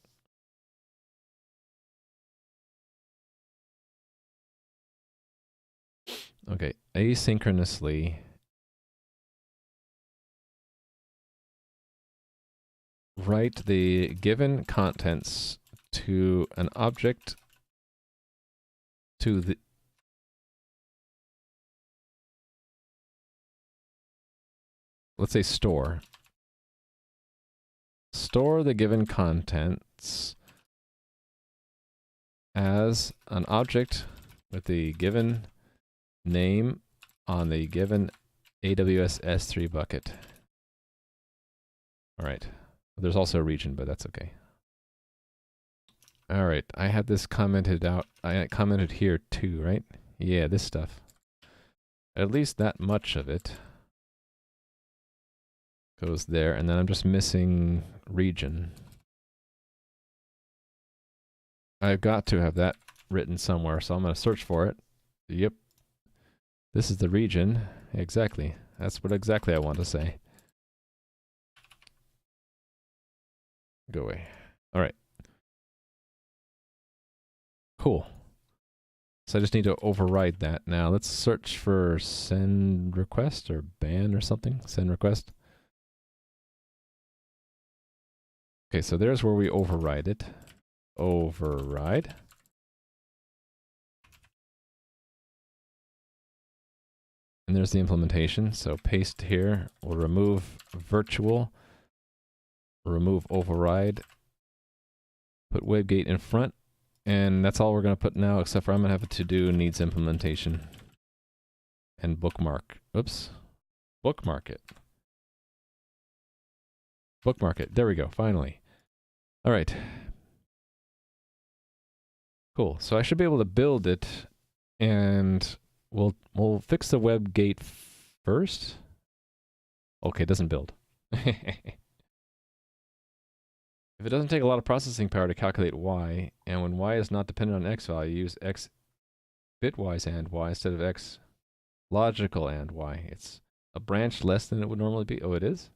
Okay, asynchronously write the given contents to an object to the let's say store. Store the given contents as an object with the given name on the given AWS S3 bucket. All right. There's also a region, but that's okay. All right. I had this commented out. I commented here too, right? Yeah, this stuff. At least that much of it goes there, and then I'm just missing region. I've got to have that written somewhere, so I'm going to search for it. Yep. This is the region. Exactly. That's what exactly I want to say. Go away. All right. Cool. So I just need to override that. Now let's search for send request or ban or something. Send request. Okay, so there's where we override it. Override. And there's the implementation. So paste here. We'll remove virtual. Remove override. Put WebGate in front. And that's all we're going to put now, except for I'm going to have a to-do needs implementation. And bookmark. Oops. Bookmark it. Bookmark it. There we go. Finally. All right. Cool. So I should be able to build it, and we'll fix the web gate first. Okay, it doesn't build. If it doesn't take a lot of processing power to calculate y, and when y is not dependent on x value, use x bitwise and y instead of x logical and y. It's a branch less than it would normally be. Oh, it is?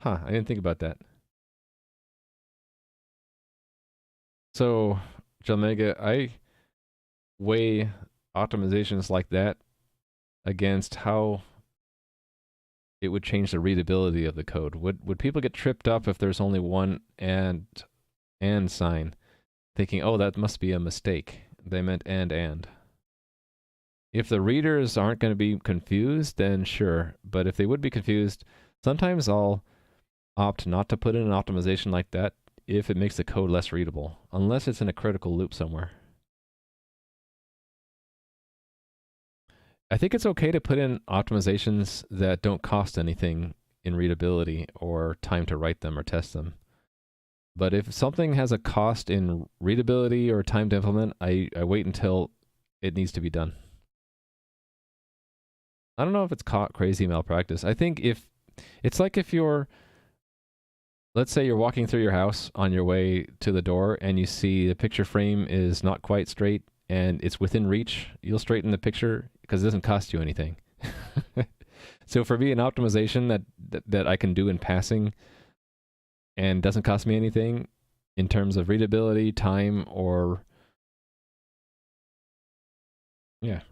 Huh, I didn't think about that. So, Jalmega, I weigh optimizations like that against how it would change the readability of the code. Would people get tripped up if there's only one and sign, thinking, oh, that must be a mistake. They meant and. If the readers aren't going to be confused, then sure. But if they would be confused, sometimes I'll opt not to put in an optimization like that if it makes the code less readable, unless it's in a critical loop somewhere. I think it's okay to put in optimizations that don't cost anything in readability or time to write them or test them. But if something has a cost in readability or time to implement, I wait until it needs to be done. I don't know if it's crazy malpractice. I think if it's like if you're, let's say you're walking through your house on your way to the door and you see the picture frame is not quite straight and it's within reach, you'll straighten the picture because it doesn't cost you anything. So for me, an optimization that I can do in passing and doesn't cost me anything in terms of readability, time, or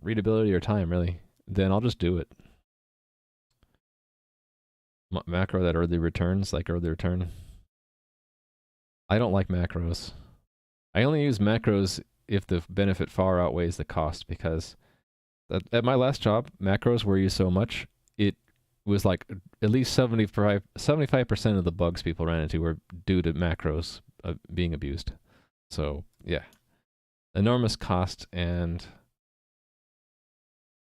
readability or time, really, then I'll just do it. Macro that early returns, like early return. I don't like macros. I only use macros if the benefit far outweighs the cost, because at my last job, macros were used so much, it was like at least 75% of the bugs people ran into were due to macros being abused. So yeah, enormous cost. And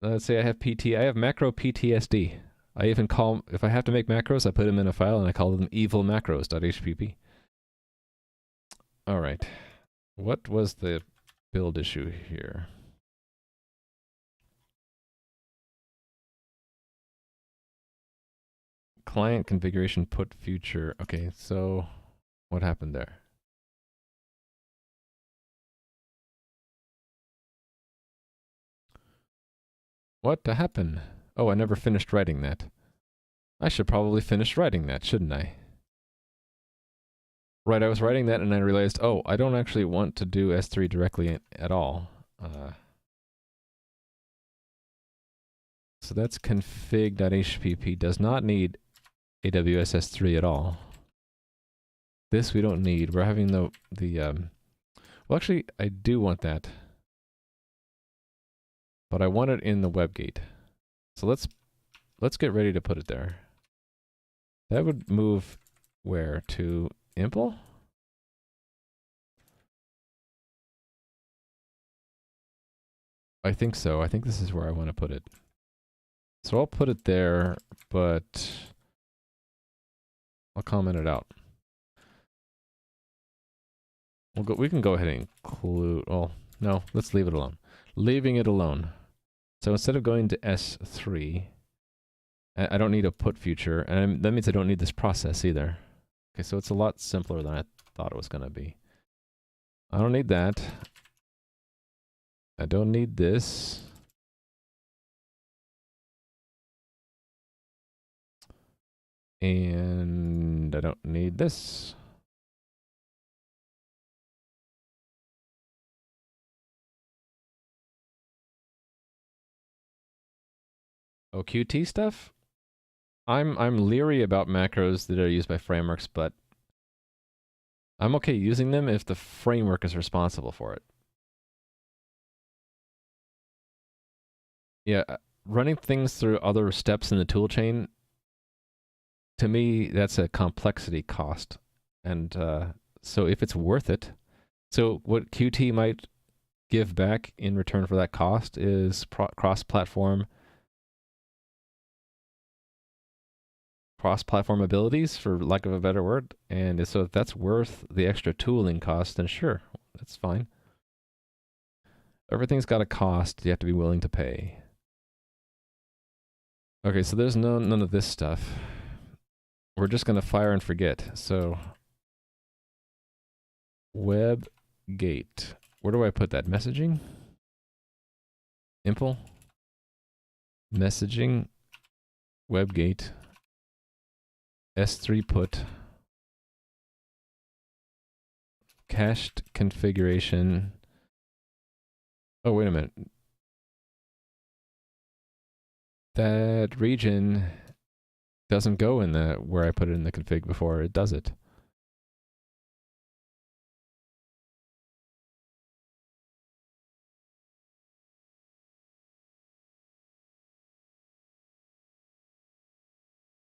let's say I have macro PTSD. I even call, if I have to make macros, I put them in a file and I call them evil macros.hpp. All right. What was the build issue here? Client configuration put future. Okay, so what happened there? What happened? Oh, I never finished writing that. I should probably finish writing that, shouldn't I? Right, I was writing that and I realized, oh, I don't actually want to do S3 directly at all. So that's config.hpp, does not need AWS S3 at all. This we don't need. We're having well, actually, I do want that. But I want it in the WebGate. So let's get ready to put it there. That would move where? To impl? I think so. I think this is where I want to put it. So I'll put it there, but I'll comment it out. We can go ahead and include, well, no, let's leave it alone. Leaving it alone. So instead of going to S3, I don't need a put future, and that means I don't need this process either. Okay, so it's a lot simpler than I thought it was going to be. I don't need that. I don't need this. And I don't need this. Oh, Qt stuff? I'm leery about macros that are used by frameworks, but I'm okay using them if the framework is responsible for it. Yeah, running things through other steps in the toolchain, to me, that's a complexity cost. And so if it's worth it, so what Qt might give back in return for that cost is cross-platform abilities, for lack of a better word. And so if that's worth the extra tooling cost, then sure, that's fine. Everything's got a cost you have to be willing to pay. Okay, so there's none of this stuff. We're just going to fire and forget. So WebGate. Where do I put that? Messaging? Impl? Messaging? WebGate? S3 put? Cached configuration? Oh, wait a minute. That region doesn't go in the where I put it in the config before it does it.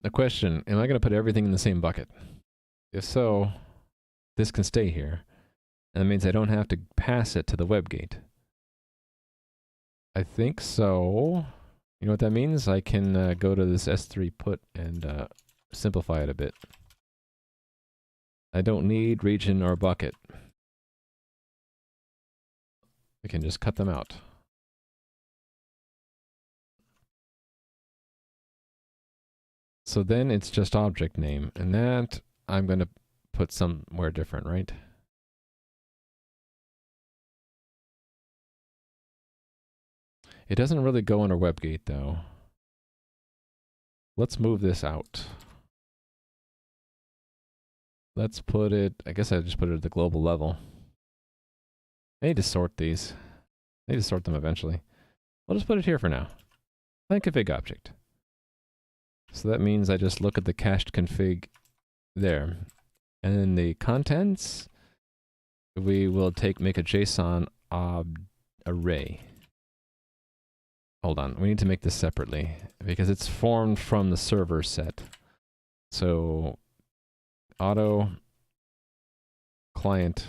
The question, am I going to put everything in the same bucket? If so, this can stay here. And that means I don't have to pass it to the WebGate. I think so. You know what that means? I can go to this S3 put and simplify it a bit. I don't need region or bucket. We can just cut them out. So then it's just object name, and that I'm going to put somewhere different, right? It doesn't really go under WebGate though. Let's move this out. Let's put it, I guess I just put it at the global level. I need to sort these. I need to sort them eventually. I'll just put it here for now. Config object. So that means I just look at the cached config there. And then the contents, we will make a JSON array. hold on, we need to make this separately because it's formed from the server set. So auto client.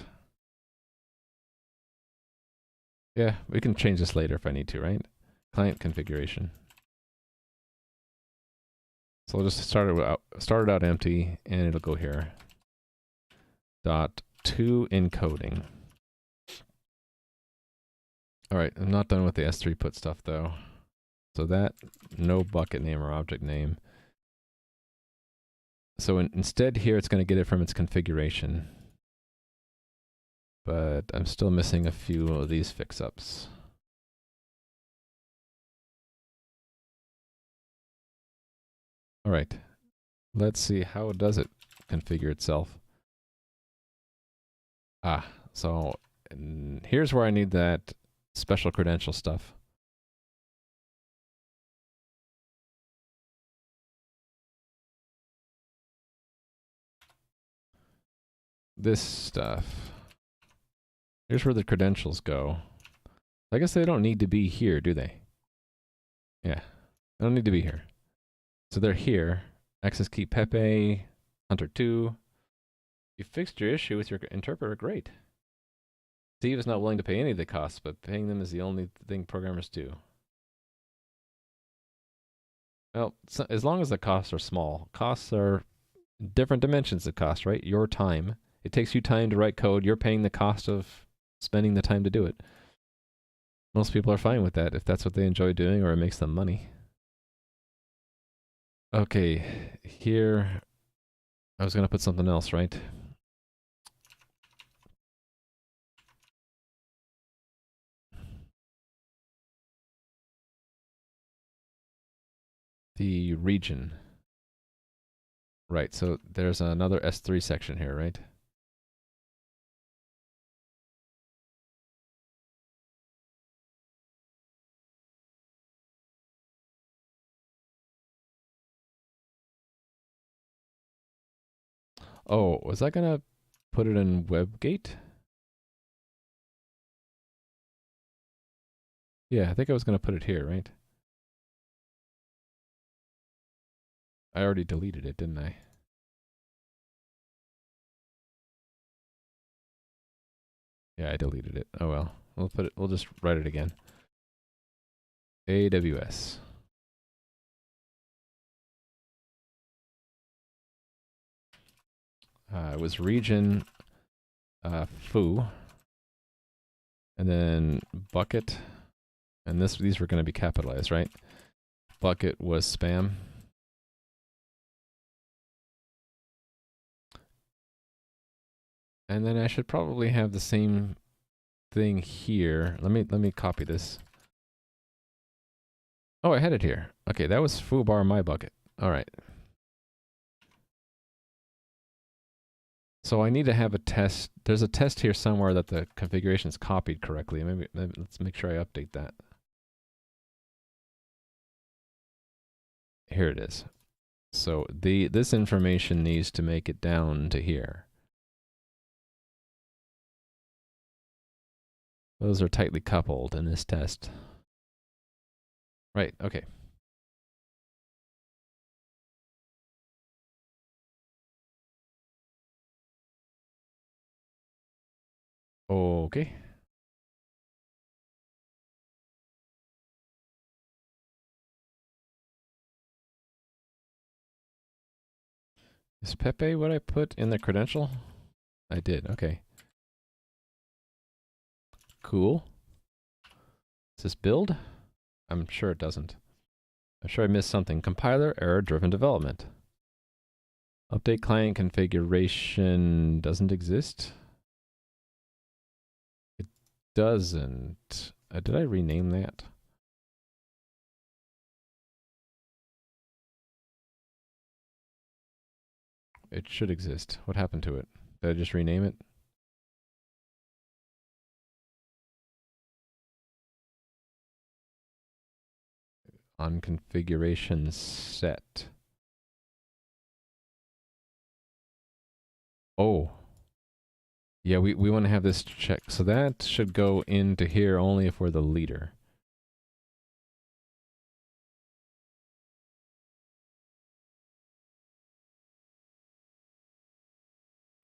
Yeah, we can change this later if I need to, right? Client configuration. So we'll just start it out empty, and it'll go here. Dot to encoding. All right, I'm not done with the S3 put stuff though. So that no bucket name or object name. So instead here, it's going to get it from its configuration. But I'm still missing a few of these fix-ups. All right, let's see how does it configure itself. So here's where I need that special credential stuff. This stuff. Here's where the credentials go. I guess they don't need to be here, do they? Yeah, they don't need to be here. So they're here. Access key Pepe, Hunter2. You fixed your issue with your interpreter, great. Steve is not willing to pay any of the costs, but paying them is the only thing programmers do. Well, so as long as the costs are small. Costs are different dimensions of cost, right? Your time. It takes you time to write code. You're paying the cost of spending the time to do it. Most people are fine with that if that's what they enjoy doing or it makes them money. Okay, here I was going to put something else, right? The region. Right, so there's another S3 section here, right? Oh, was I gonna put it in WebGate? Yeah, I think I was gonna put it here, right? I already deleted it, didn't I? Yeah, I deleted it. Oh well. We'll just write it again. AWS. It was region foo. And then bucket. And these were going to be capitalized, right? Bucket was spam. And then I should probably have the same thing here. Let me copy this. Oh, I had it here. Okay, that was foobar my bucket. All right. So I need to have a test. There's a test here somewhere that the configuration is copied correctly. Maybe let's make sure I update that. Here it is. So this information needs to make it down to here. Those are tightly coupled in this test. Right, okay. Okay. Is Pepe what I put in the credential? I did, okay. Cool. Does this build? I'm sure it doesn't. I'm sure I missed something. Compiler error-driven development. Update client configuration doesn't exist. It doesn't. Did I rename that? It should exist. What happened to it? Did I just rename it? On configuration set. Oh. Yeah, we want to have this check. So that should go into here only if we're the leader.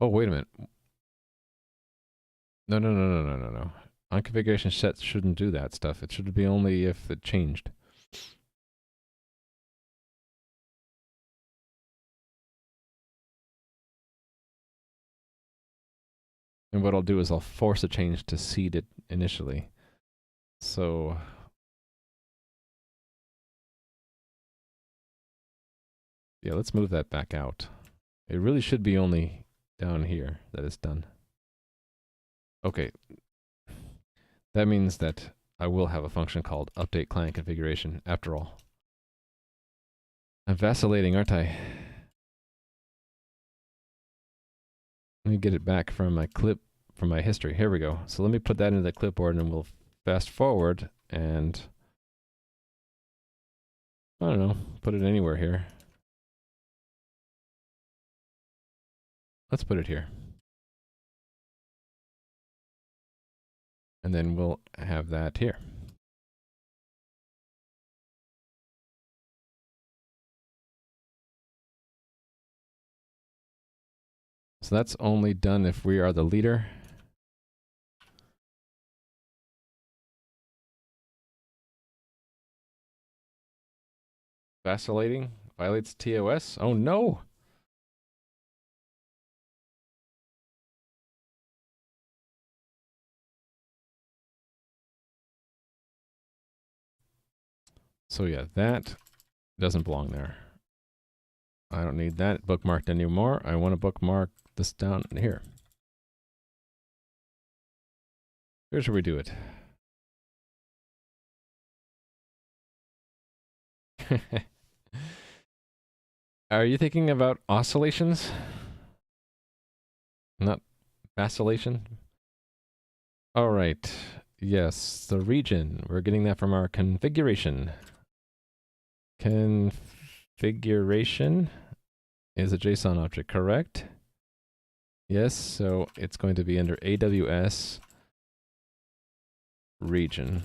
Oh, wait a minute. No. On configuration set shouldn't do that stuff. It should be only if it changed. And what I'll do is I'll force a change to seed it initially. So yeah, let's move that back out. It really should be only down here that it's done. Okay. That means that I will have a function called update client configuration after all. I'm vacillating, aren't I? Let me get it back from my clip, from my history. Here we go. So let me put that into the clipboard and we'll fast forward and, I don't know, put it anywhere here. Let's put it here. And then we'll have that here. So that's only done if we are the leader. Vacillating violates TOS. Oh no! So yeah, that doesn't belong there. I don't need that bookmarked anymore. I want to bookmark this down here. Here's where we do it. Are you thinking about oscillations? Not vacillation? All right. Yes, the region. We're getting that from our configuration. Configuration is a JSON object, correct? Yes, so it's going to be under AWS region.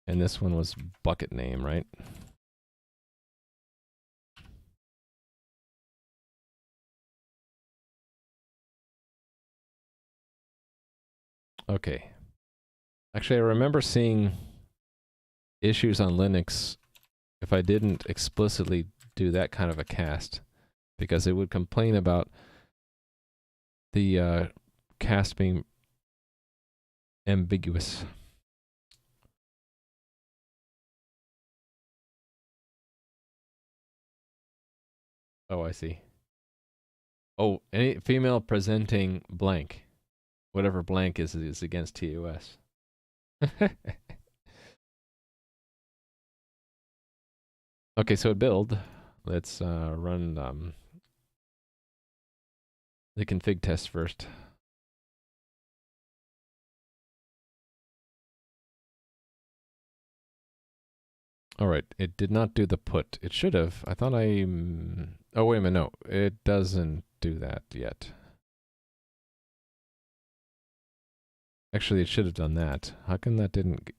And this one was bucket name, right? Okay. Actually, I remember seeing issues on Linux if I didn't explicitly do that kind of a cast, because it would complain about the cast being ambiguous. Oh, I see. Oh, any female presenting blank. Whatever blank is against TOS. Okay, so build. Let's run the config test first. All right, it did not do the put. It should have. I thought I... Oh, wait a minute. No, it doesn't do that yet. Actually, it should have done that. How come that didn't...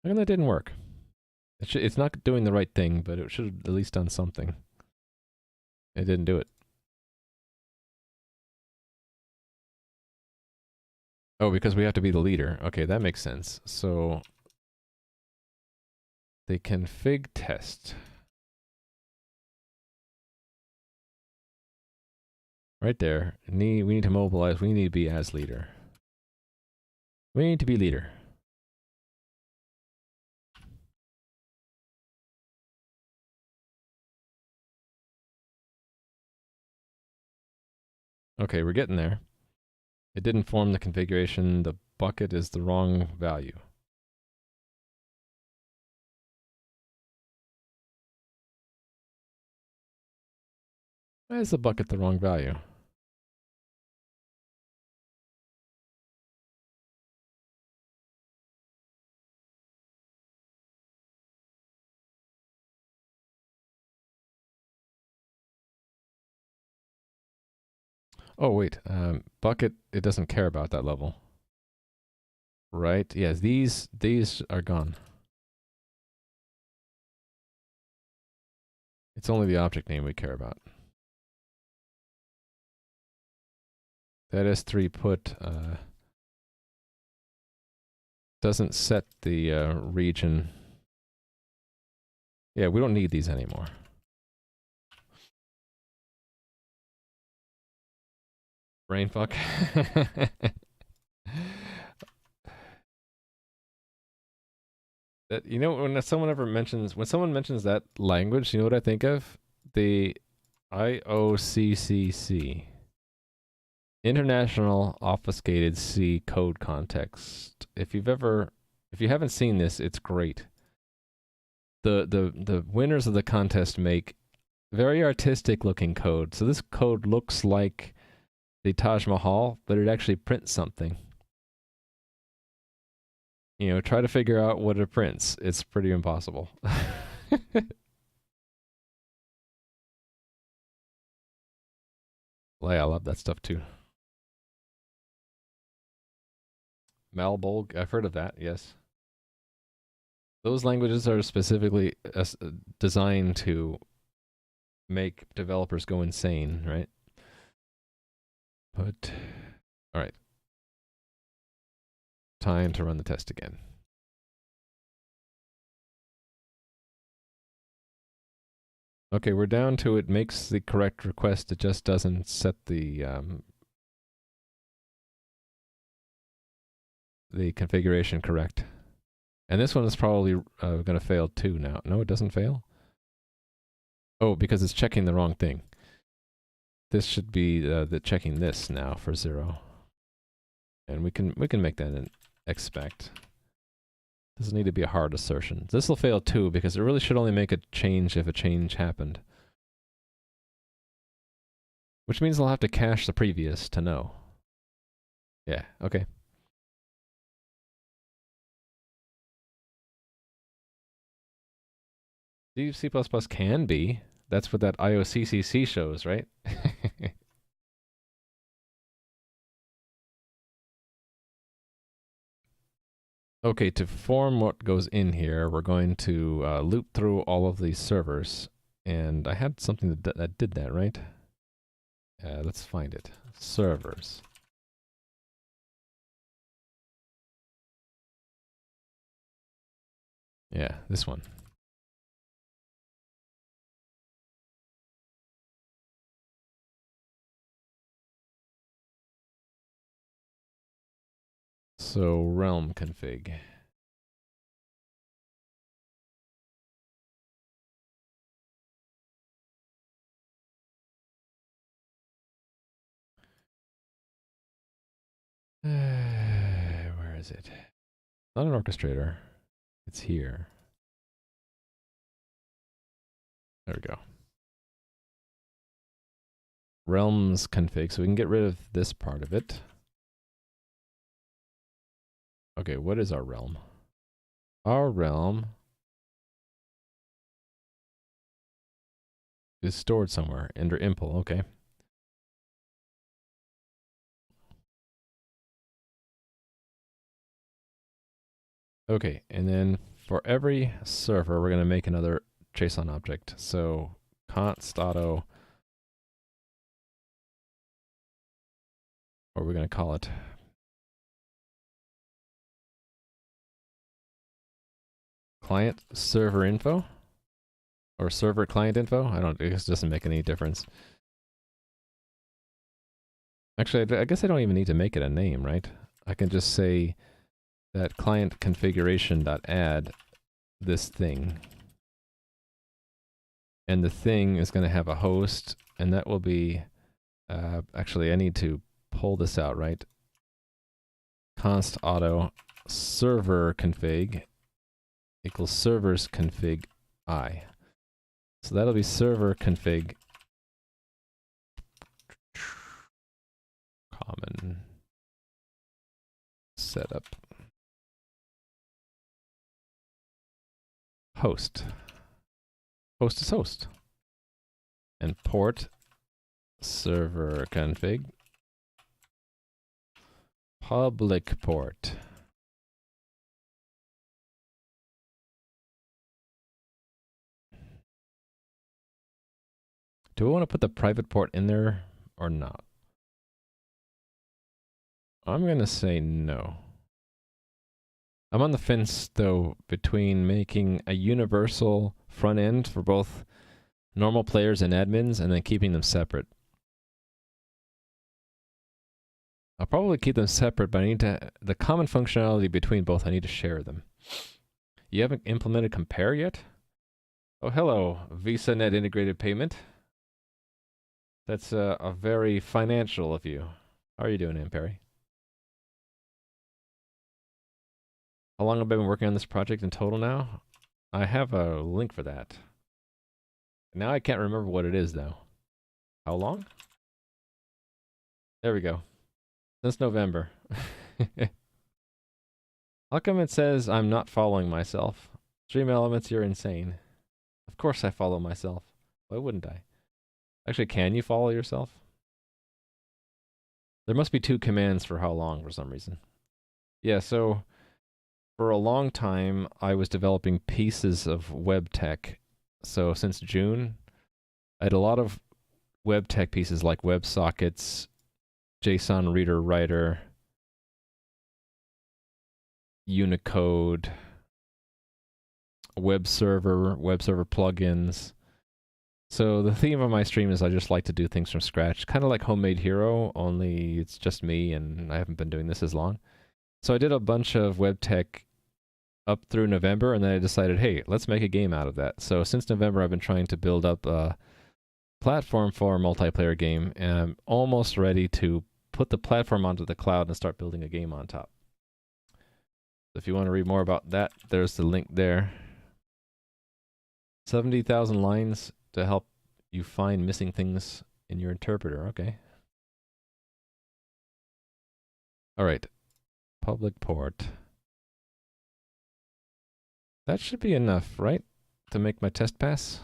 How come that didn't work? It's not doing the right thing, but it should have at least done something. It didn't do it. Oh, because we have to be the leader. Okay, that makes sense. So the config test. Right there. We need to mobilize. We need to be as leader. We need to be leader. Okay, we're getting there. It didn't form the configuration. The bucket is the wrong value. Why is the bucket the wrong value? Oh, wait. Bucket, it doesn't care about that level. Right? Yes, these are gone. It's only the object name we care about. That S3 put doesn't set the region. Yeah, we don't need these anymore. Brainfuck. That, you know, when someone mentions that language, you know what I think of? The IOCCC. International Obfuscated C Code Context. If you haven't seen this, it's great. The winners of the contest make very artistic looking code. So this code looks like the Taj Mahal, but it actually prints something. You know, try to figure out what it prints. It's pretty impossible. Well, yeah, I love that stuff too. Malbolg, I've heard of that, yes. Those languages are specifically designed to make developers go insane, right? But, all right. Time to run the test again. Okay, we're down to it makes the correct request. It just doesn't set the configuration correct. And this one is probably going to fail too now. No, it doesn't fail? Oh, because it's checking the wrong thing. This should be the checking this now for 0. And we can make that an expect. Doesn't need to be a hard assertion. This will fail too because it really should only make a change if a change happened. Which means I'll have to cache the previous to know. Yeah, okay. C++ can be. That's what that IOCCC shows, right? Okay, to form what goes in here, we're going to loop through all of these servers. And I had something that did that, right? Let's find it. Servers. Yeah, this one. So realm config. Where is it? Not an orchestrator. It's here. There we go. Realms config, so we can get rid of this part of it. Okay, what is our realm? Our realm is stored somewhere under impl, okay. Okay, and then for every server, we're going to make another JSON object. So const auto, what are we going to call it? Client server info? Or server client info? I guess it doesn't make any difference. Actually, I guess I don't even need to make it a name, right? I can just say that client configuration.add this thing. And the thing is going to have a host, and that will be, actually, I need to pull this out, right? Const auto server config equals servers config I. So that'll be server config common setup host. Host is host. And port server config public port. Do we want to put the private port in there or not? I'm going to say no. I'm on the fence, though, between making a universal front end for both normal players and admins and then keeping them separate. I'll probably keep them separate, but I need to, the common functionality between both, I need to share them. You haven't implemented compare yet? Oh, hello, VisaNet integrated payment. That's a very financial of you. How are you doing, Amperi? How long have I been working on this project in total now? I have a link for that. Now I can't remember what it is, though. How long? There we go. Since November. How come it says I'm not following myself? Stream Elements, you're insane. Of course I follow myself. Why wouldn't I? Actually, can you follow yourself? There must be 2 commands for how long for some reason. Yeah, so for a long time, I was developing pieces of web tech. So since June, I had a lot of web tech pieces like WebSockets, JSON Reader Writer, Unicode, web server plugins. So the theme of my stream is I just like to do things from scratch, kind of like Homemade Hero, only it's just me and I haven't been doing this as long. So I did a bunch of web tech up through November, and then I decided, hey, let's make a game out of that. So since November, I've been trying to build up a platform for a multiplayer game, and I'm almost ready to put the platform onto the cloud and start building a game on top. So if you want to read more about that, there's the link there. 70,000 lines to help you find missing things in your interpreter. Okay. All right. Public port. That should be enough, right? To make my test pass?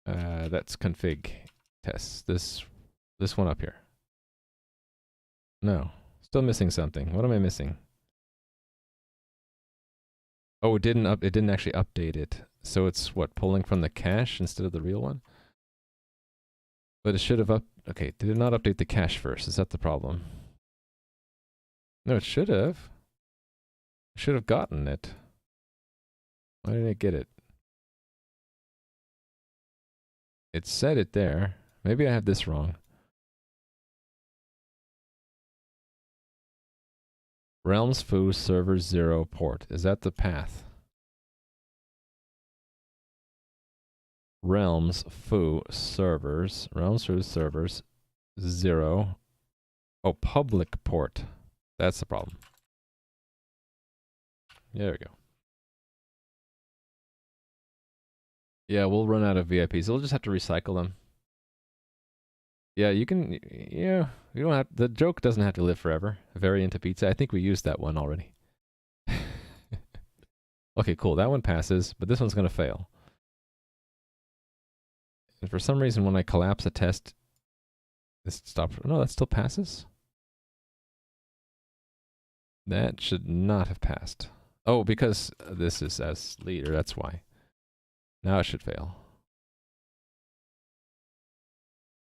That's config tests. This one up here. No. Still missing something. What am I missing? Oh, it didn't actually update it. So it's what, pulling from the cache instead of the real one? But it should have okay, did it not update the cache first? Is that the problem? No, it should have. I should have gotten it. Why didn't it get it? It said it there. Maybe I have this wrong. Realms foo server 0 port. Is that the path? Realms foo servers 0. Oh, public port. That's the problem. There we go. Yeah, we'll run out of VIPs. We'll just have to recycle them. Yeah, you can. Yeah, you don't have. The joke doesn't have to live forever. Very into pizza. I think we used that one already. Okay, cool. That one passes, but this one's gonna fail. And for some reason, when I collapse a test, this stops. No, that still passes. That should not have passed. Oh, because this is as leader. That's why. Now it should fail.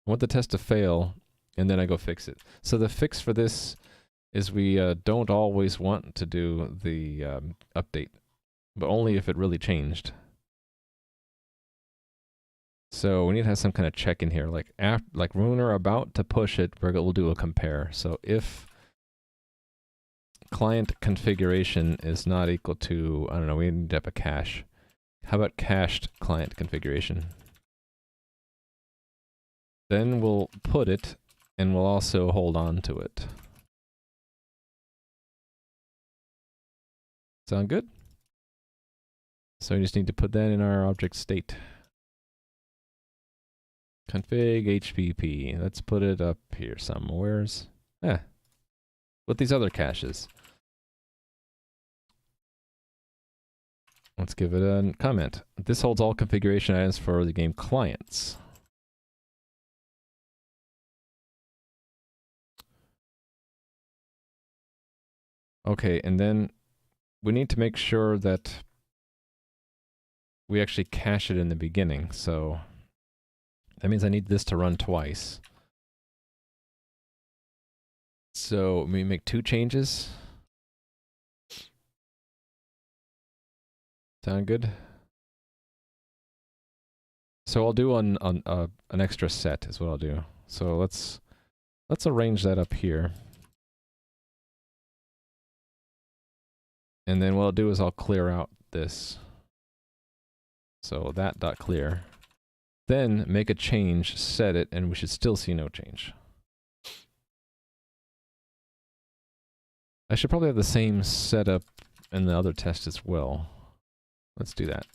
I want the test to fail, and then I go fix it. So the fix for this is we don't always want to do the update, but only if it really changed. So we need to have some kind of check in here, like when we're about to push it, we'll do a compare. So if client configuration is not equal to, I don't know, we need to have a cache. How about cached client configuration? Then we'll put it, and we'll also hold on to it. Sound good? So we just need to put that in our object state. Config HPP. Let's put it up here somewheres. With these other caches. Let's give it a comment. This holds all configuration items for the game clients. Okay, and then we need to make sure that we actually cache it in the beginning. So that means I need this to run twice. So we make 2 changes. Sound good? So I'll do an extra set is what I'll do. So let's arrange that up here. And then what I'll do is I'll clear out this. So that dot clear. Then make a change, set it, and we should still see no change. I should probably have the same setup in the other test as well. Let's do that.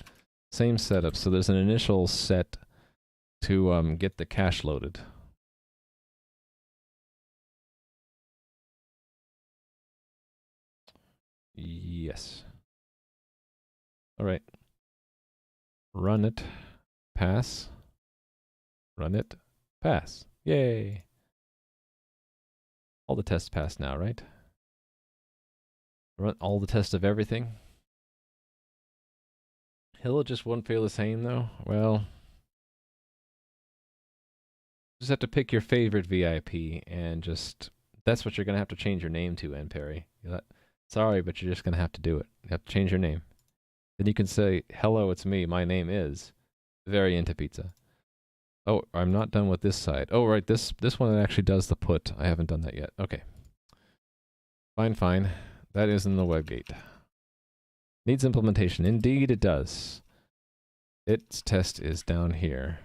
Same setup. So there's an initial set to get the cache loaded. Yes. All right. Run it. Pass. Run it. Pass. Yay. All the tests pass now, right? Run all the tests of everything. Hill just won't feel the same though. Well, just have to pick your favorite VIP and just that's what you're gonna have to change your name to, N Perry. Sorry, but you're just gonna have to do it. You have to change your name. Then you can say, "Hello, it's me. My name is Very Into Pizza." Oh, I'm not done with this side. Oh, right, this one actually does the put. I haven't done that yet. Okay. Fine. That is in the WebGate. Needs implementation. Indeed, it does. Its test is down here.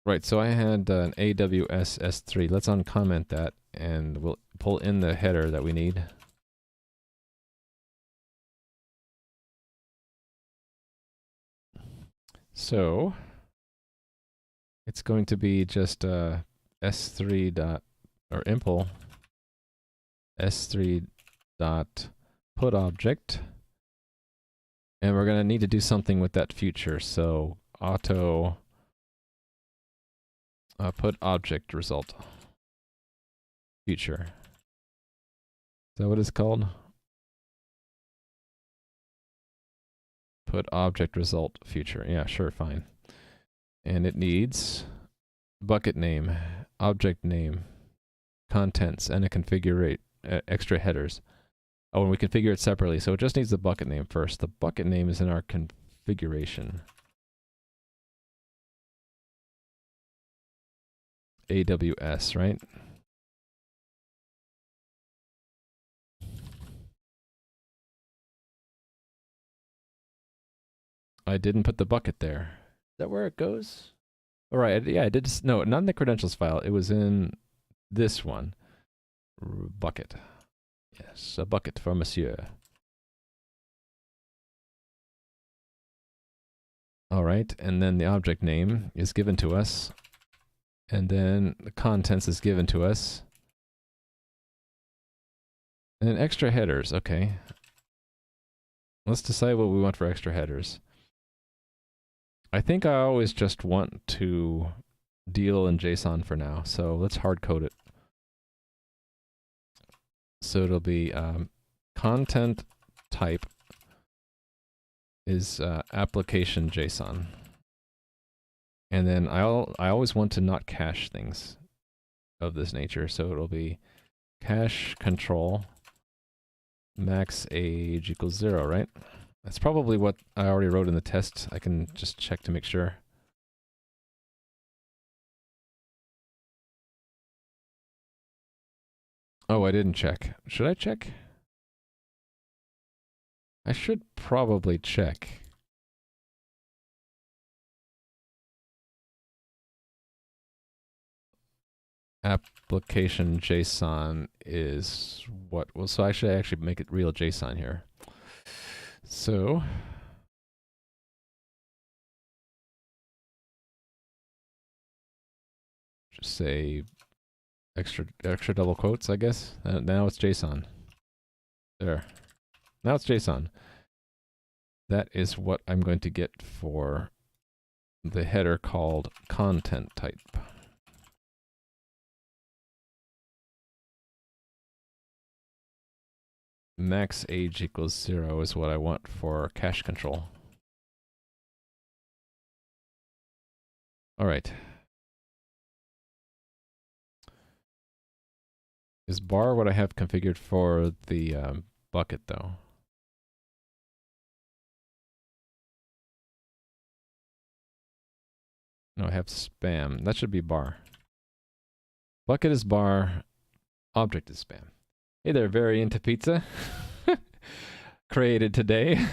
Right, so I had an AWS S3. Let's uncomment that, and we'll pull in the header that we need. So it's going to be just S3 dot or impl S3 dot PutObject, and we're going to need to do something with that future. So auto PutObject result future. Is that what it's called? PutObject result future. Yeah, sure, fine. And it needs bucket name, object name, contents, and a configure extra headers. Oh, and we configure it separately, so it just needs the bucket name first. The bucket name is in our configuration. AWS, right? I didn't put the bucket there. Is that where it goes? All right, yeah, I did. No, not in the credentials file. It was in this one. Bucket. Yes, a bucket for monsieur. All right, and then the object name is given to us. And then the contents is given to us. And then extra headers, okay. Let's decide what we want for extra headers. I think I always just want to deal in JSON for now, so let's hard code it. So it'll be content type is application JSON. And then I always want to not cache things of this nature, so it'll be cache control max age equals 0, right? That's probably what I already wrote in the test. I can just check to make sure. Oh, I didn't check. Should I check? I should probably check. Application JSON is what? Well, so I should actually make it real JSON here. So just say extra double quotes, I guess. Now it's JSON. There. Now it's JSON. That is what I'm going to get for the header called content type. max age equals 0 is what I want for cache control. All right. Is bar what I have configured for the bucket, though? No, I have spam. That should be bar. Bucket is bar. Object is spam. Hey there, very into pizza. Created today.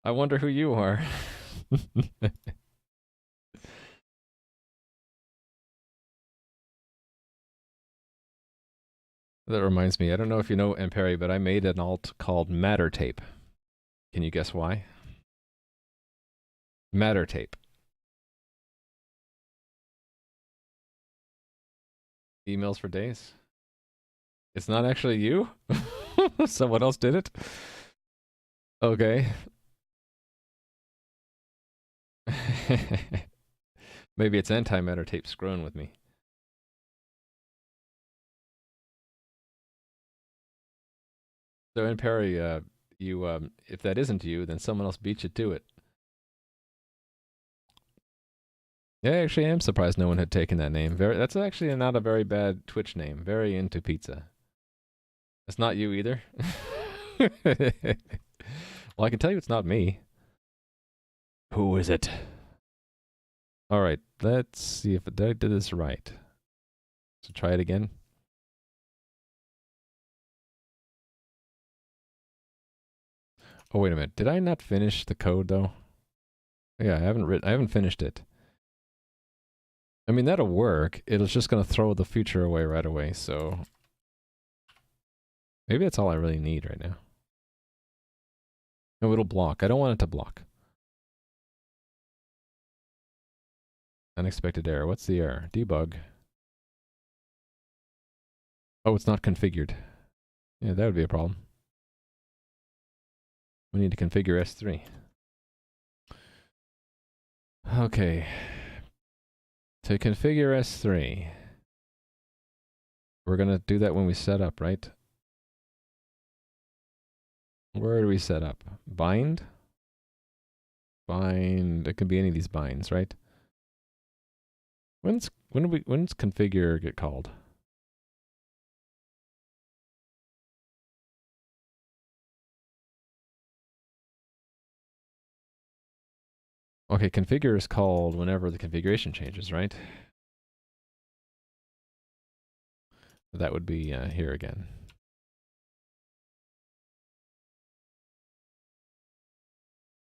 I wonder who you are. That reminds me, I don't know if you know Amperi, but I made an alt called Matter Tape. Can you guess why? Matter Tape. Emails for days. It's not actually you? Someone else did it? Okay. Maybe it's anti-matter tape screwing with me. So in Perry, you if that isn't you, then someone else beat you to it. Yeah, actually, I am surprised no one had taken that name. That's actually not a very bad Twitch name. Very into pizza. It's not you either. Well, I can tell you it's not me. Who is it? All right, let's see if I did this right. So try it again. Oh, wait a minute. Did I not finish the code though? Yeah, I haven't finished it. I mean, that'll work. It's just going to throw the feature away right away, so maybe that's all I really need right now. No, it'll block. I don't want it to block. Unexpected error. What's the error? Debug. Oh, it's not configured. Yeah, that would be a problem. We need to configure S3. Okay. To configure S3, we're going to do that when we set up, right? Where do we set up? Bind? Bind. It could be any of these binds, right? When's configure get called? Okay, configure is called whenever the configuration changes, right? That would be here again.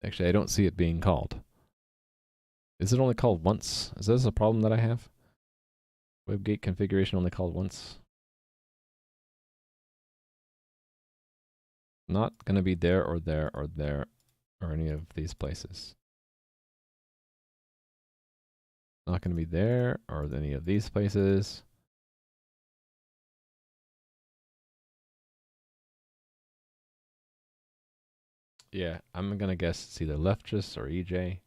Actually, I don't see it being called. Is it only called once? Is this a problem that I have? WebGate configuration only called once? Not going to be there or there or there or any of these places. Not going to be there or any of these places. Yeah, I'm going to guess it's either Leftris or EJ.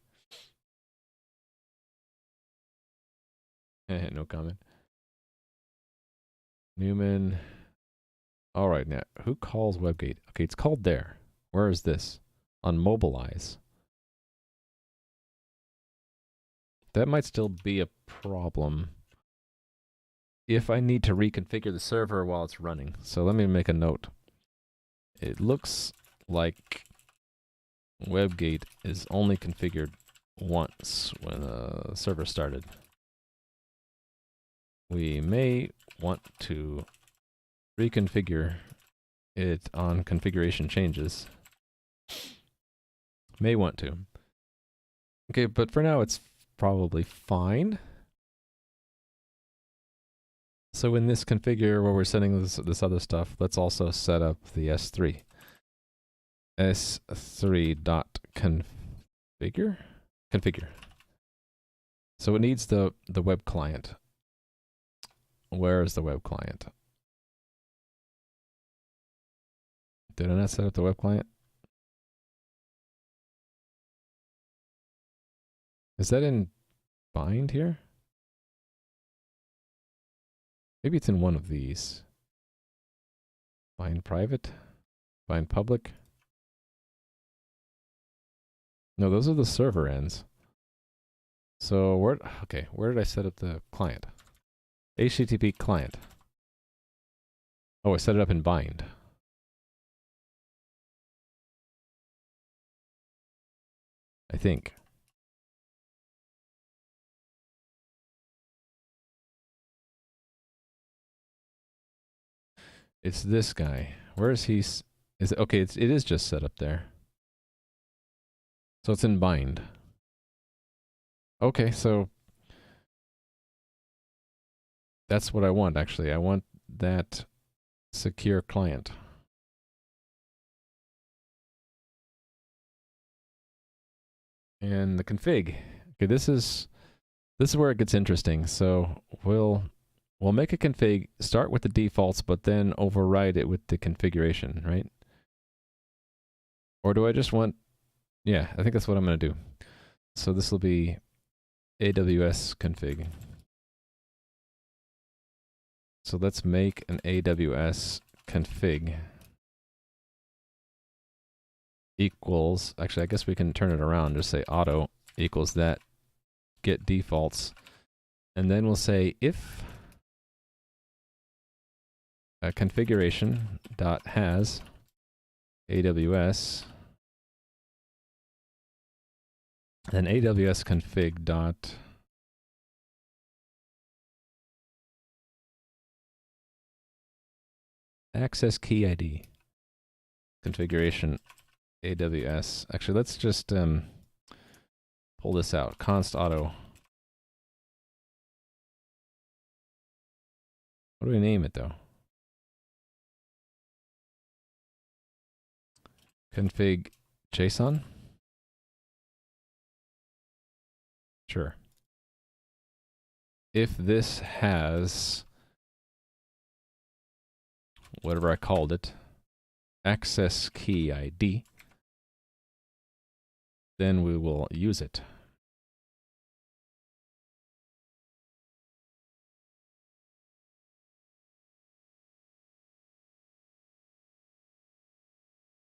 No comment. Newman. All right, now, who calls WebGate? Okay, it's called there. Where is this? On Mobilize. That might still be a problem if I need to reconfigure the server while it's running. So let me make a note. It looks like WebGate is only configured once when the server started. We may want to reconfigure it on configuration changes. May want to. Okay, but for now it's probably fine. So in this configure where we're setting this other stuff, let's also set up the S3. S3.configure? Configure. So it needs the web client. Where is the web client? Did I not set up the web client? Is that in bind here? Maybe it's in one of these. Bind private, bind public. No, those are the server ends. So where did I set up the client? HTTP client. Oh, I set it up in bind. I think. It's this guy. Where is he? Is it okay? It is just set up there. So it's in bind. Okay, so that's what I want actually. I want that secure client. And the config. Okay, this is where it gets interesting. So we'll make a config, start with the defaults, but then override it with the configuration, right? Or do I just want, yeah, I think that's what I'm going to do. So this will be AWS config. So let's make an AWS config equals, actually I guess we can turn it around, just say auto equals that get defaults. And then we'll say if configuration dot has AWS, then AWS config dot access key ID configuration AWS. Actually, let's just pull this out. Const auto. What do we name it though? Config JSON? Sure. If this has whatever I called it, access key ID, then we will use it.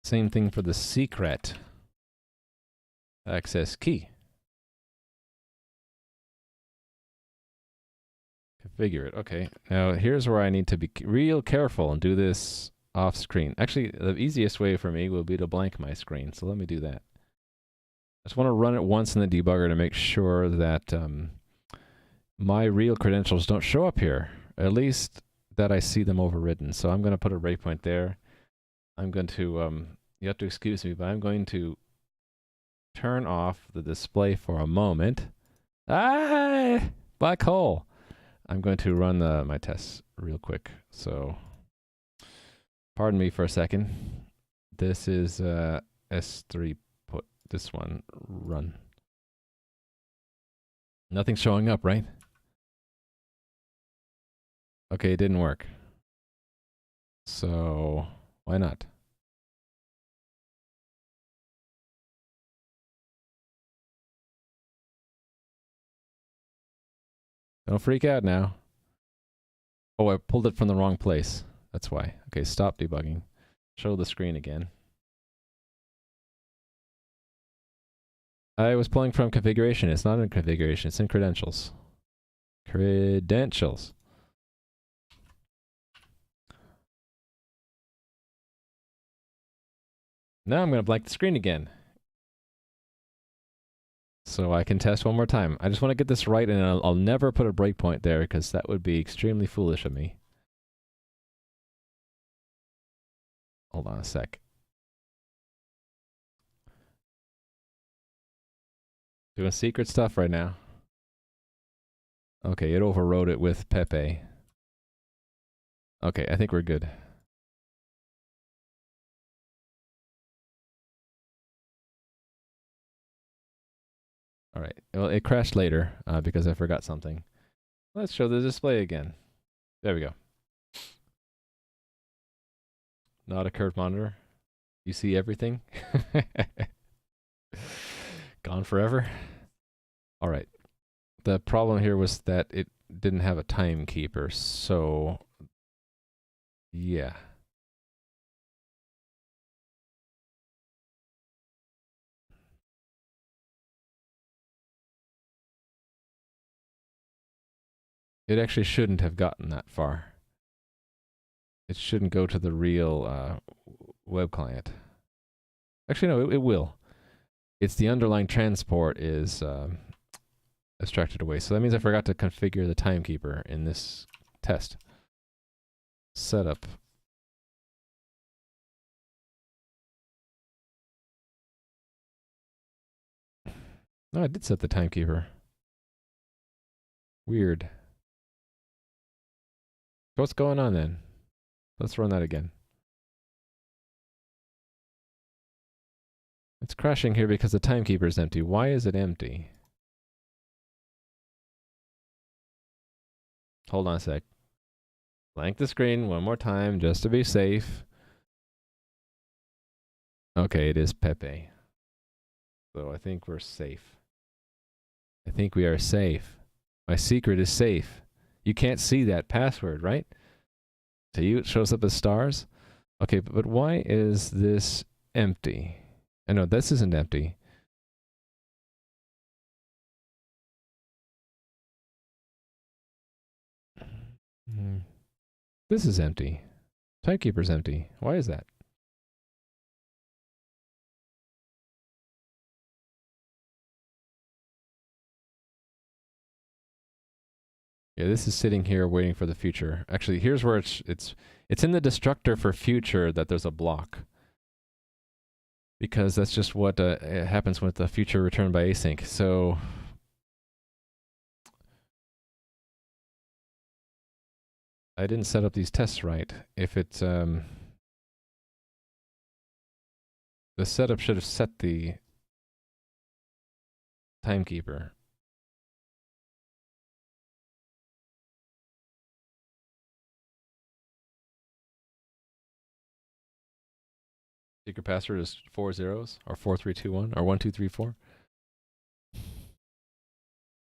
Same thing for the secret access key. Configure it. Okay. Now here's where I need to be real careful and do this off screen. Actually, the easiest way for me will be to blank my screen. So let me do that. I just want to run it once in the debugger to make sure that my real credentials don't show up here. At least that I see them overridden. So I'm going to put a breakpoint there. I'm going to, you have to excuse me, but I'm going to turn off the display for a moment. Ah, black hole. I'm going to run my tests real quick. So pardon me for a second. This is S3 put this one run. Nothing's showing up, right? Okay, it didn't work. So why not? Don't freak out now. Oh, I pulled it from the wrong place. That's why. Okay, stop debugging. Show the screen again. I was pulling from configuration. It's not in configuration. It's in credentials. Credentials. Now I'm going to blank the screen again. So I can test one more time. I just want to get this right, and I'll never put a breakpoint there because that would be extremely foolish of me. Hold on a sec. Doing secret stuff right now. Okay, it overrode it with Pepe. Okay, I think we're good. All right. Well, it crashed later because I forgot something. Let's show the display again. There we go. Not a curved monitor. You see everything? Gone forever? All right. The problem here was that it didn't have a timekeeper, so yeah. It actually shouldn't have gotten that far. It shouldn't go to the real web client. Actually, no, it will. It's the underlying transport is abstracted away. So that means I forgot to configure the timekeeper in this test. Setup. No, I did set the timekeeper. Weird. What's going on then? Let's run that again. It's crashing here because the timekeeper is empty. Why is it empty? Hold on a sec. Blank the screen one more time just to be safe. Okay, it is Pepe. So I think we're safe. I think we are safe. My secret is safe. You can't see that password, right? To you, it shows up as stars. Okay, but why is this empty? I know this isn't empty. This is empty. Timekeeper's empty. Why is that? Yeah, this is sitting here waiting for the future. Actually, here's where it's in the destructor for future that there's a block. Because that's just what happens with the future return by async. So I didn't set up these tests right. If it's the setup should have set the timekeeper. Secret password is 4 zeros, or 4321, or 1234.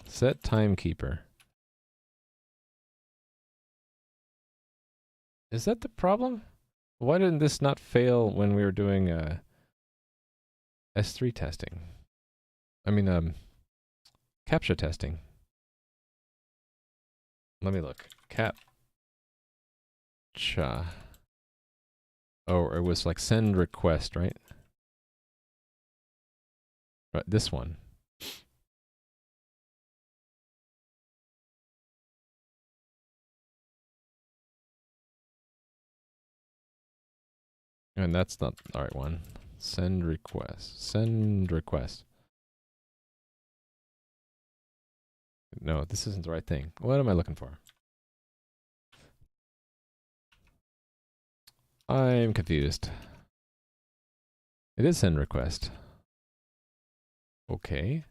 Set timekeeper. Is that the problem? Why didn't this not fail when we were doing S3 testing? I mean, CAPTCHA testing. Let me look. CAPTCHA. Oh, it was like send request, right? Right, this one. And that's not the right one. Send request. Send request. No, this isn't the right thing. What am I looking for? I'm confused. It is send request. Okay.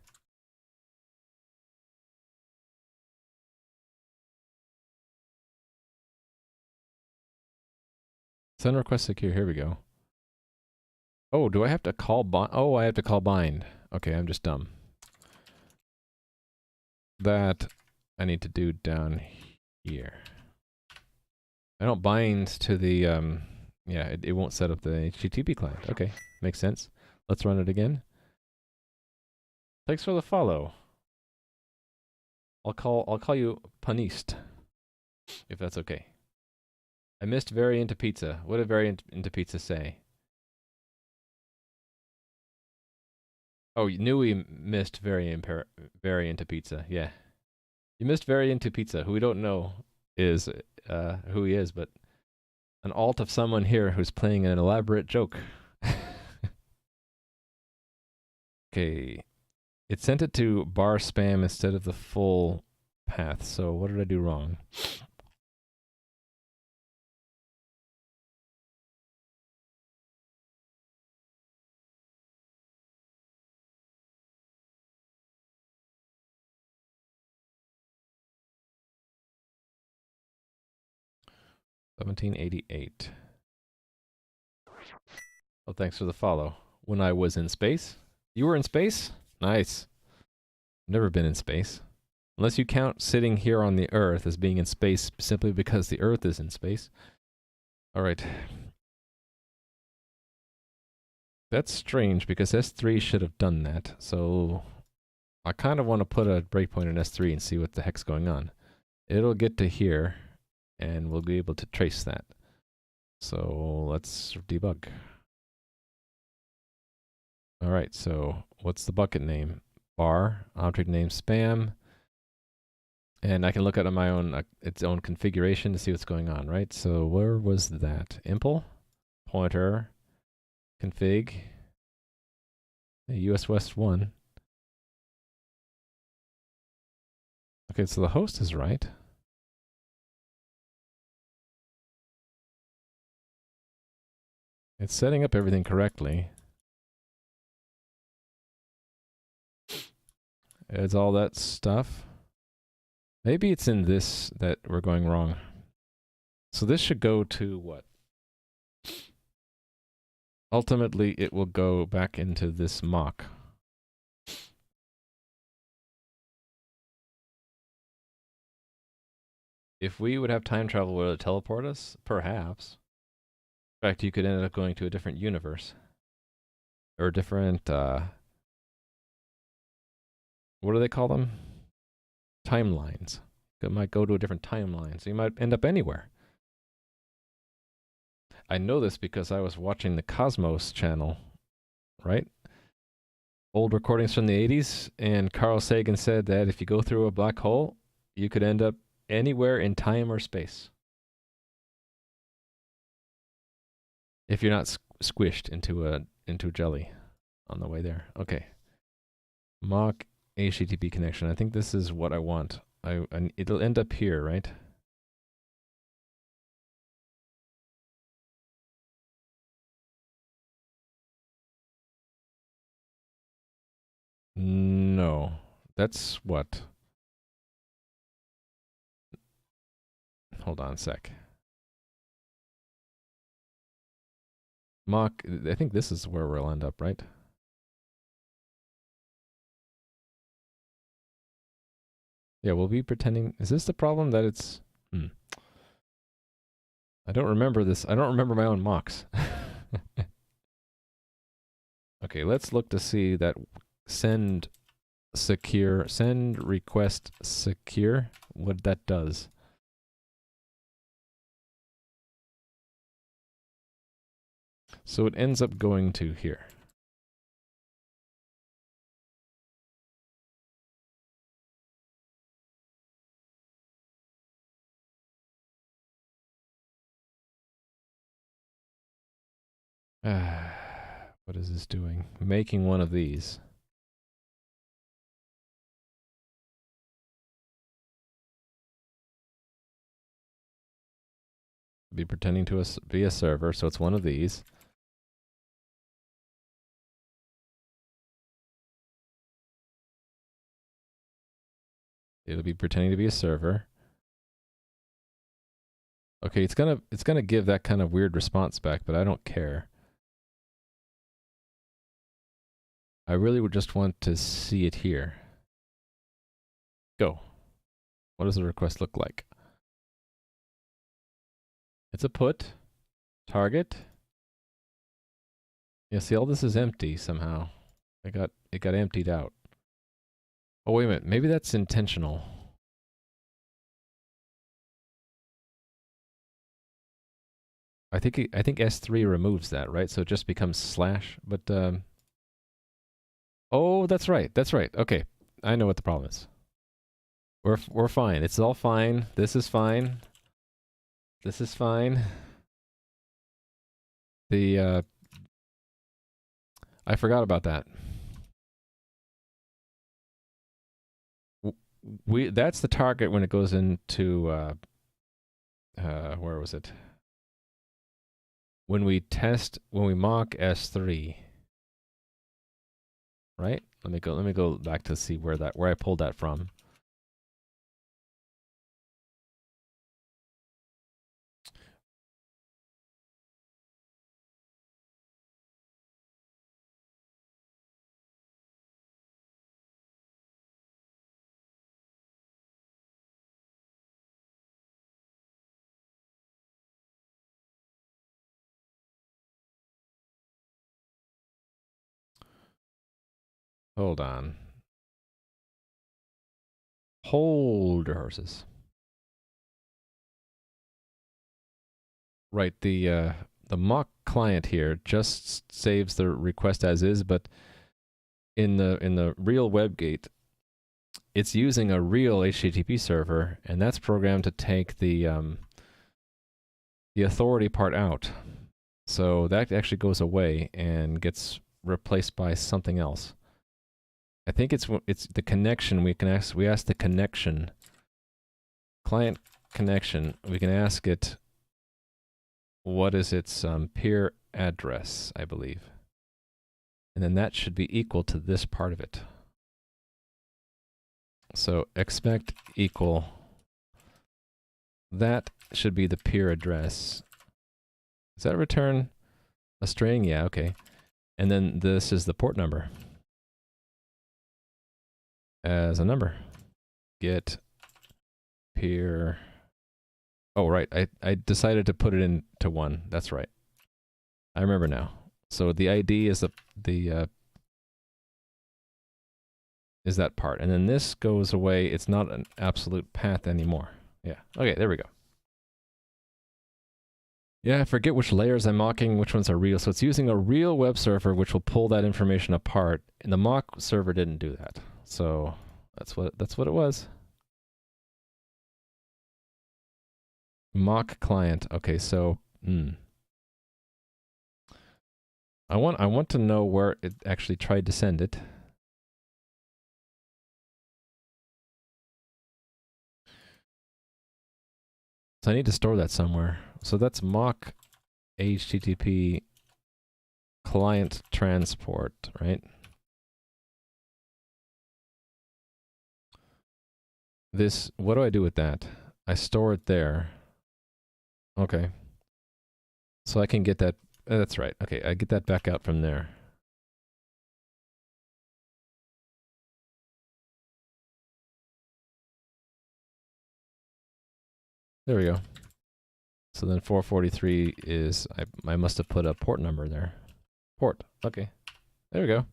Send request secure. Here we go. Oh, do I have to call bind? Oh, I have to call bind. Okay, I'm just dumb. That I need to do down here. I don't bind to the yeah, it won't set up the HTTP client. Okay, makes sense. Let's run it again. Thanks for the follow. I'll call you Panist, if that's okay. I missed very into pizza. What did very into pizza say? Oh, you knew we missed very into pizza. Yeah, you missed very into pizza. Who we don't know is who he is, but an alt of someone here who's playing an elaborate joke. Okay, it sent it to bar spam instead of the full path. So what did I do wrong? $17.88. Oh, thanks for the follow. When I was in space? You were in space? Nice. Never been in space. Unless you count sitting here on the Earth as being in space simply because the Earth is in space. Alright. That's strange because S3 should have done that. So I kind of want to put a breakpoint in S3 and see what the heck's going on. it'll get to here, and we'll be able to trace that. So let's debug. All right, so what's the bucket name? Bar, object name spam, and I can look at my own its own configuration to see what's going on, right? So where was that? Impl, pointer, config, US West 1. Okay, so the host is right. It's setting up everything correctly. It's all that stuff. Maybe it's in this that we're going wrong. So this should go to what? Ultimately, it will go back into this mock. If we would have time travel, would it teleport us? Perhaps. In fact, you could end up going to a different universe. Or different, what do they call them? Timelines. It might go to a different timeline, so you might end up anywhere. I know this because I was watching the Cosmos channel, right? Old recordings from the 80s, and Carl Sagan said that if you go through a black hole, you could end up anywhere in time or space. If you're not squished into jelly on the way there. Okay. Mock HTTP connection. I think this is what I want. It'll end up here, right? No. That's what? Hold on a sec. Mock, I think this is where we'll end up, right? Yeah, we'll be pretending. Is this the problem that it's... I don't remember this. I don't remember my own mocks. Okay, let's look to see that send request secure, what that does. So it ends up going to here. What is this doing? Making one of these. Be pretending to be a server, so it's one of these. It'll be pretending to be a server. Okay, it's gonna give that kind of weird response back, but I don't care. I really would just want to see it here. Go. What does the request look like? It's a put. Target. Yeah, see, all this is empty somehow. It got emptied out. Oh, wait a minute. Maybe that's intentional. I think S3 removes that, right? So it just becomes slash. But oh, that's right. That's right. Okay, I know what the problem is. We're fine. It's all fine. This is fine. This is fine. The I forgot about that. That's the target when it goes into where was it? When we mock S3, right? Let me go back to see where I pulled that from. Hold on. Hold your horses. Right, the mock client here just saves the request as is, but in the real WebGate, it's using a real HTTP server, and that's programmed to take the authority part out. So that actually goes away and gets replaced by something else. I think it's the connection. We ask the connection, client connection. We can ask it what is its peer address, I believe. And then that should be equal to this part of it. So expect equal, that should be the peer address. Does that return a string? Yeah, okay. And then this is the port number as a number. Get peer. Oh, right. I decided to put it into 1. That's right. I remember now. So the ID is is that part. And then this goes away. It's not an absolute path anymore. Yeah. Okay, there we go. Yeah, I forget which layers I'm mocking, which ones are real. So it's using a real web server which will pull that information apart. And the mock server didn't do that. So that's what it was. Mock client. Okay, so I want to know where it actually tried to send it. So I need to store that somewhere. So that's mock HTTP client transport, right? This, what do I do with that? I store it there. Okay. So I can get that, that's right. Okay, I get that back out from there. There we go. So then 443 is, I must have put a port number there. Port, okay. There we go.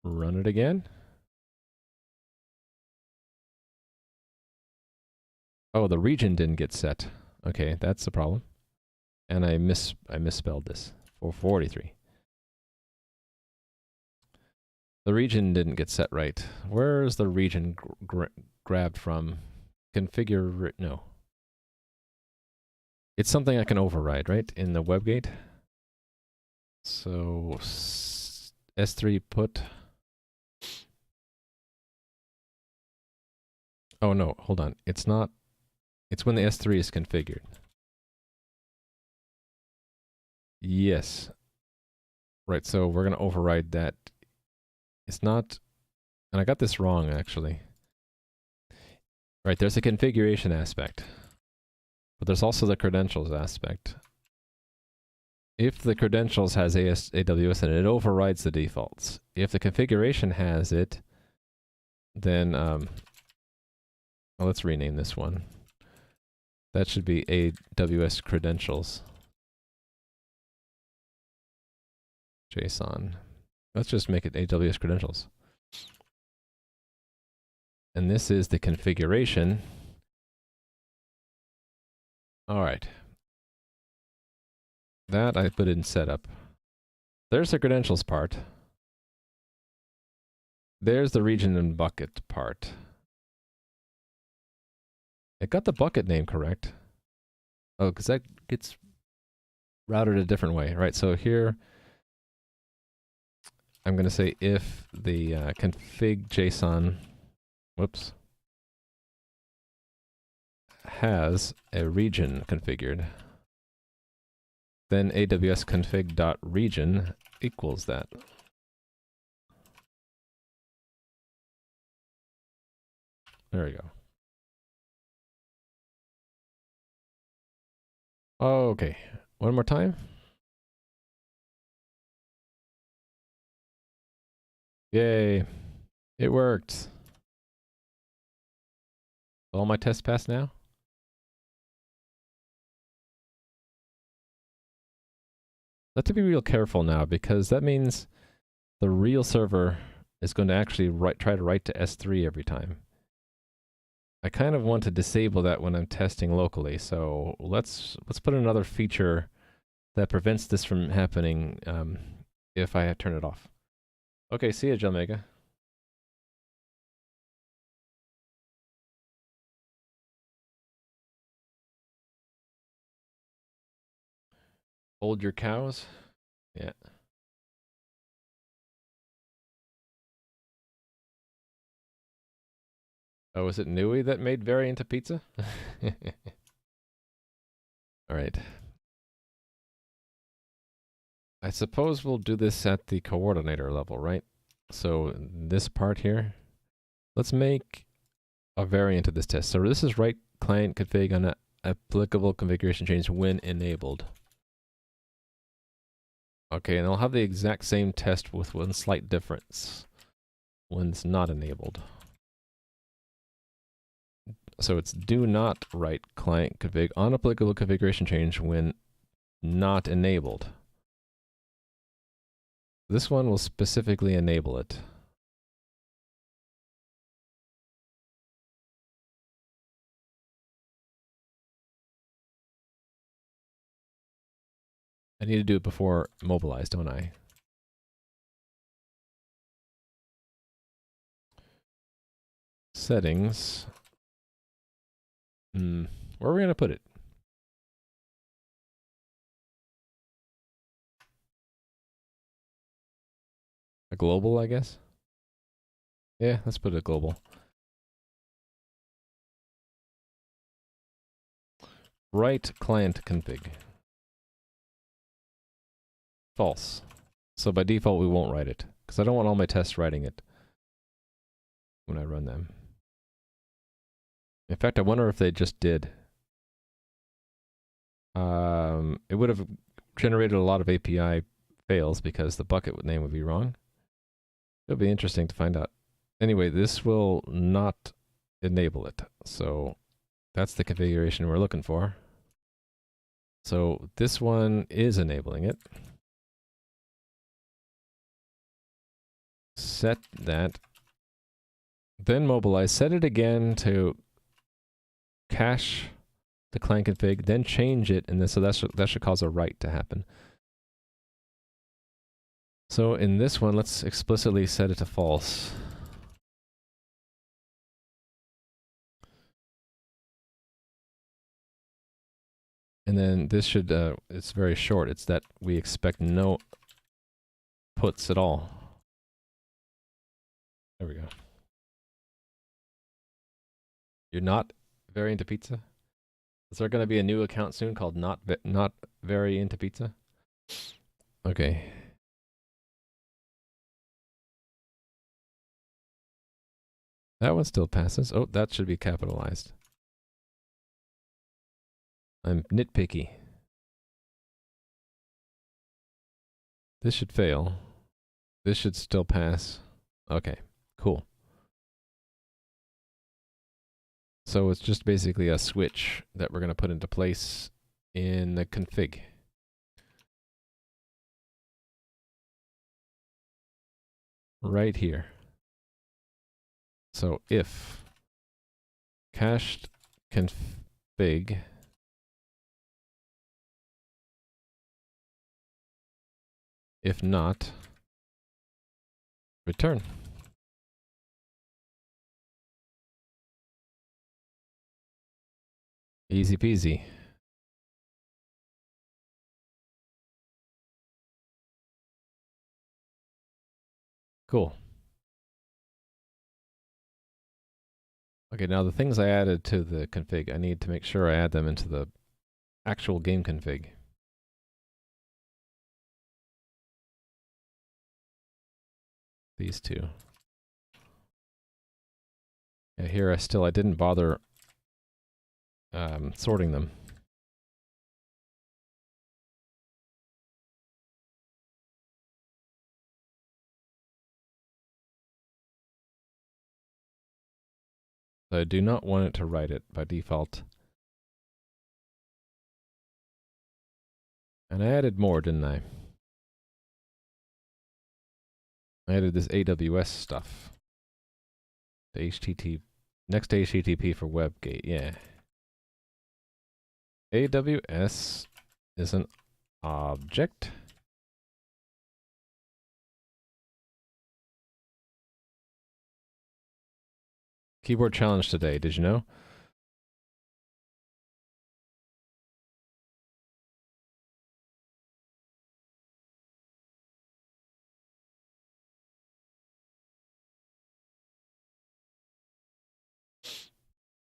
Run it again. Oh, the region didn't get set. Okay, that's the problem. And I misspelled this. 443. The region didn't get set right. Where is the region grabbed from? Configure, no. It's something I can override, right? In the WebGate. So S3 put. Oh no, hold on. It's not. It's when the S3 is configured. Yes. Right, so we're going to override that. It's not, and I got this wrong actually. Right, there's a configuration aspect, but there's also the credentials aspect. If the credentials has AWS in it, it overrides the defaults. If the configuration has it, then, well, let's rename this one. That should be AWS credentials. JSON. Let's just make it AWS credentials. And this is the configuration. All right. That I put in setup. There's the credentials part. There's the region and bucket part. It got the bucket name correct. Oh, because that gets routed a different way, right? So here, I'm going to say if the config JSON, whoops, has a region configured, then AWS config.region equals that. There we go. Okay, one more time. Yay, it worked. All my tests passed now? I have to be real careful now because that means the real server is going to actually try to write to S3 every time. I kind of want to disable that when I'm testing locally. So let's put another feature that prevents this from happening if I turn it off. Okay, see ya, Jelmega. Hold your cows. Yeah. Oh, was it Nui that made variant of pizza? All right. I suppose we'll do this at the coordinator level, right? So this part here, let's make a variant of this test. So this is write client config on applicable configuration change when enabled. Okay, and I'll have the exact same test with one slight difference when it's not enabled. So it's do not write client config on applicable configuration change when not enabled. This one will specifically enable it. I need to do it before mobilize, don't I? Settings. Where are we going to put it? A global, I guess? Yeah, let's put it global. Write client config. False. So by default, we won't write it, because I don't want all my tests writing it when I run them. In fact, I wonder if they just did. It would have generated a lot of API fails because the bucket name would be wrong. It'll be interesting to find out. Anyway, this will not enable it. So that's the configuration we're looking for. So this one is enabling it. Set that. Then mobilize. Set it again to cache the client config, then change it, and then so that should cause a write to happen. So in this one, let's explicitly set it to false. And then this should, it's very short. It's that we expect no puts at all. There we go. You're not very into pizza? Is there going to be a new account soon called not very into pizza? Okay. That one still passes. Oh, that should be capitalized. I'm nitpicky. This should fail. This should still pass. Okay, cool. So it's just basically a switch that we're going to put into place in the config. Right here. So if cached config if not, return. Easy peasy. Cool. Okay, now the things I added to the config, I need to make sure I add them into the actual game config. These two. Yeah, here I didn't bother sorting them. So I do not want it to write it by default. And I added more, didn't I? I added this AWS stuff. The HTTP Next HTTP for WebGate, yeah. AWS is an object. Keyboard challenge today, did you know?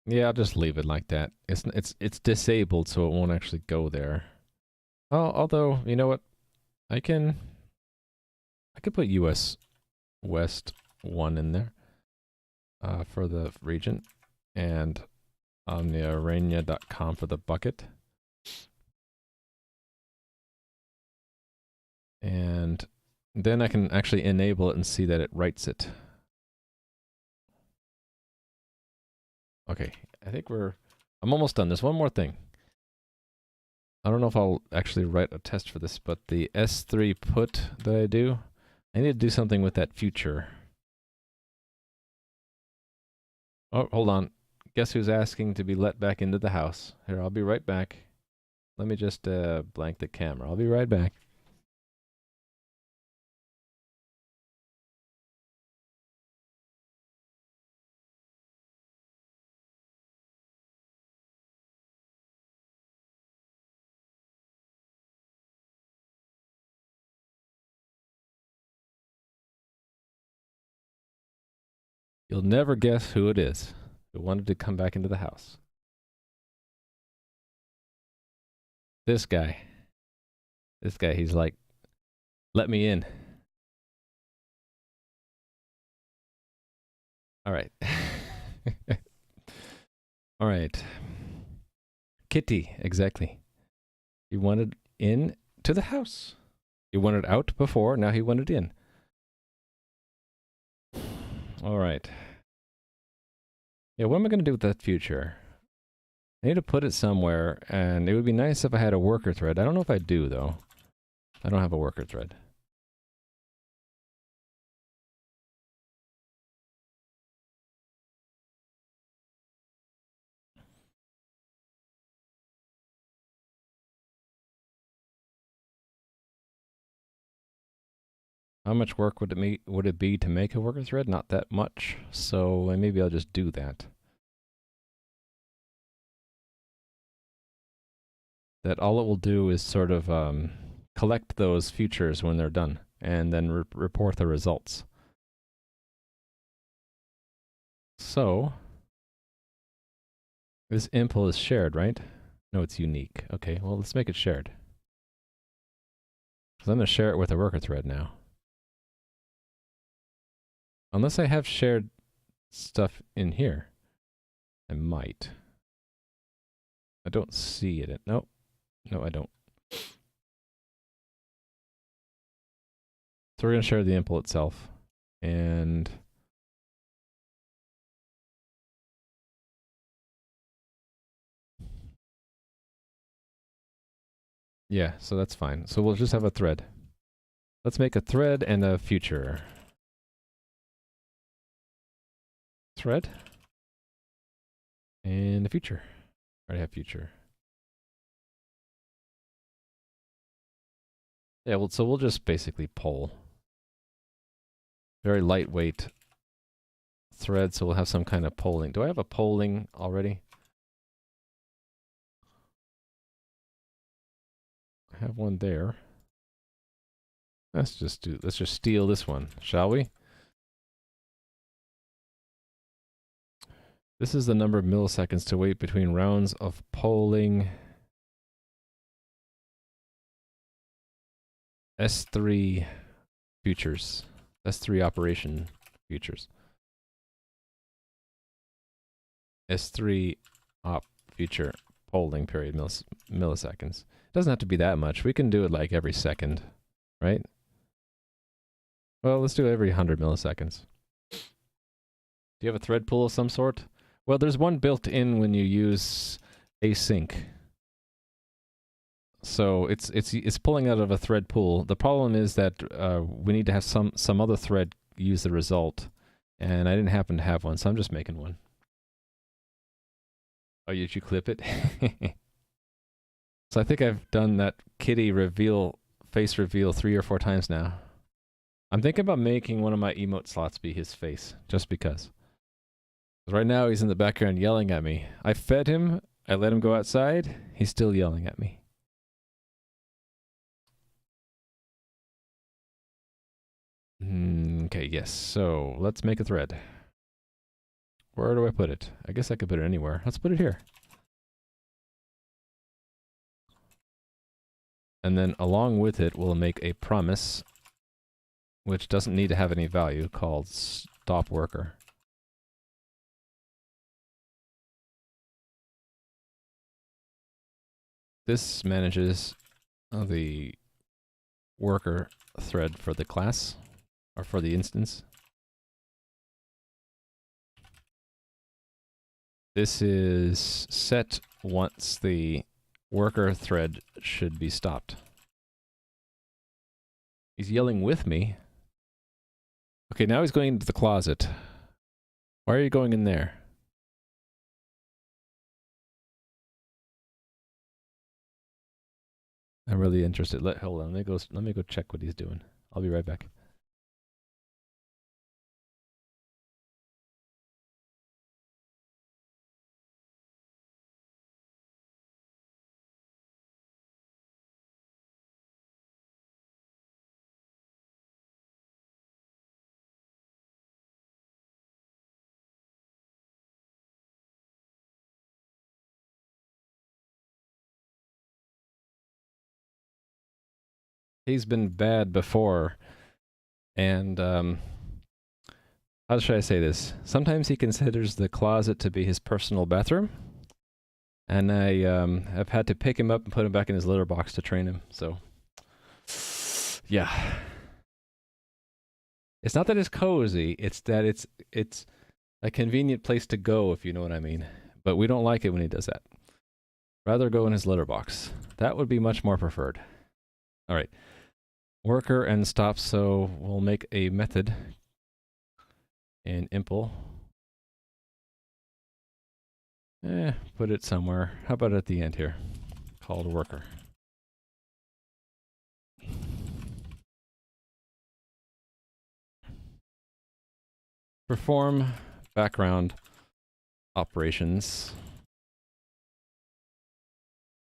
Yeah, I'll just leave it like that. It's disabled, so it won't actually go there. Oh, although, you know what? I could put US West 1 in there for the region, and omniarena.com for the bucket. And then I can actually enable it and see that it writes it. Okay, I think I'm almost done. There's one more thing. I don't know if I'll actually write a test for this, but the S3 put that I do, I need to do something with that future. Oh, hold on. Guess who's asking to be let back into the house? Here, I'll be right back. Let me just blank the camera. I'll be right back. You'll never guess who it is who wanted to come back into the house. This guy. This guy, he's like, let me in. All right. All right. Kitty, exactly. He wanted in to the house. He wanted out before, now he wanted in. All right. Yeah, what am I going to do with that future? I need to put it somewhere, and it would be nice if I had a worker thread. I don't know if I do, though. I don't have a worker thread. How much work would it be to make a worker thread? Not that much, so maybe I'll just do that. That all it will do is sort of collect those futures when they're done, and then report the results. So, this impl is shared, right? No, it's unique. Okay, well, let's make it shared. So I'm going to share it with a worker thread now. Unless I have shared stuff in here. I might. I don't see it. Nope. No, I don't. So we're going to share the impl itself. And yeah, so that's fine. So we'll just have a thread. Let's make a thread and a future. Thread. And a future. I already have future. Yeah, well, so we'll just basically poll. Very lightweight thread, so we'll have some kind of polling. Do I have a polling already? I have one there. Let's just steal this one, shall we? This is the number of milliseconds to wait between rounds of polling. S3 futures. S3 operation futures. S3 op future polling period milliseconds. Doesn't have to be that much. We can do it like every second, right? Well, let's do it every 100 milliseconds. Do you have a thread pool of some sort? Well, there's one built in when you use async. So it's pulling out of a thread pool. The problem is that we need to have some other thread use the result, and I didn't happen to have one, so I'm just making one. Oh, did you clip it? So I think I've done that kitty reveal, face reveal 3 or 4 times now. I'm thinking about making one of my emote slots be his face, just because. Right now he's in the background yelling at me. I fed him, I let him go outside, he's still yelling at me. Okay, yes, so let's make a thread. Where do I put it? I guess I could put it anywhere. Let's put it here. And then along with it, we'll make a promise, which doesn't need to have any value, called stop worker. This manages the worker thread for the class, or for the instance. This is set once the worker thread should be stopped. He's yelling with me. Okay, now he's going into the closet. Why are you going in there? I'm really interested. Hold on, let me go check what he's doing. I'll be right back. He's been bad before, and how should I say this? Sometimes he considers the closet to be his personal bathroom, and I have had to pick him up and put him back in his litter box to train him. So, yeah, it's not that it's cozy; it's that it's a convenient place to go, if you know what I mean. But we don't like it when he does that. Rather go in his litter box. That would be much more preferred. All right. Worker and stop, so we'll make a method in impl. Put it somewhere. How about at the end here? Called worker. Perform background operations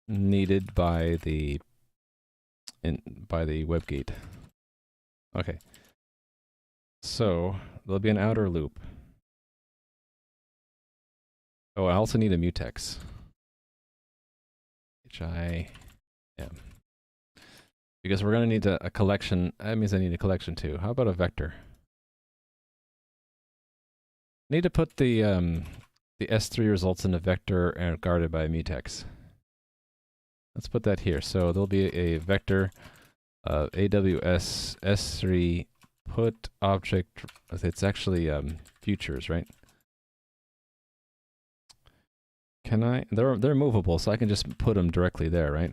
needed by the WebGate. Okay. So there'll be an outer loop. Oh, I also need a mutex. HIM. Because we're going to need a collection. That means I need a collection too. How about a vector? Need to put the S3 results in a vector and guarded by a mutex. Let's put that here. So there'll be a vector AWS S3 PutObject. It's actually futures, right? Can I? They're movable, so I can just put them directly there, right?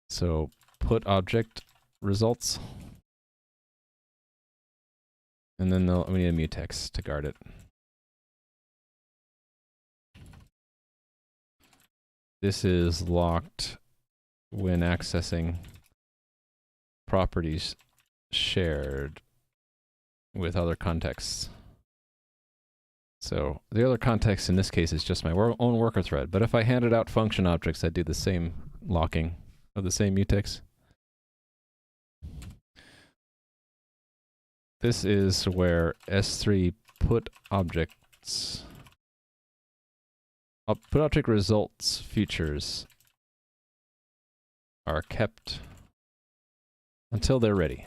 So PutObject results, and then we need a mutex to guard it. This is locked when accessing properties shared with other contexts. So the other context in this case is just my own worker thread. But if I handed out function objects, I'd do the same locking of the same mutex. This is where S3 PutObjects PutObject results features are kept until they're ready.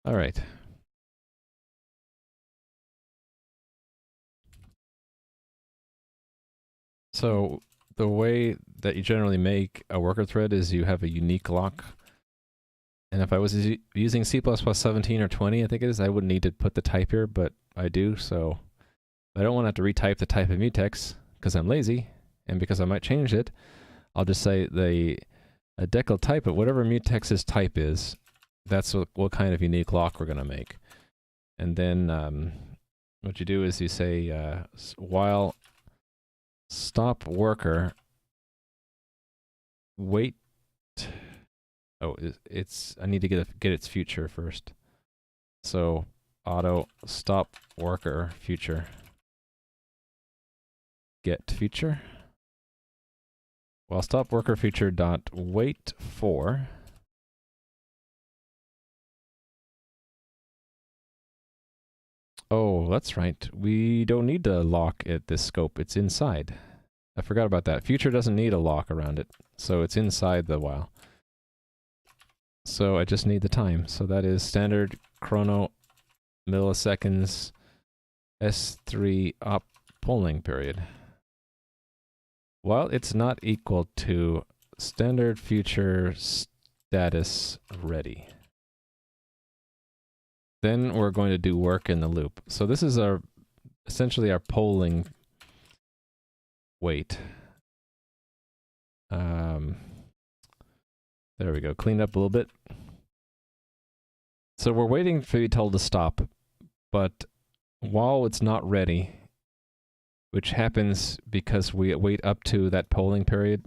All right. So the way that you generally make a worker thread is you have a unique lock. And if I was using C++ 17 or 20, I think it is, I wouldn't need to put the type here, but I do, so I don't want to have to retype the type of mutex because I'm lazy and because I might change it. I'll just say a deck will type it, whatever mutex's type is, that's what kind of unique lock we're going to make. And then what you do is you say while stop worker wait. Oh, I need to get its future first. So auto stop worker future get future. While stop worker future dot wait for. Oh, that's right. We don't need to lock at this scope. It's inside. I forgot about that. Future doesn't need a lock around it, so it's inside the while. So I just need the time. So that is standard chrono milliseconds S3 op polling period. While it's not equal to standard future status ready. Then we're going to do work in the loop. So this is essentially our polling wait. There we go. Clean up a little bit. So we're waiting for be told to stop, but while it's not ready, which happens because we wait up to that polling period,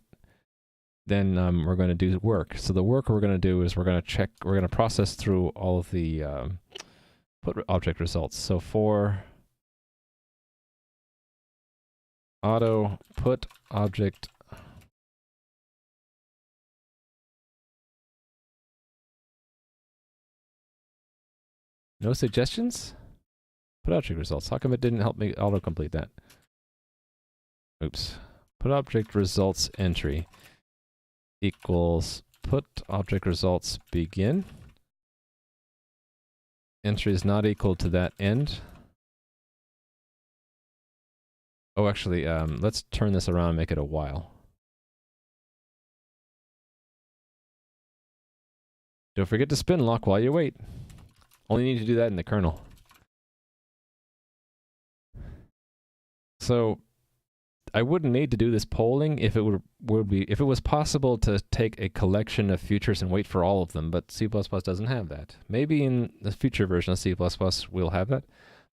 then we're going to do work. So the work we're going to do is we're going to process through all of the put object results. So for auto put object no suggestions? Put object results. How come it didn't help me autocomplete that? Oops. Put object results entry equals put object results begin. Entry is not equal to that end. Oh, actually, let's turn this around and make it a while. Don't forget to spin lock while you wait. Only need to do that in the kernel. So I wouldn't need to do this polling if it if it was possible to take a collection of futures and wait for all of them, but C++ doesn't have that. Maybe in the future version of C++ we'll have that,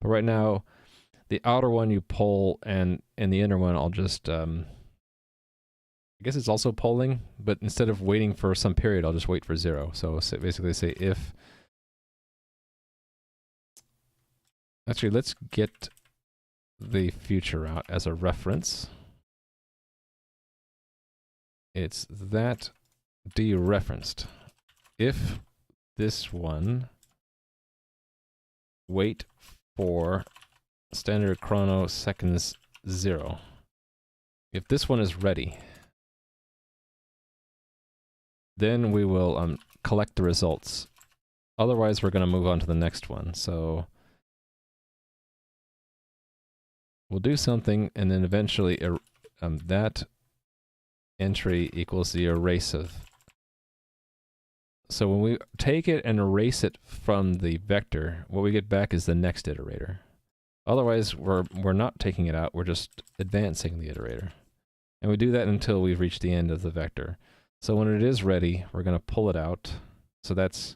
but right now the outer one you poll and the inner one I'll just I guess it's also polling, but instead of waiting for some period I'll just wait for 0. So basically say if actually let's get the future out as a reference. It's that dereferenced. If this one wait for standard chrono seconds 0. If this one is ready, then we will collect the results. Otherwise, we're going to move on to the next one. So we'll do something, and then eventually that entry equals the erase of. So when we take it and erase it from the vector, what we get back is the next iterator. Otherwise, we're not taking it out, we're just advancing the iterator. And we do that until we've reached the end of the vector. So when it is ready, we're going to pull it out. So that's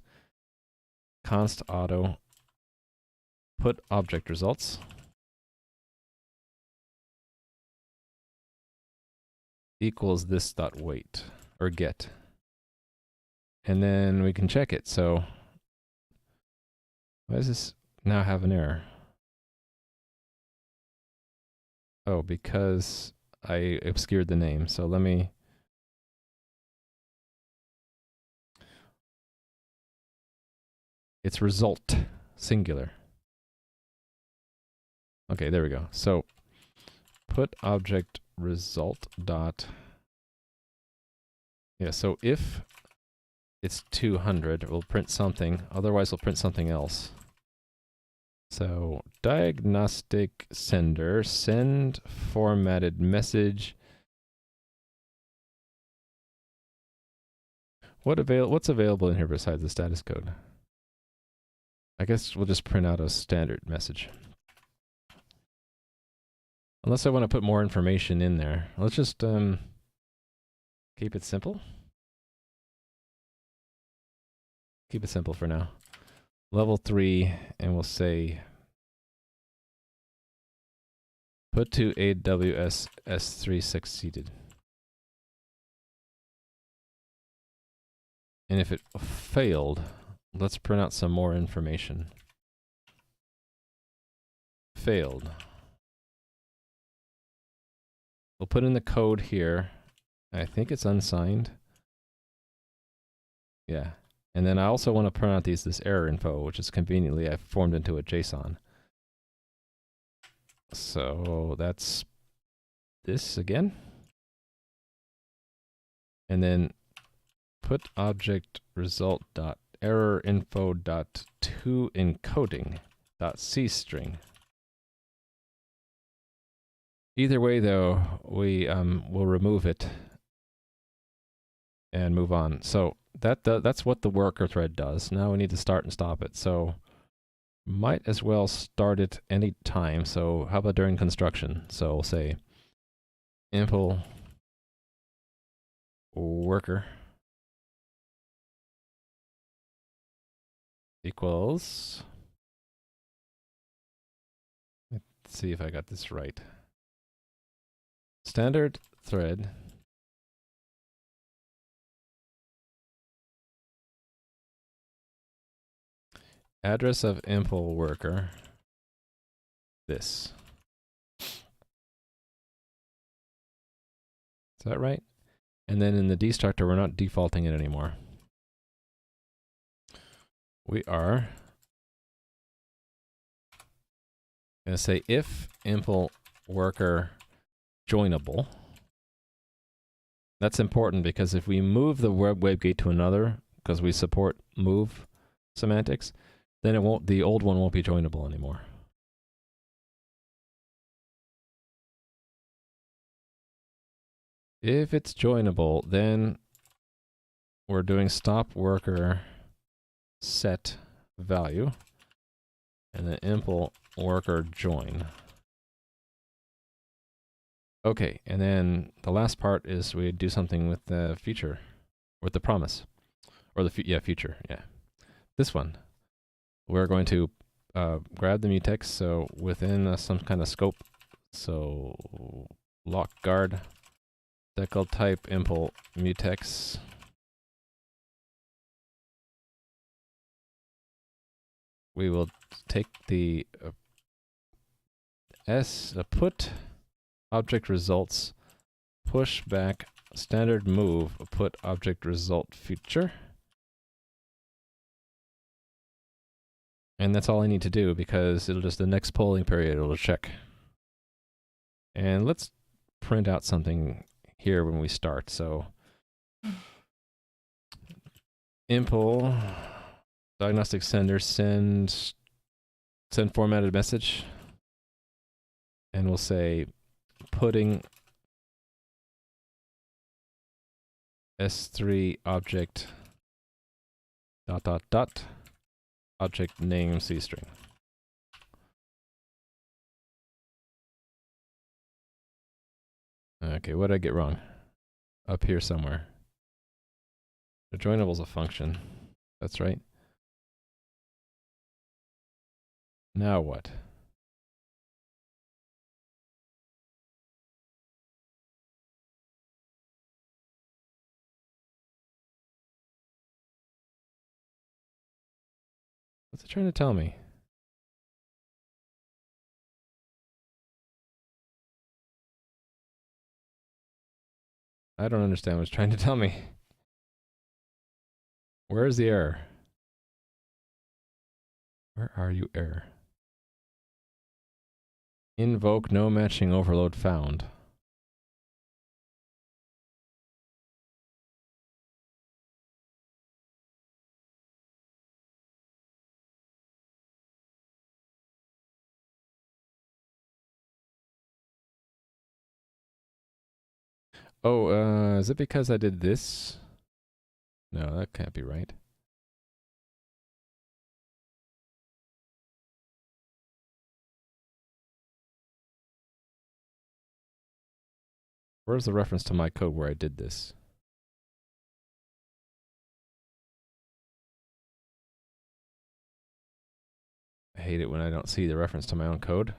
const auto put object results equals this dot wait or get. And then we can check it. So why does this now have an error? Oh, because I obscured the name. So let me it's result singular. Okay, there we go. So put object result dot so if it's 200, we'll print something, otherwise we'll print something else. So diagnostic sender, send formatted message. What's available in here besides the status code? I guess we'll just print out a standard message. Unless I want to put more information in there. Let's just keep it simple. Keep it simple for now. Level 3, and we'll say Put to AWS S3 succeeded. And if it failed, let's print out some more information. Failed. We'll put in the code here. I think it's unsigned. Yeah. And then I also want to print out this error info, which is conveniently I've formed into a JSON. So that's this again. And then put object result dot error info dot to encoding dot c string. Either way, though, we will remove it and move on. So that's what the worker thread does. Now we need to start and stop it. So might as well start it any time. So how about during construction? So we'll say impl worker equals, let's see if I got this right. Standard thread address of impl worker this. Is that right? And then in the destructor, we're not defaulting it anymore. We are going to say if impl worker joinable. That's important because if we move the WebGate to another, because we support move semantics, then it won't, the old one won't be joinable anymore. If it's joinable, then we're doing stop worker set value and then impl worker join. Okay, and then the last part is we do something with the feature, with the promise, or the future, yeah. This one, we're going to grab the mutex, so within some kind of scope, so lock guard, decal type impl mutex, we will take the put object results push back standard move put object result future. And that's all I need to do because it'll just, the next polling period, it'll check. And let's print out something here when we start. So impl diagnostic sender send formatted message. And we'll say putting S3 object dot object name C string. Okay, what did I get wrong? Up here somewhere. The joinable is a function. That's right. Now what? What's it trying to tell me? I don't understand what it's trying to tell me. Where is the error? Where are you, error? Invoke no matching overload found. Oh, is it because I did this? No, that can't be right. Where's the reference to my code where I did this? I hate it when I don't see the reference to my own code.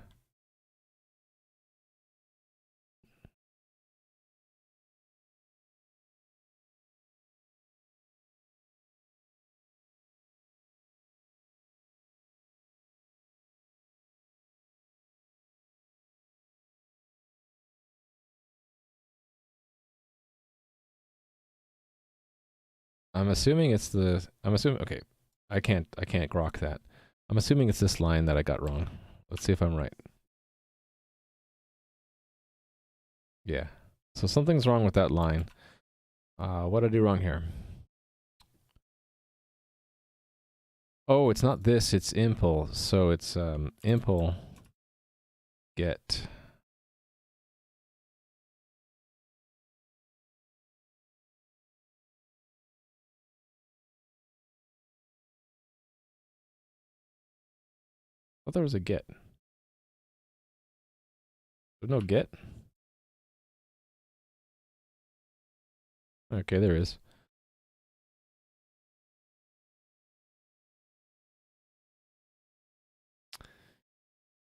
I'm assuming it's the. I'm assuming. Okay, I can't grok that. I'm assuming it's this line that I got wrong. Let's see if I'm right. Yeah. So something's wrong with that line. What did I do wrong here? Oh, it's not this. It's impl. So it's impl get. I thought there was a get. There's no get. Okay, there is.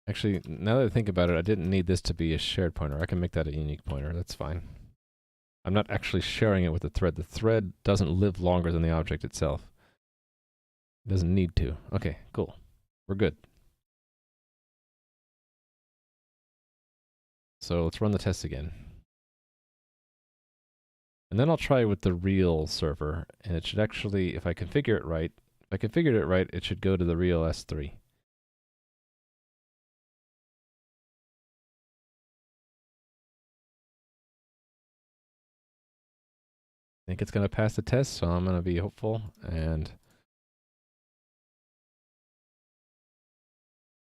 Actually, now that I think about it, I didn't need this to be a shared pointer. I can make that a unique pointer. That's fine. I'm not actually sharing it with the thread. The thread doesn't live longer than the object itself. It doesn't need to. Okay, cool. We're good. So let's run the test again. And then I'll try with the real server, and it should actually, if I configure it right, it should go to the real S3. I think it's going to pass the test, so I'm going to be hopeful. And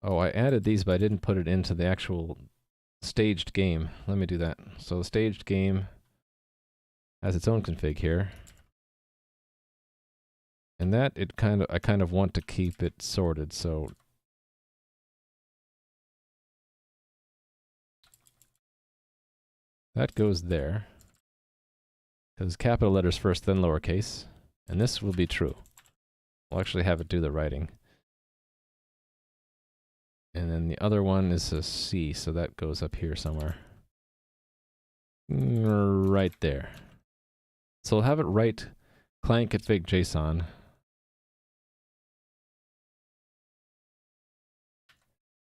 oh, I added these, but I didn't put it into the actual staged game. Let me do that. So the staged game has its own config here. And that I kind of want to keep it sorted, so that goes there. Because capital letters first, then lowercase. And this will be true. We'll actually have it do the writing. And then the other one is a C, so that goes up here somewhere. Right there. So we'll have it write client config JSON.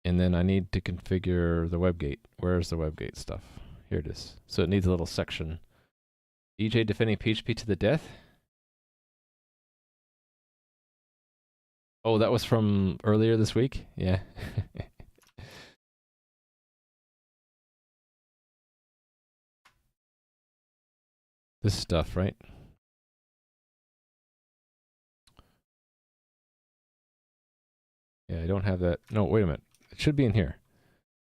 And then I need to configure the WebGate. Where's the WebGate stuff? Here it is. So it needs a little section. EJ defending PHP to the death? Oh, that was from earlier this week? Yeah. This stuff, right? Yeah, I don't have that. No, wait a minute. It should be in here.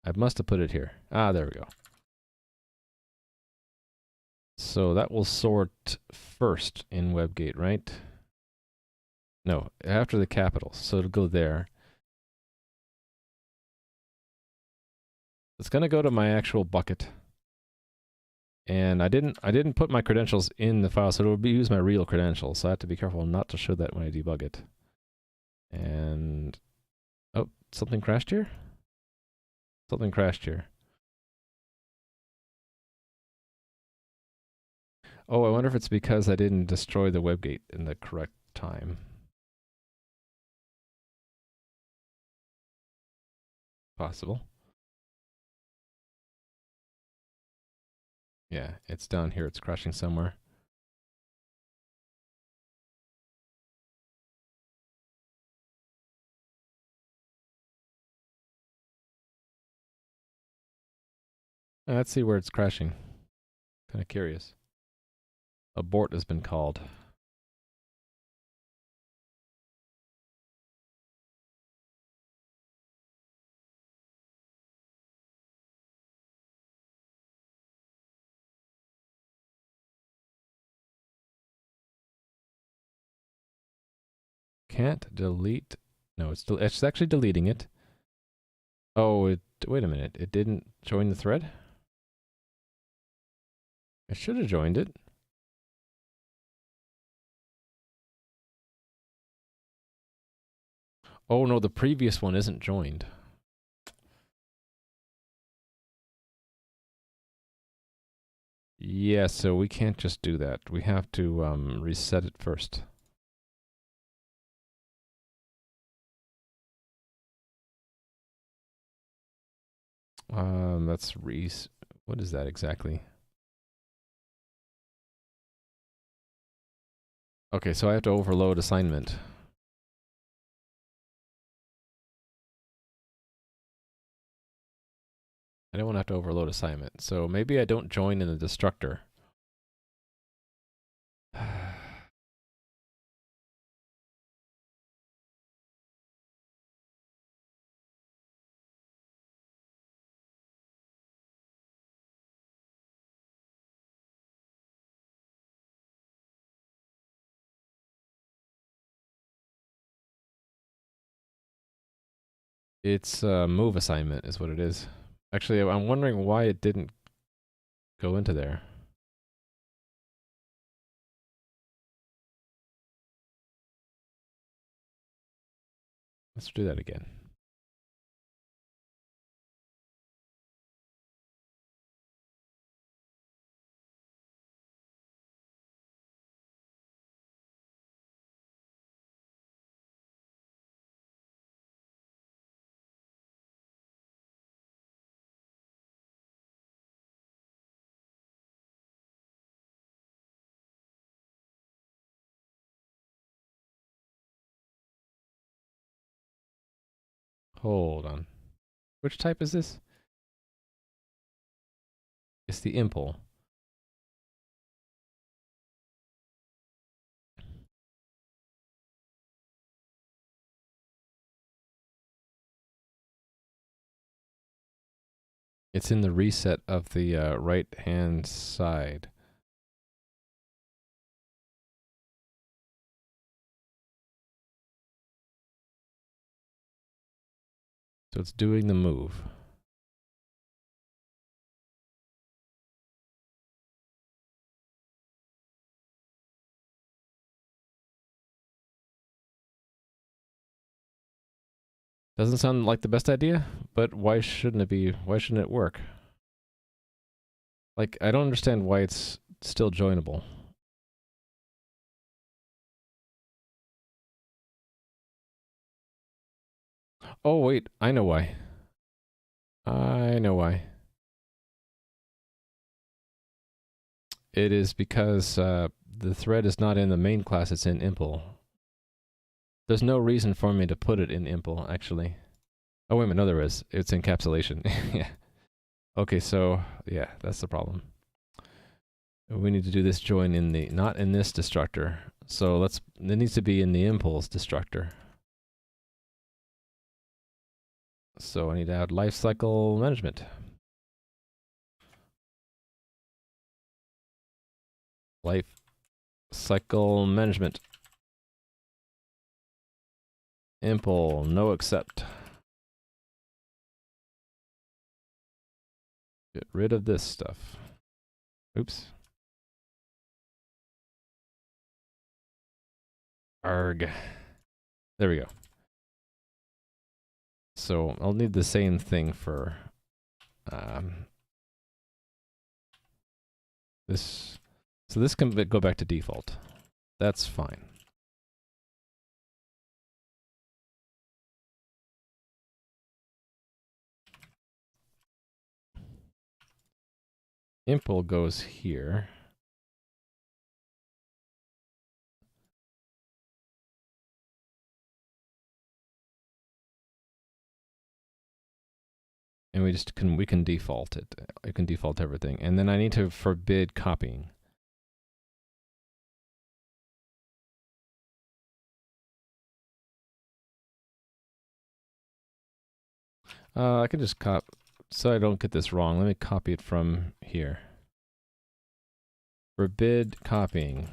I must have put it here. Ah, there we go. So that will sort first in WebGate, right? No, after the capitals. So it'll go there. It's going to go to my actual bucket. And I didn't put my credentials in the file, so it'll use my real credentials. So I have to be careful not to show that when I debug it. And oh, something crashed here? Something crashed here. Oh, I wonder if it's because I didn't destroy the WebGate in the correct time. Possible. Yeah, it's down here. It's crashing somewhere. Let's see where it's crashing. Kind of curious. Abort has been called. Can't delete. No, it's actually deleting it. Oh, wait a minute. It didn't join the thread? It should have joined it. Oh no, the previous one isn't joined. Yeah, so we can't just do that. We have to reset it first. That's what is that exactly? Okay, so I have to overload assignment. I don't want to have to overload assignment. So maybe I don't join in the destructor. It's a move assignment is what it is. Actually, I'm wondering why it didn't go into there. Let's do that again. Hold on. Which type is this? It's the impl. It's in the reset of the right-hand side. So it's doing the move. Doesn't sound like the best idea, but why shouldn't it be? Why shouldn't it work? Like, I don't understand why it's still joinable. Oh, wait, I know why. I know why. It is because the thread is not in the main class, it's in impl. There's no reason for me to put it in impl, actually. Oh, wait a minute, no there is. It's encapsulation. Yeah. Okay, so, yeah, that's the problem. We need to do this join in the, not in this destructor. So it needs to be in the impulse destructor. So I need to add lifecycle management. Life cycle management. Impl, no accept. Get rid of this stuff. Oops. Arg. There we go. So I'll need the same thing for this. So this can go back to default. That's fine. Impl goes here. And we can default it. I can default everything. And then I need to forbid copying. I can just so I don't get this wrong. Let me copy it from here. Forbid copying.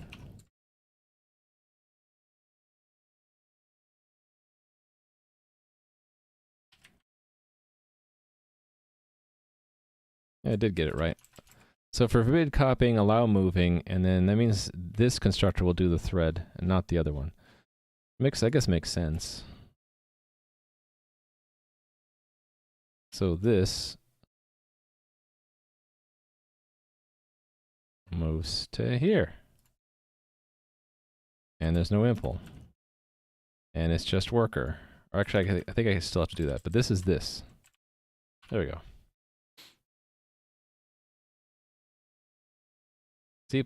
Yeah, I did get it right. So for forbid copying, allow moving, and then that means this constructor will do the thread and not the other one. I guess makes sense. So this moves to here. And there's no impl. And it's just worker. Or actually, I think I still have to do that, but this is this. There we go. C++,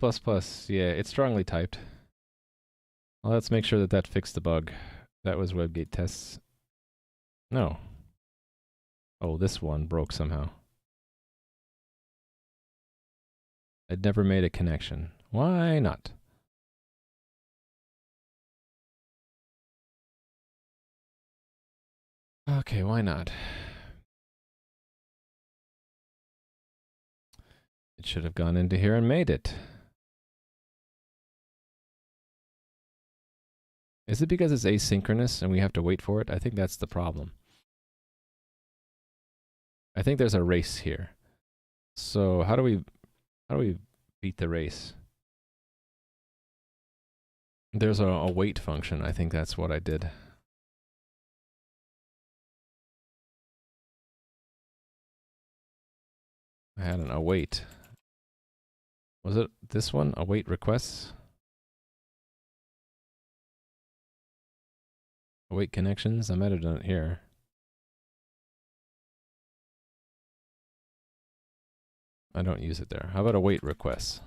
yeah, it's strongly typed. Well, let's make sure that that fixed the bug. That was WebGate tests. No. Oh, this one broke somehow. I'd never made a connection. Why not? Okay, why not? It should have gone into here and made it. Is it because it's asynchronous and we have to wait for it? I think that's the problem. I think there's a race here. So how do we beat the race? There's a wait function. I think that's what I did. I had an await. Was it this one? Await requests? Await connections? I might have done it here. I don't use it there. How about await requests?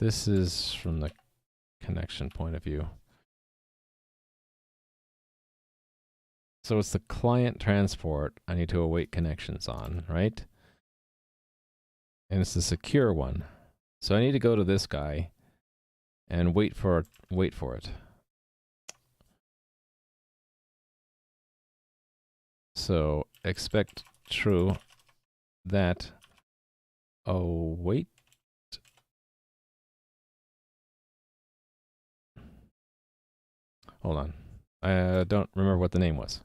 This is from the connection point of view. So it's the client transport I need to await connections on, right? And it's the secure one. So I need to go to this guy and wait for it. So expect true that await. Hold on. I don't remember what the name was.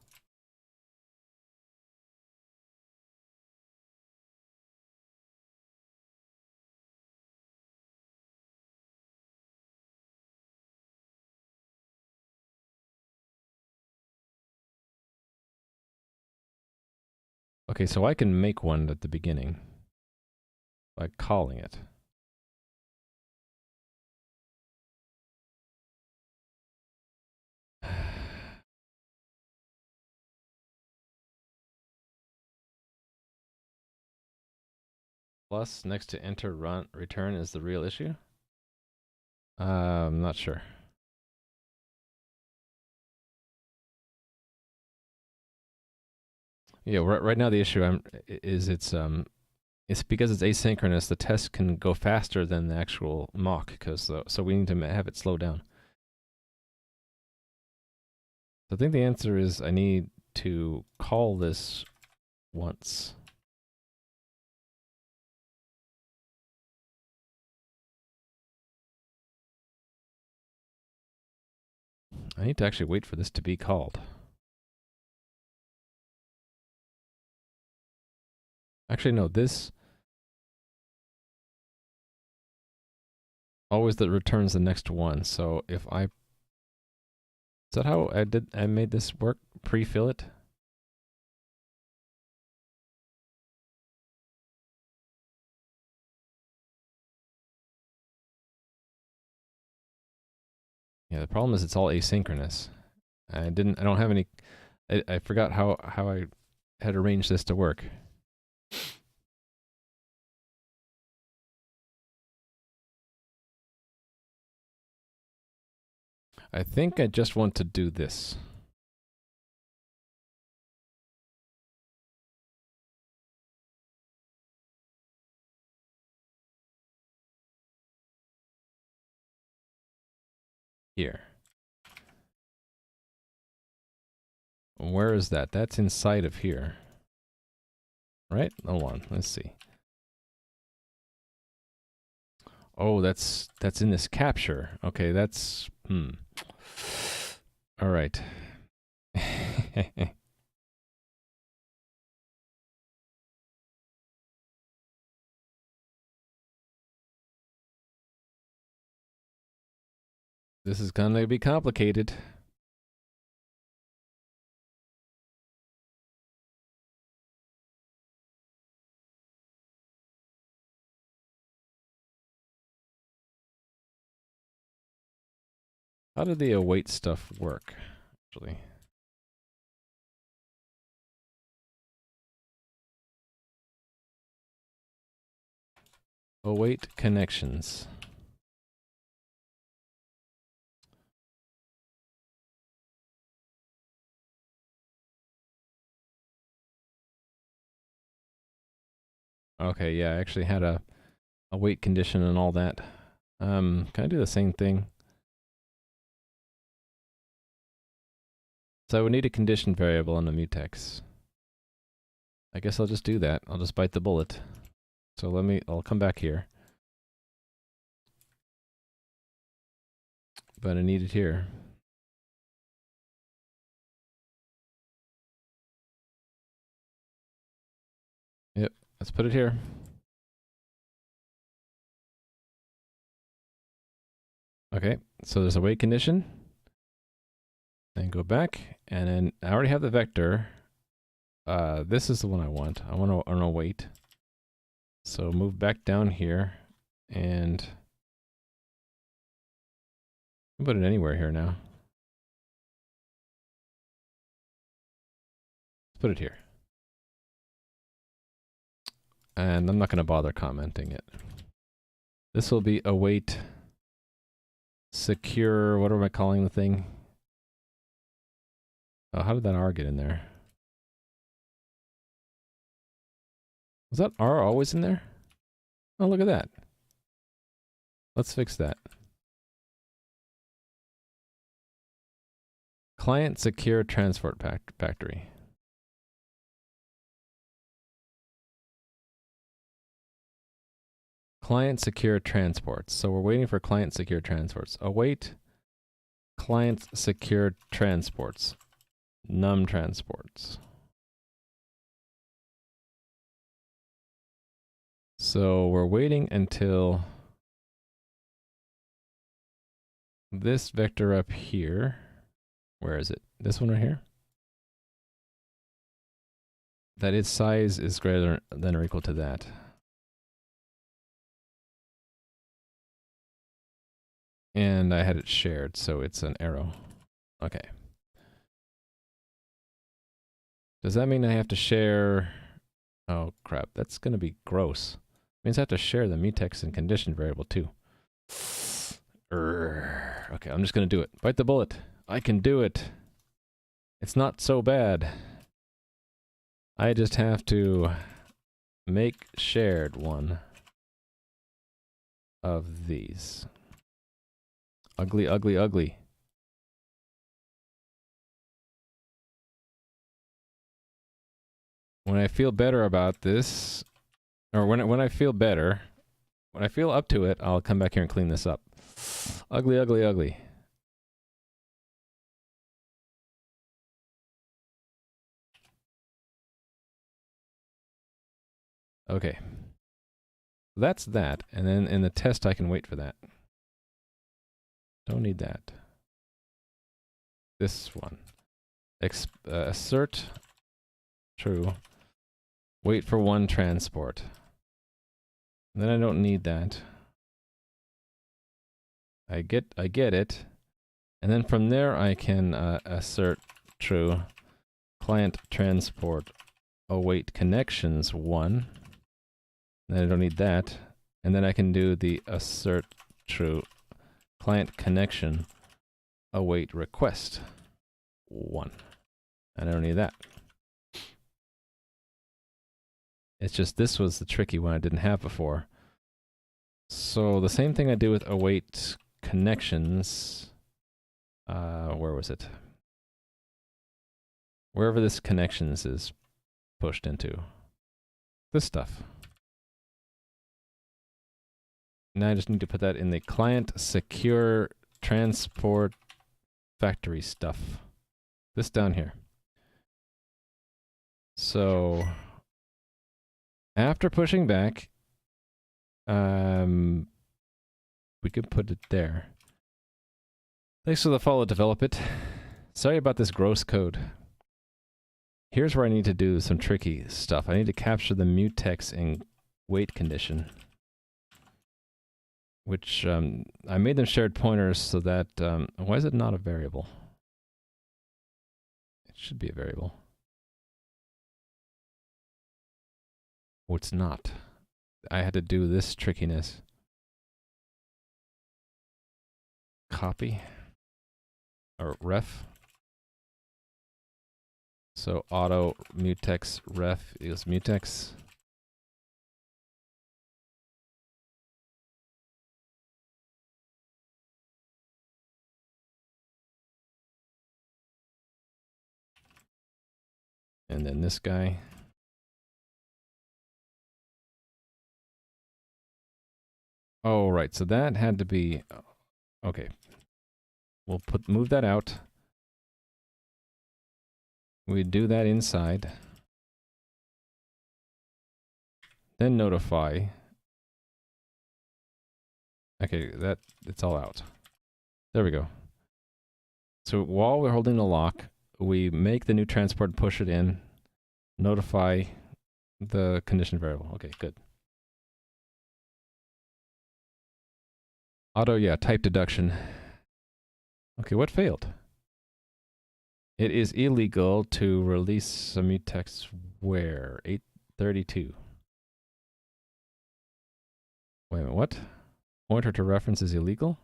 Okay, so I can make one at the beginning by calling it. Plus, next to enter return is the real issue? I'm not sure. Yeah, right now the issue is it's because it's asynchronous. The test can go faster than the actual mock, so we need to have it slow down. So I think the answer is I need to call this once. I need to actually wait for this to be called. Actually, no, this always that returns the next one. So if I, is that how I made this work? Pre-fill it? Yeah, the problem is it's all asynchronous. I don't have any, I forgot how I had arranged this to work. I think I just want to do this. Here. Where is that? That's inside of here. Right? Hold on, let's see. Oh, that's in this capture. Okay, that's all right. This is gonna be complicated. How did the await stuff work, actually? Await connections. Okay, yeah, I actually had a wait condition and all that. Can I do the same thing? So I would need a condition variable in the mutex. I guess I'll just do that. I'll just bite the bullet. So I'll come back here. But I need it here. Yep, let's put it here. Okay, so there's a wait condition. Then go back, and then I already have the vector. This is the one I want. I want to wait. So move back down here, and put it anywhere here now. Put it here. And I'm not going to bother commenting it. This will be await secure, what am I calling the thing? Oh, how did that R get in there? Was that R always in there? Oh, look at that. Let's fix that. Client secure transport factory. Client secure transports. So we're waiting for client secure transports. Await client secure transports. Num transports. So we're waiting until this vector up here. Where is it? This one right here? That its size is greater than or equal to that. And I had it shared, so it's an arrow. Okay. Does that mean I have to share? Oh crap, that's gonna be gross. It means I have to share the mutex and condition variable too. Okay, I'm just gonna do it. Bite the bullet. I can do it. It's not so bad. I just have to make shared one of these. Ugly, ugly, ugly. When I feel better about this, or when I feel better, when I feel up to it, I'll come back here and clean this up. Ugly, ugly, ugly. Okay. That's that, and then in the test I can wait for that. Don't need that. This one. Assert true. Wait for one transport. And then I don't need that. I get it. And then from there I can assert true. Client transport await connections 1. Then I don't need that. And then I can do the assert true client connection await request 1. And I don't need that. It's just this was the tricky one I didn't have before. So the same thing I do with await connections. Where was it? Wherever this connections is pushed into. This stuff. Now I just need to put that in the client secure transport factory stuff. This down here. So after pushing back, we could put it there. Thanks for the follow, develop it. Sorry about this gross code. Here's where I need to do some tricky stuff. I need to capture the mutex in wait condition. Which, I made them shared pointers so that, why is it not a variable? It should be a variable. Oh, it's not. I had to do this trickiness. Copy. Or ref. So auto mutex ref is mutex. And then this guy. Oh, right. So that had to be, okay. We'll move that out. We do that inside. Then notify. Okay, it's all out. There we go. So while we're holding the lock, we make the new transport, push it in, notify the condition variable. Okay, good. Auto, yeah, type deduction. Okay, what failed? It is illegal to release a mutex where? 832. Wait a minute, what? Pointer to reference is illegal?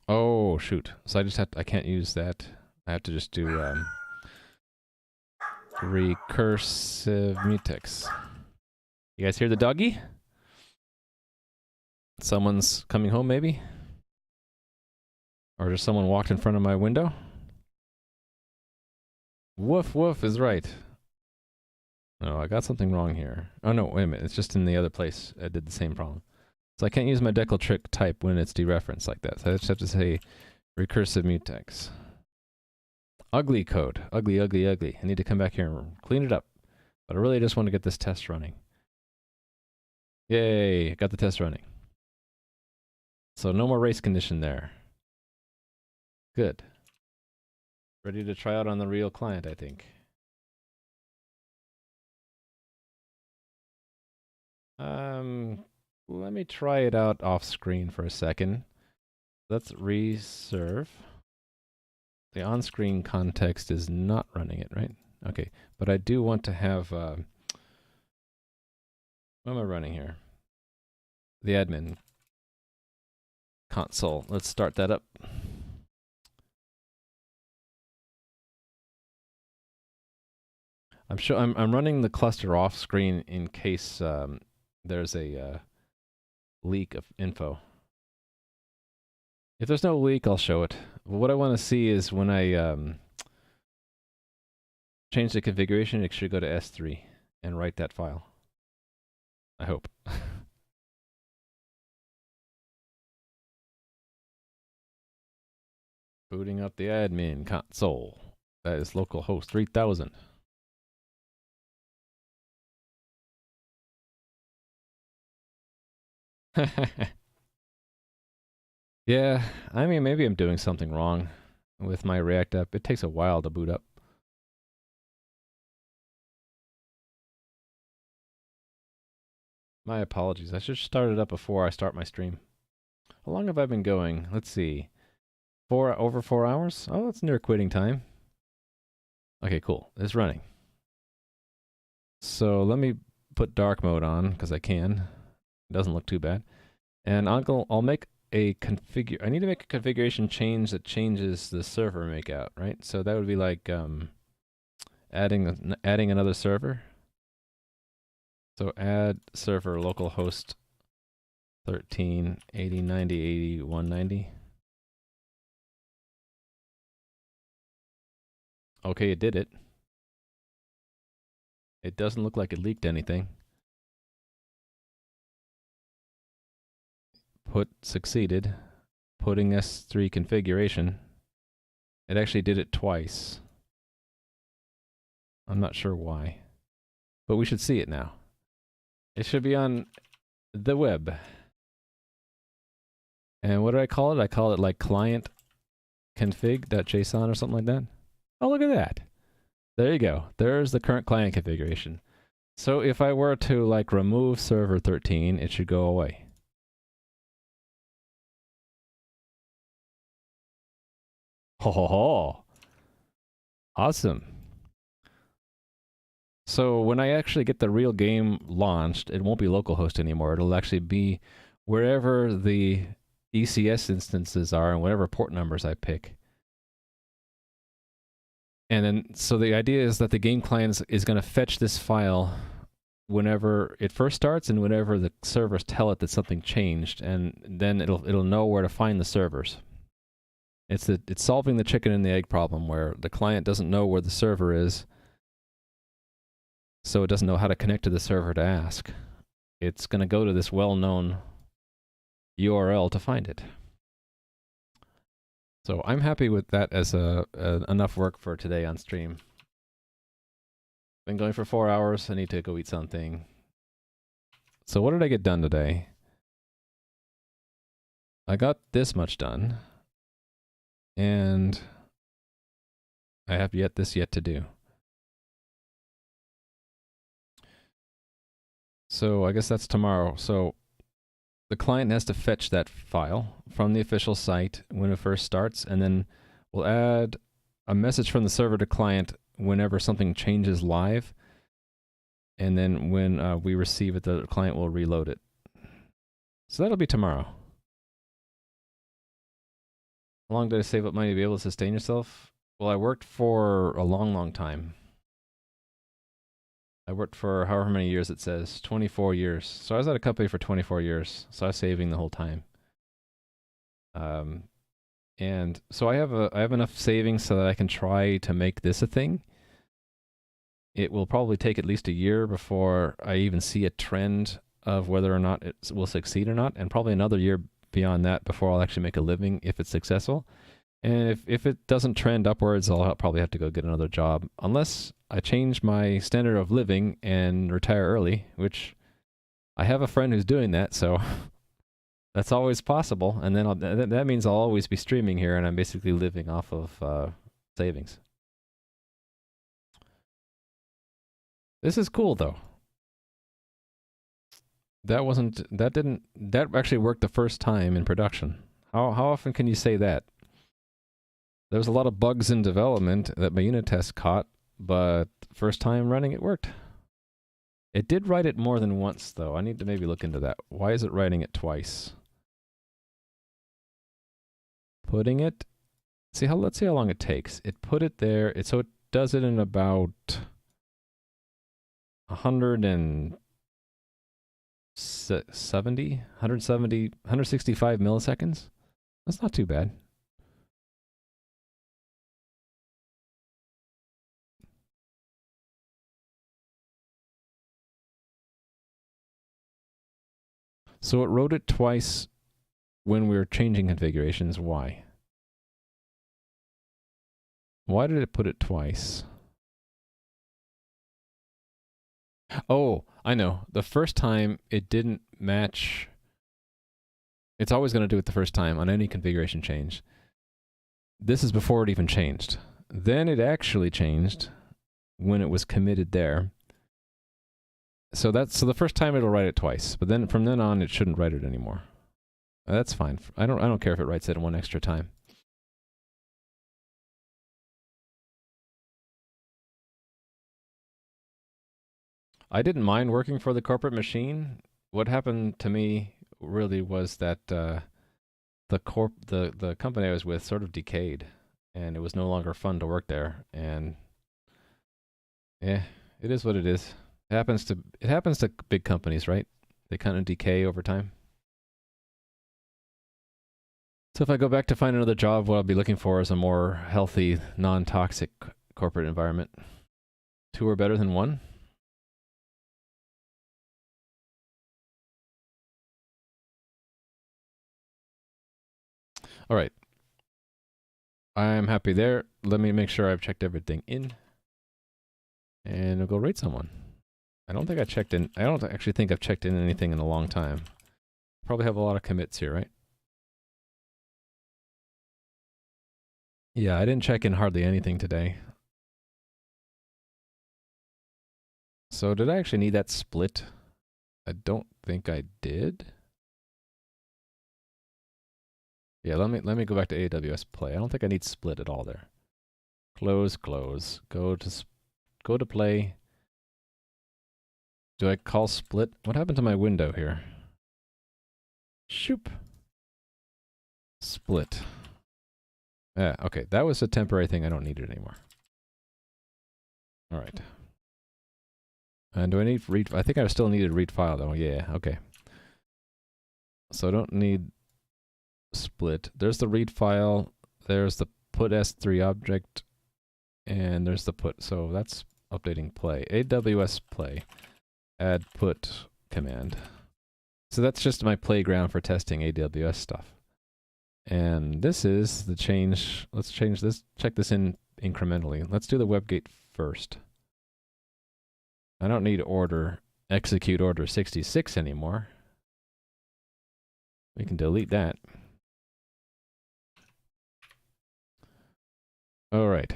Oh, shoot. So I can't use that. I have to just do recursive mutex. You guys hear the doggy? Someone's coming home, maybe? Or just someone walked in front of my window? Woof woof is right. No, I got something wrong here. Oh no, wait a minute. It's just in the other place. I did the same problem. So I can't use my decal trick type when it's dereferenced like that. So I just have to say recursive mutex. Ugly code. Ugly, ugly, ugly. I need to come back here and clean it up. But I really just want to get this test running. Yay, got the test running. So no more race condition there. Good. Ready to try out on the real client, I think. Let me try it out off screen for a second. Let's reserve. The on-screen context is not running it, right? Okay, but I do want to have, what am I running here? The admin console. Let's start that up. I'm running the cluster off screen in case there's a leak of info. If there's no leak, I'll show it. What I want to see is when I change the configuration, it should go to S3 and write that file. I hope. Booting up the admin console. That is localhost 3000. Yeah, I mean, maybe I'm doing something wrong with my React app. It takes a while to boot up. My apologies. I should start it up before I start my stream. How long have I been going? Let's see. Over 4 hours? Oh, it's near quitting time. Okay, cool. It's running. So let me put dark mode on because I can. It doesn't look too bad. And I'll make a I need to make a configuration change that changes the server makeout, right? So that would be like adding another server. So add server localhost 13 80 90 80 190. Okay, it did it. It doesn't look like it leaked anything. Put succeeded. Putting S3 configuration. It actually did it twice. I'm not sure why. But we should see it now. It should be on the web. And what do I call it? I call it like client config.json or something like that. Oh, look at that. There you go. There's the current client configuration. So if I were to like remove server 13, it should go away. Ho ho ho. Awesome. So when I actually get the real game launched, it won't be localhost anymore. It'll actually be wherever the ECS instances are and whatever port numbers I pick. And then, so the idea is that the game client is going to fetch this file whenever it first starts and whenever the servers tell it that something changed, and then it'll know where to find the servers. It's solving the chicken and the egg problem where the client doesn't know where the server is, so it doesn't know how to connect to the server to ask. It's going to go to this well-known URL to find it. So I'm happy with that as enough work for today on stream. Been going for 4 hours. I need to go eat something. So what did I get done today? I got this much done. And I have this yet to do. So I guess that's tomorrow. So the client has to fetch that file from the official site when it first starts, and then we'll add a message from the server to client whenever something changes live. And then when we receive it, the client will reload it. So that'll be tomorrow. How long did I save up money to be able to sustain yourself? Well, I worked for a long, long time. I worked for however many years it says, 24 years. So I was at a company for 24 years. So I was saving the whole time. And so I have enough savings so that I can try to make this a thing. It will probably take at least a year before I even see a trend of whether or not it will succeed or not, and probably another year beyond that before I'll actually make a living if it's successful. And if it doesn't trend upwards, I'll probably have to go get another job, unless I change my standard of living and retire early, which I have a friend who's doing that, so that's always possible. And then that means I'll always be streaming here, and I'm basically living off of savings. This is cool, though. That actually worked the first time in production. How often can you say that? There was a lot of bugs in development that my unit test caught, but first time running it worked. It did write it more than once, though. I need to maybe look into that. Why is it writing it twice? Putting it. Let's see how long it takes. It put it there. So it does it in about 165 milliseconds. That's not too bad. So it wrote it twice when we were changing configurations. Why? Why did it put it twice? Oh, I know. The first time it didn't match. It's always going to do it the first time on any configuration change. This is before it even changed. Then it actually changed when it was committed there. So the first time it'll write it twice, but then from then on it shouldn't write it anymore. That's fine. I don't care if it writes it one extra time. I didn't mind working for the corporate machine. What happened to me really was that the company I was with sort of decayed, and it was no longer fun to work there. And yeah, it is what it is. It happens to big companies, right? They kind of decay over time. So if I go back to find another job, what I'll be looking for is a more healthy, non-toxic corporate environment. 2 are better than 1. All right. I'm happy there. Let me make sure I've checked everything in. And I'll go rate someone. I don't actually think I've checked in anything in a long time. Probably have a lot of commits here, right? Yeah, I didn't check in hardly anything today. So did I actually need that split? I don't think I did. Yeah, let me go back to AWS Play. I don't think I need split at all there. Close. Go to Play. Do I call split? What happened to my window here? Shoop. Split. Yeah, okay. That was a temporary thing. I don't need it anymore. All right. And do I need read? I think I still needed read file though. Yeah. Okay. So I don't need split. There's the read file. There's the put S3 object, and there's the put. So that's updating play. AWS play. Add put command. So that's just my playground for testing AWS stuff. And this is the change. Let's change this. Check this in incrementally. Let's do the WebGate first. I don't need execute order 66 anymore. We can delete that. All right.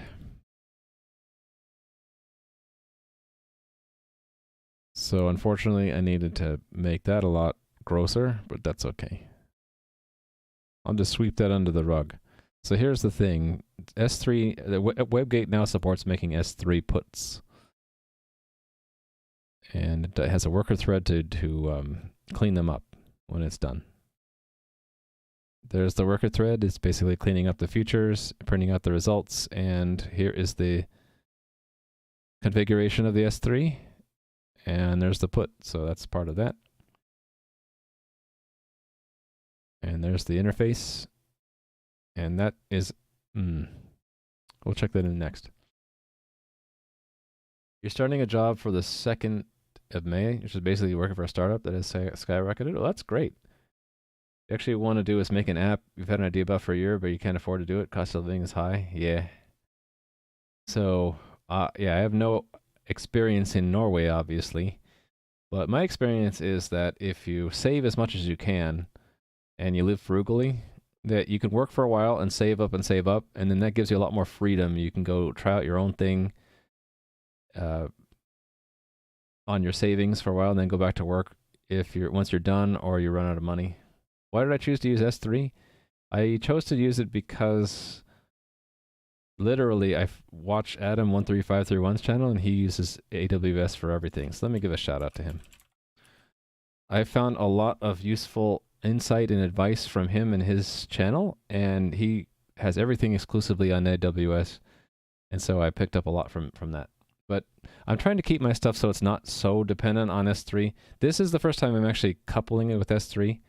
So unfortunately, I needed to make that a lot grosser, but that's okay. I'll just sweep that under the rug. So here's the thing. S3, the WebGate now supports making S3 puts. And it has a worker thread to clean them up when it's done. There's the worker thread. It's basically cleaning up the futures, printing out the results, and here is the configuration of the S3. And there's the put, so that's part of that. And there's the interface. And that is, we'll check that in next. You're starting a job for the 2nd of May, which is basically working for a startup that has skyrocketed. Oh, that's great. You actually want to do is make an app you've had an idea about for a year, but you can't afford to do it. Cost of living is high. Yeah. So, yeah, I have no experience in Norway, obviously. But my experience is that if you save as much as you can and you live frugally, that you can work for a while and save up, and then that gives you a lot more freedom. You can go try out your own thing on your savings for a while and then go back to work once you're done or you run out of money. Why did I choose to use S3? I chose to use it because literally I watch Adam13531's channel and he uses AWS for everything. So let me give a shout out to him. I found a lot of useful insight and advice from him and his channel, and he has everything exclusively on AWS. And so I picked up a lot from that. But I'm trying to keep my stuff so it's not so dependent on S3. This is the first time I'm actually coupling it with S3.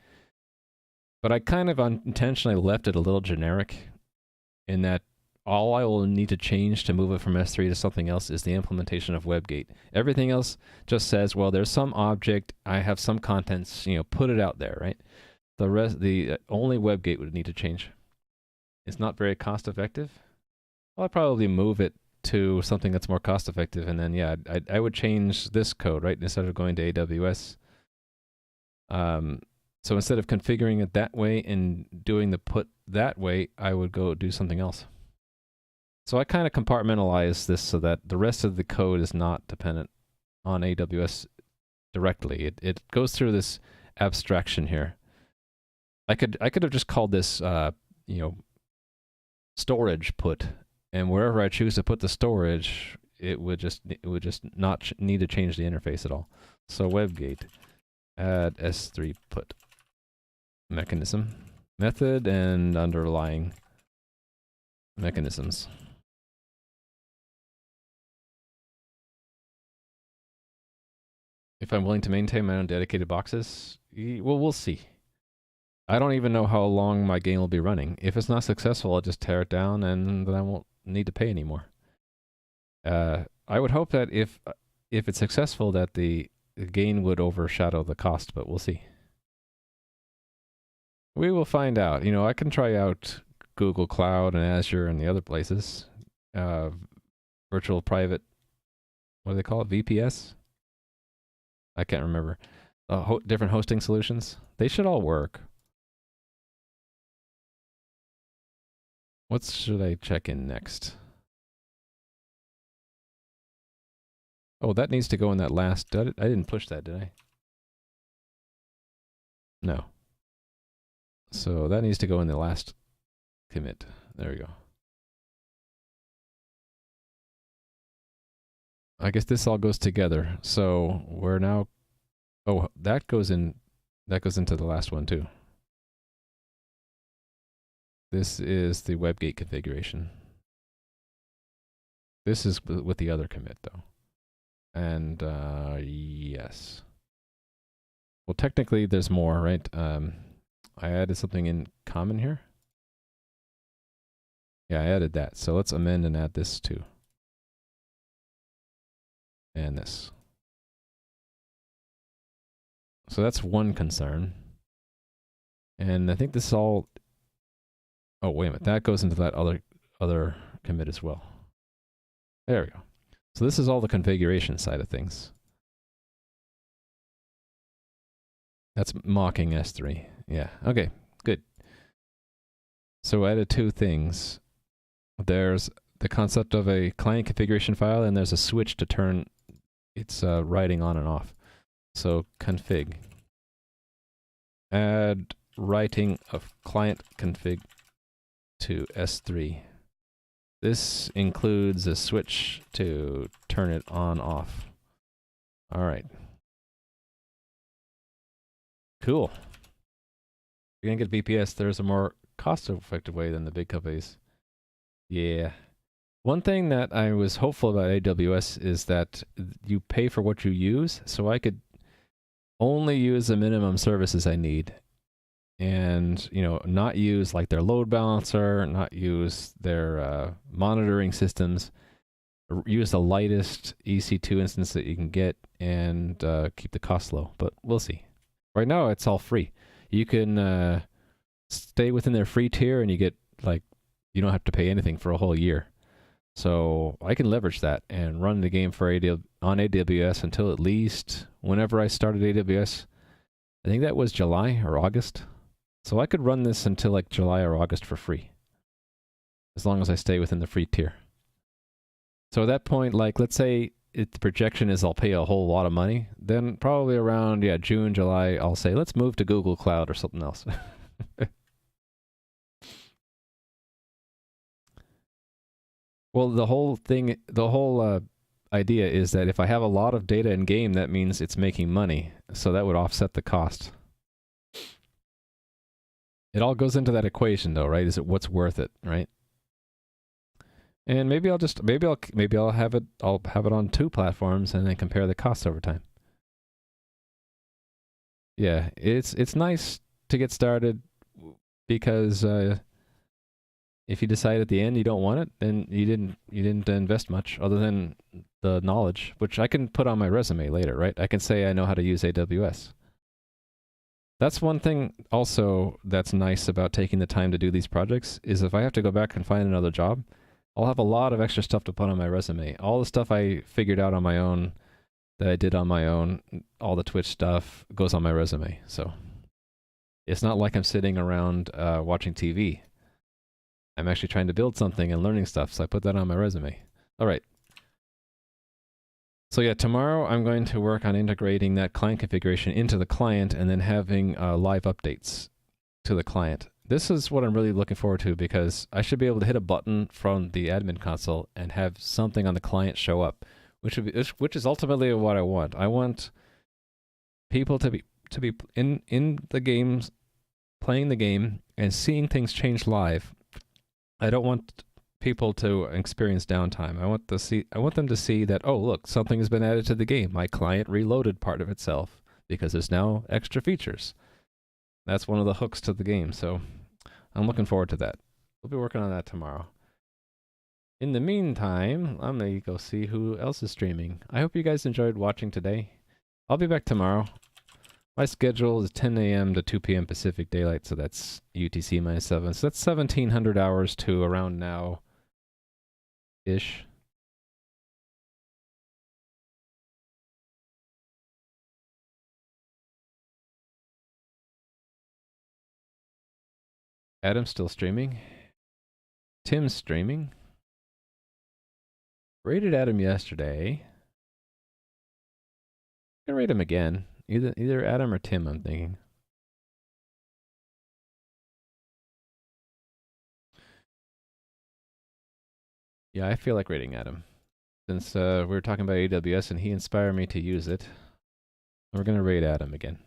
But I kind of unintentionally left it a little generic in that all I will need to change to move it from S3 to something else is the implementation of WebGate. Everything else just says, well, there's some object, I have some contents, put it out there, right? The only WebGate would need to change. It's not very cost effective. Well, I'd probably move it to something that's more cost effective, and then yeah, I would change this code, right? Instead of going to AWS. So instead of configuring it that way and doing the put that way, I would go do something else. So I kind of compartmentalize this so that the rest of the code is not dependent on AWS directly. It goes through this abstraction here. I could have just called this storage put, and wherever I choose to put the storage, it would just not need to change the interface at all. So WebGate add S3 put mechanism, method, and underlying mechanisms. If I'm willing to maintain my own dedicated boxes, well, we'll see. I don't even know how long my game will be running. If it's not successful, I'll just tear it down and then I won't need to pay anymore. I would hope that if it's successful that the gain would overshadow the cost, but we'll see. We will find out. I can try out Google Cloud and Azure and the other places. Virtual private, what do they call it? VPS? I can't remember. Different hosting solutions. They should all work. What should I check in next? Oh, that needs to go in that last. I didn't push that, did I? No. So that needs to go in the last commit. There we go. I guess this all goes together. So we're now, oh, that goes into the last one too. This is the WebGate configuration. This is with the other commit though. And yes. Well, technically there's more, right? I added something in common here. Yeah, I added that. So let's amend and add this too. And this. So that's one concern. And I think this is all... Oh, wait a minute. That goes into that other commit as well. There we go. So this is all the configuration side of things. That's mocking S3. Yeah, okay, good. So I added two things. There's the concept of a client configuration file, and there's a switch to turn its writing on and off. So config. Add writing of client config to S3. This includes a switch to turn it on off. All right. Cool. If you're gonna get VPS, there's a more cost-effective way than the big companies. Yeah. One thing that I was hopeful about AWS is that you pay for what you use, so I could only use the minimum services I need. And, you know, not use like their load balancer, not use their monitoring systems, use the lightest EC2 instance that you can get and keep the cost low, but we'll see. Right now, it's all free. You can stay within their free tier and you get like, you don't have to pay anything for a whole year. So I can leverage that and run the game for on AWS until at least whenever I started AWS. I think that was July or August. So I could run this until like July or August for free, as long as I stay within the free tier. So at that point, like let's say the projection is I'll pay a whole lot of money, then probably around June, July, I'll say let's move to Google Cloud or something else. Well, the whole idea is that if I have a lot of data in game, that means it's making money, so that would offset the cost. It all goes into that equation, though, right? Is it what's worth it, right? And maybe I'll have it on two platforms and then compare the costs over time. Yeah, it's nice to get started because if you decide at the end you don't want it, then you didn't invest much other than the knowledge, which I can put on my resume later, right? I can say I know how to use AWS. That's one thing also that's nice about taking the time to do these projects is if I have to go back and find another job, I'll have a lot of extra stuff to put on my resume. All the stuff I figured out on my own, that I did on my own, all the Twitch stuff goes on my resume. So it's not like I'm sitting around watching TV. I'm actually trying to build something and learning stuff, so I put that on my resume. All right. So yeah, tomorrow I'm going to work on integrating that client configuration into the client and then having live updates to the client. This is what I'm really looking forward to because I should be able to hit a button from the admin console and have something on the client show up, which is ultimately what I want. I want people to be in the games, playing the game and seeing things change live. I don't want people to experience downtime. I want them to see that, oh, look, something has been added to the game. My client reloaded part of itself because there's now extra features. That's one of the hooks to the game, so I'm looking forward to that. We'll be working on that tomorrow. In the meantime, I'm going to go see who else is streaming. I hope you guys enjoyed watching today. I'll be back tomorrow. My schedule is 10 a.m. to 2 p.m. Pacific Daylight, so that's UTC -7. So that's 1,700 hours to around now-ish. Adam's still streaming. Tim's streaming. Rated Adam yesterday. I'm gonna rate him again. Either Adam or Tim, I'm thinking. Yeah, I feel like rating Adam. Since we were talking about AWS and he inspired me to use it. We're gonna rate Adam again.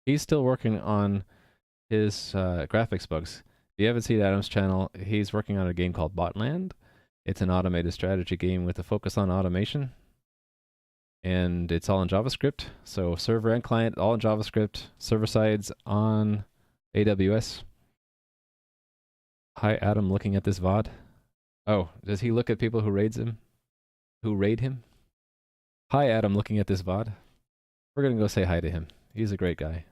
He's still working on his graphics bugs. If you haven't seen Adam's channel, he's working on a game called Botland. It's an automated strategy game with a focus on automation. And it's all in JavaScript. So server and client, all in JavaScript. Server sides on AWS. Hi, Adam, looking at this VOD. Oh, does he look at people who raid him? Hi, Adam, looking at this VOD. We're going to go say hi to him. He's a great guy.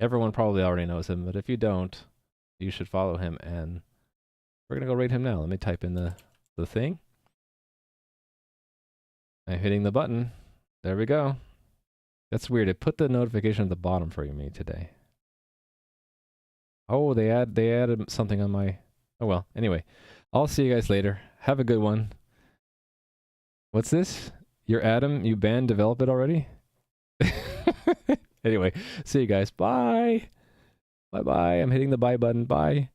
Everyone probably already knows him, but if you don't, you should follow him, and we're going to go raid him now. Let me type in the thing. I'm hitting the button. There we go. That's weird. It put the notification at the bottom for me today. Oh, they added something on my... Oh well, anyway. I'll see you guys later. Have a good one. What's this? Your Adam, you banned develop it already? Anyway, see you guys. Bye. Bye-bye. I'm hitting the bye button. Bye.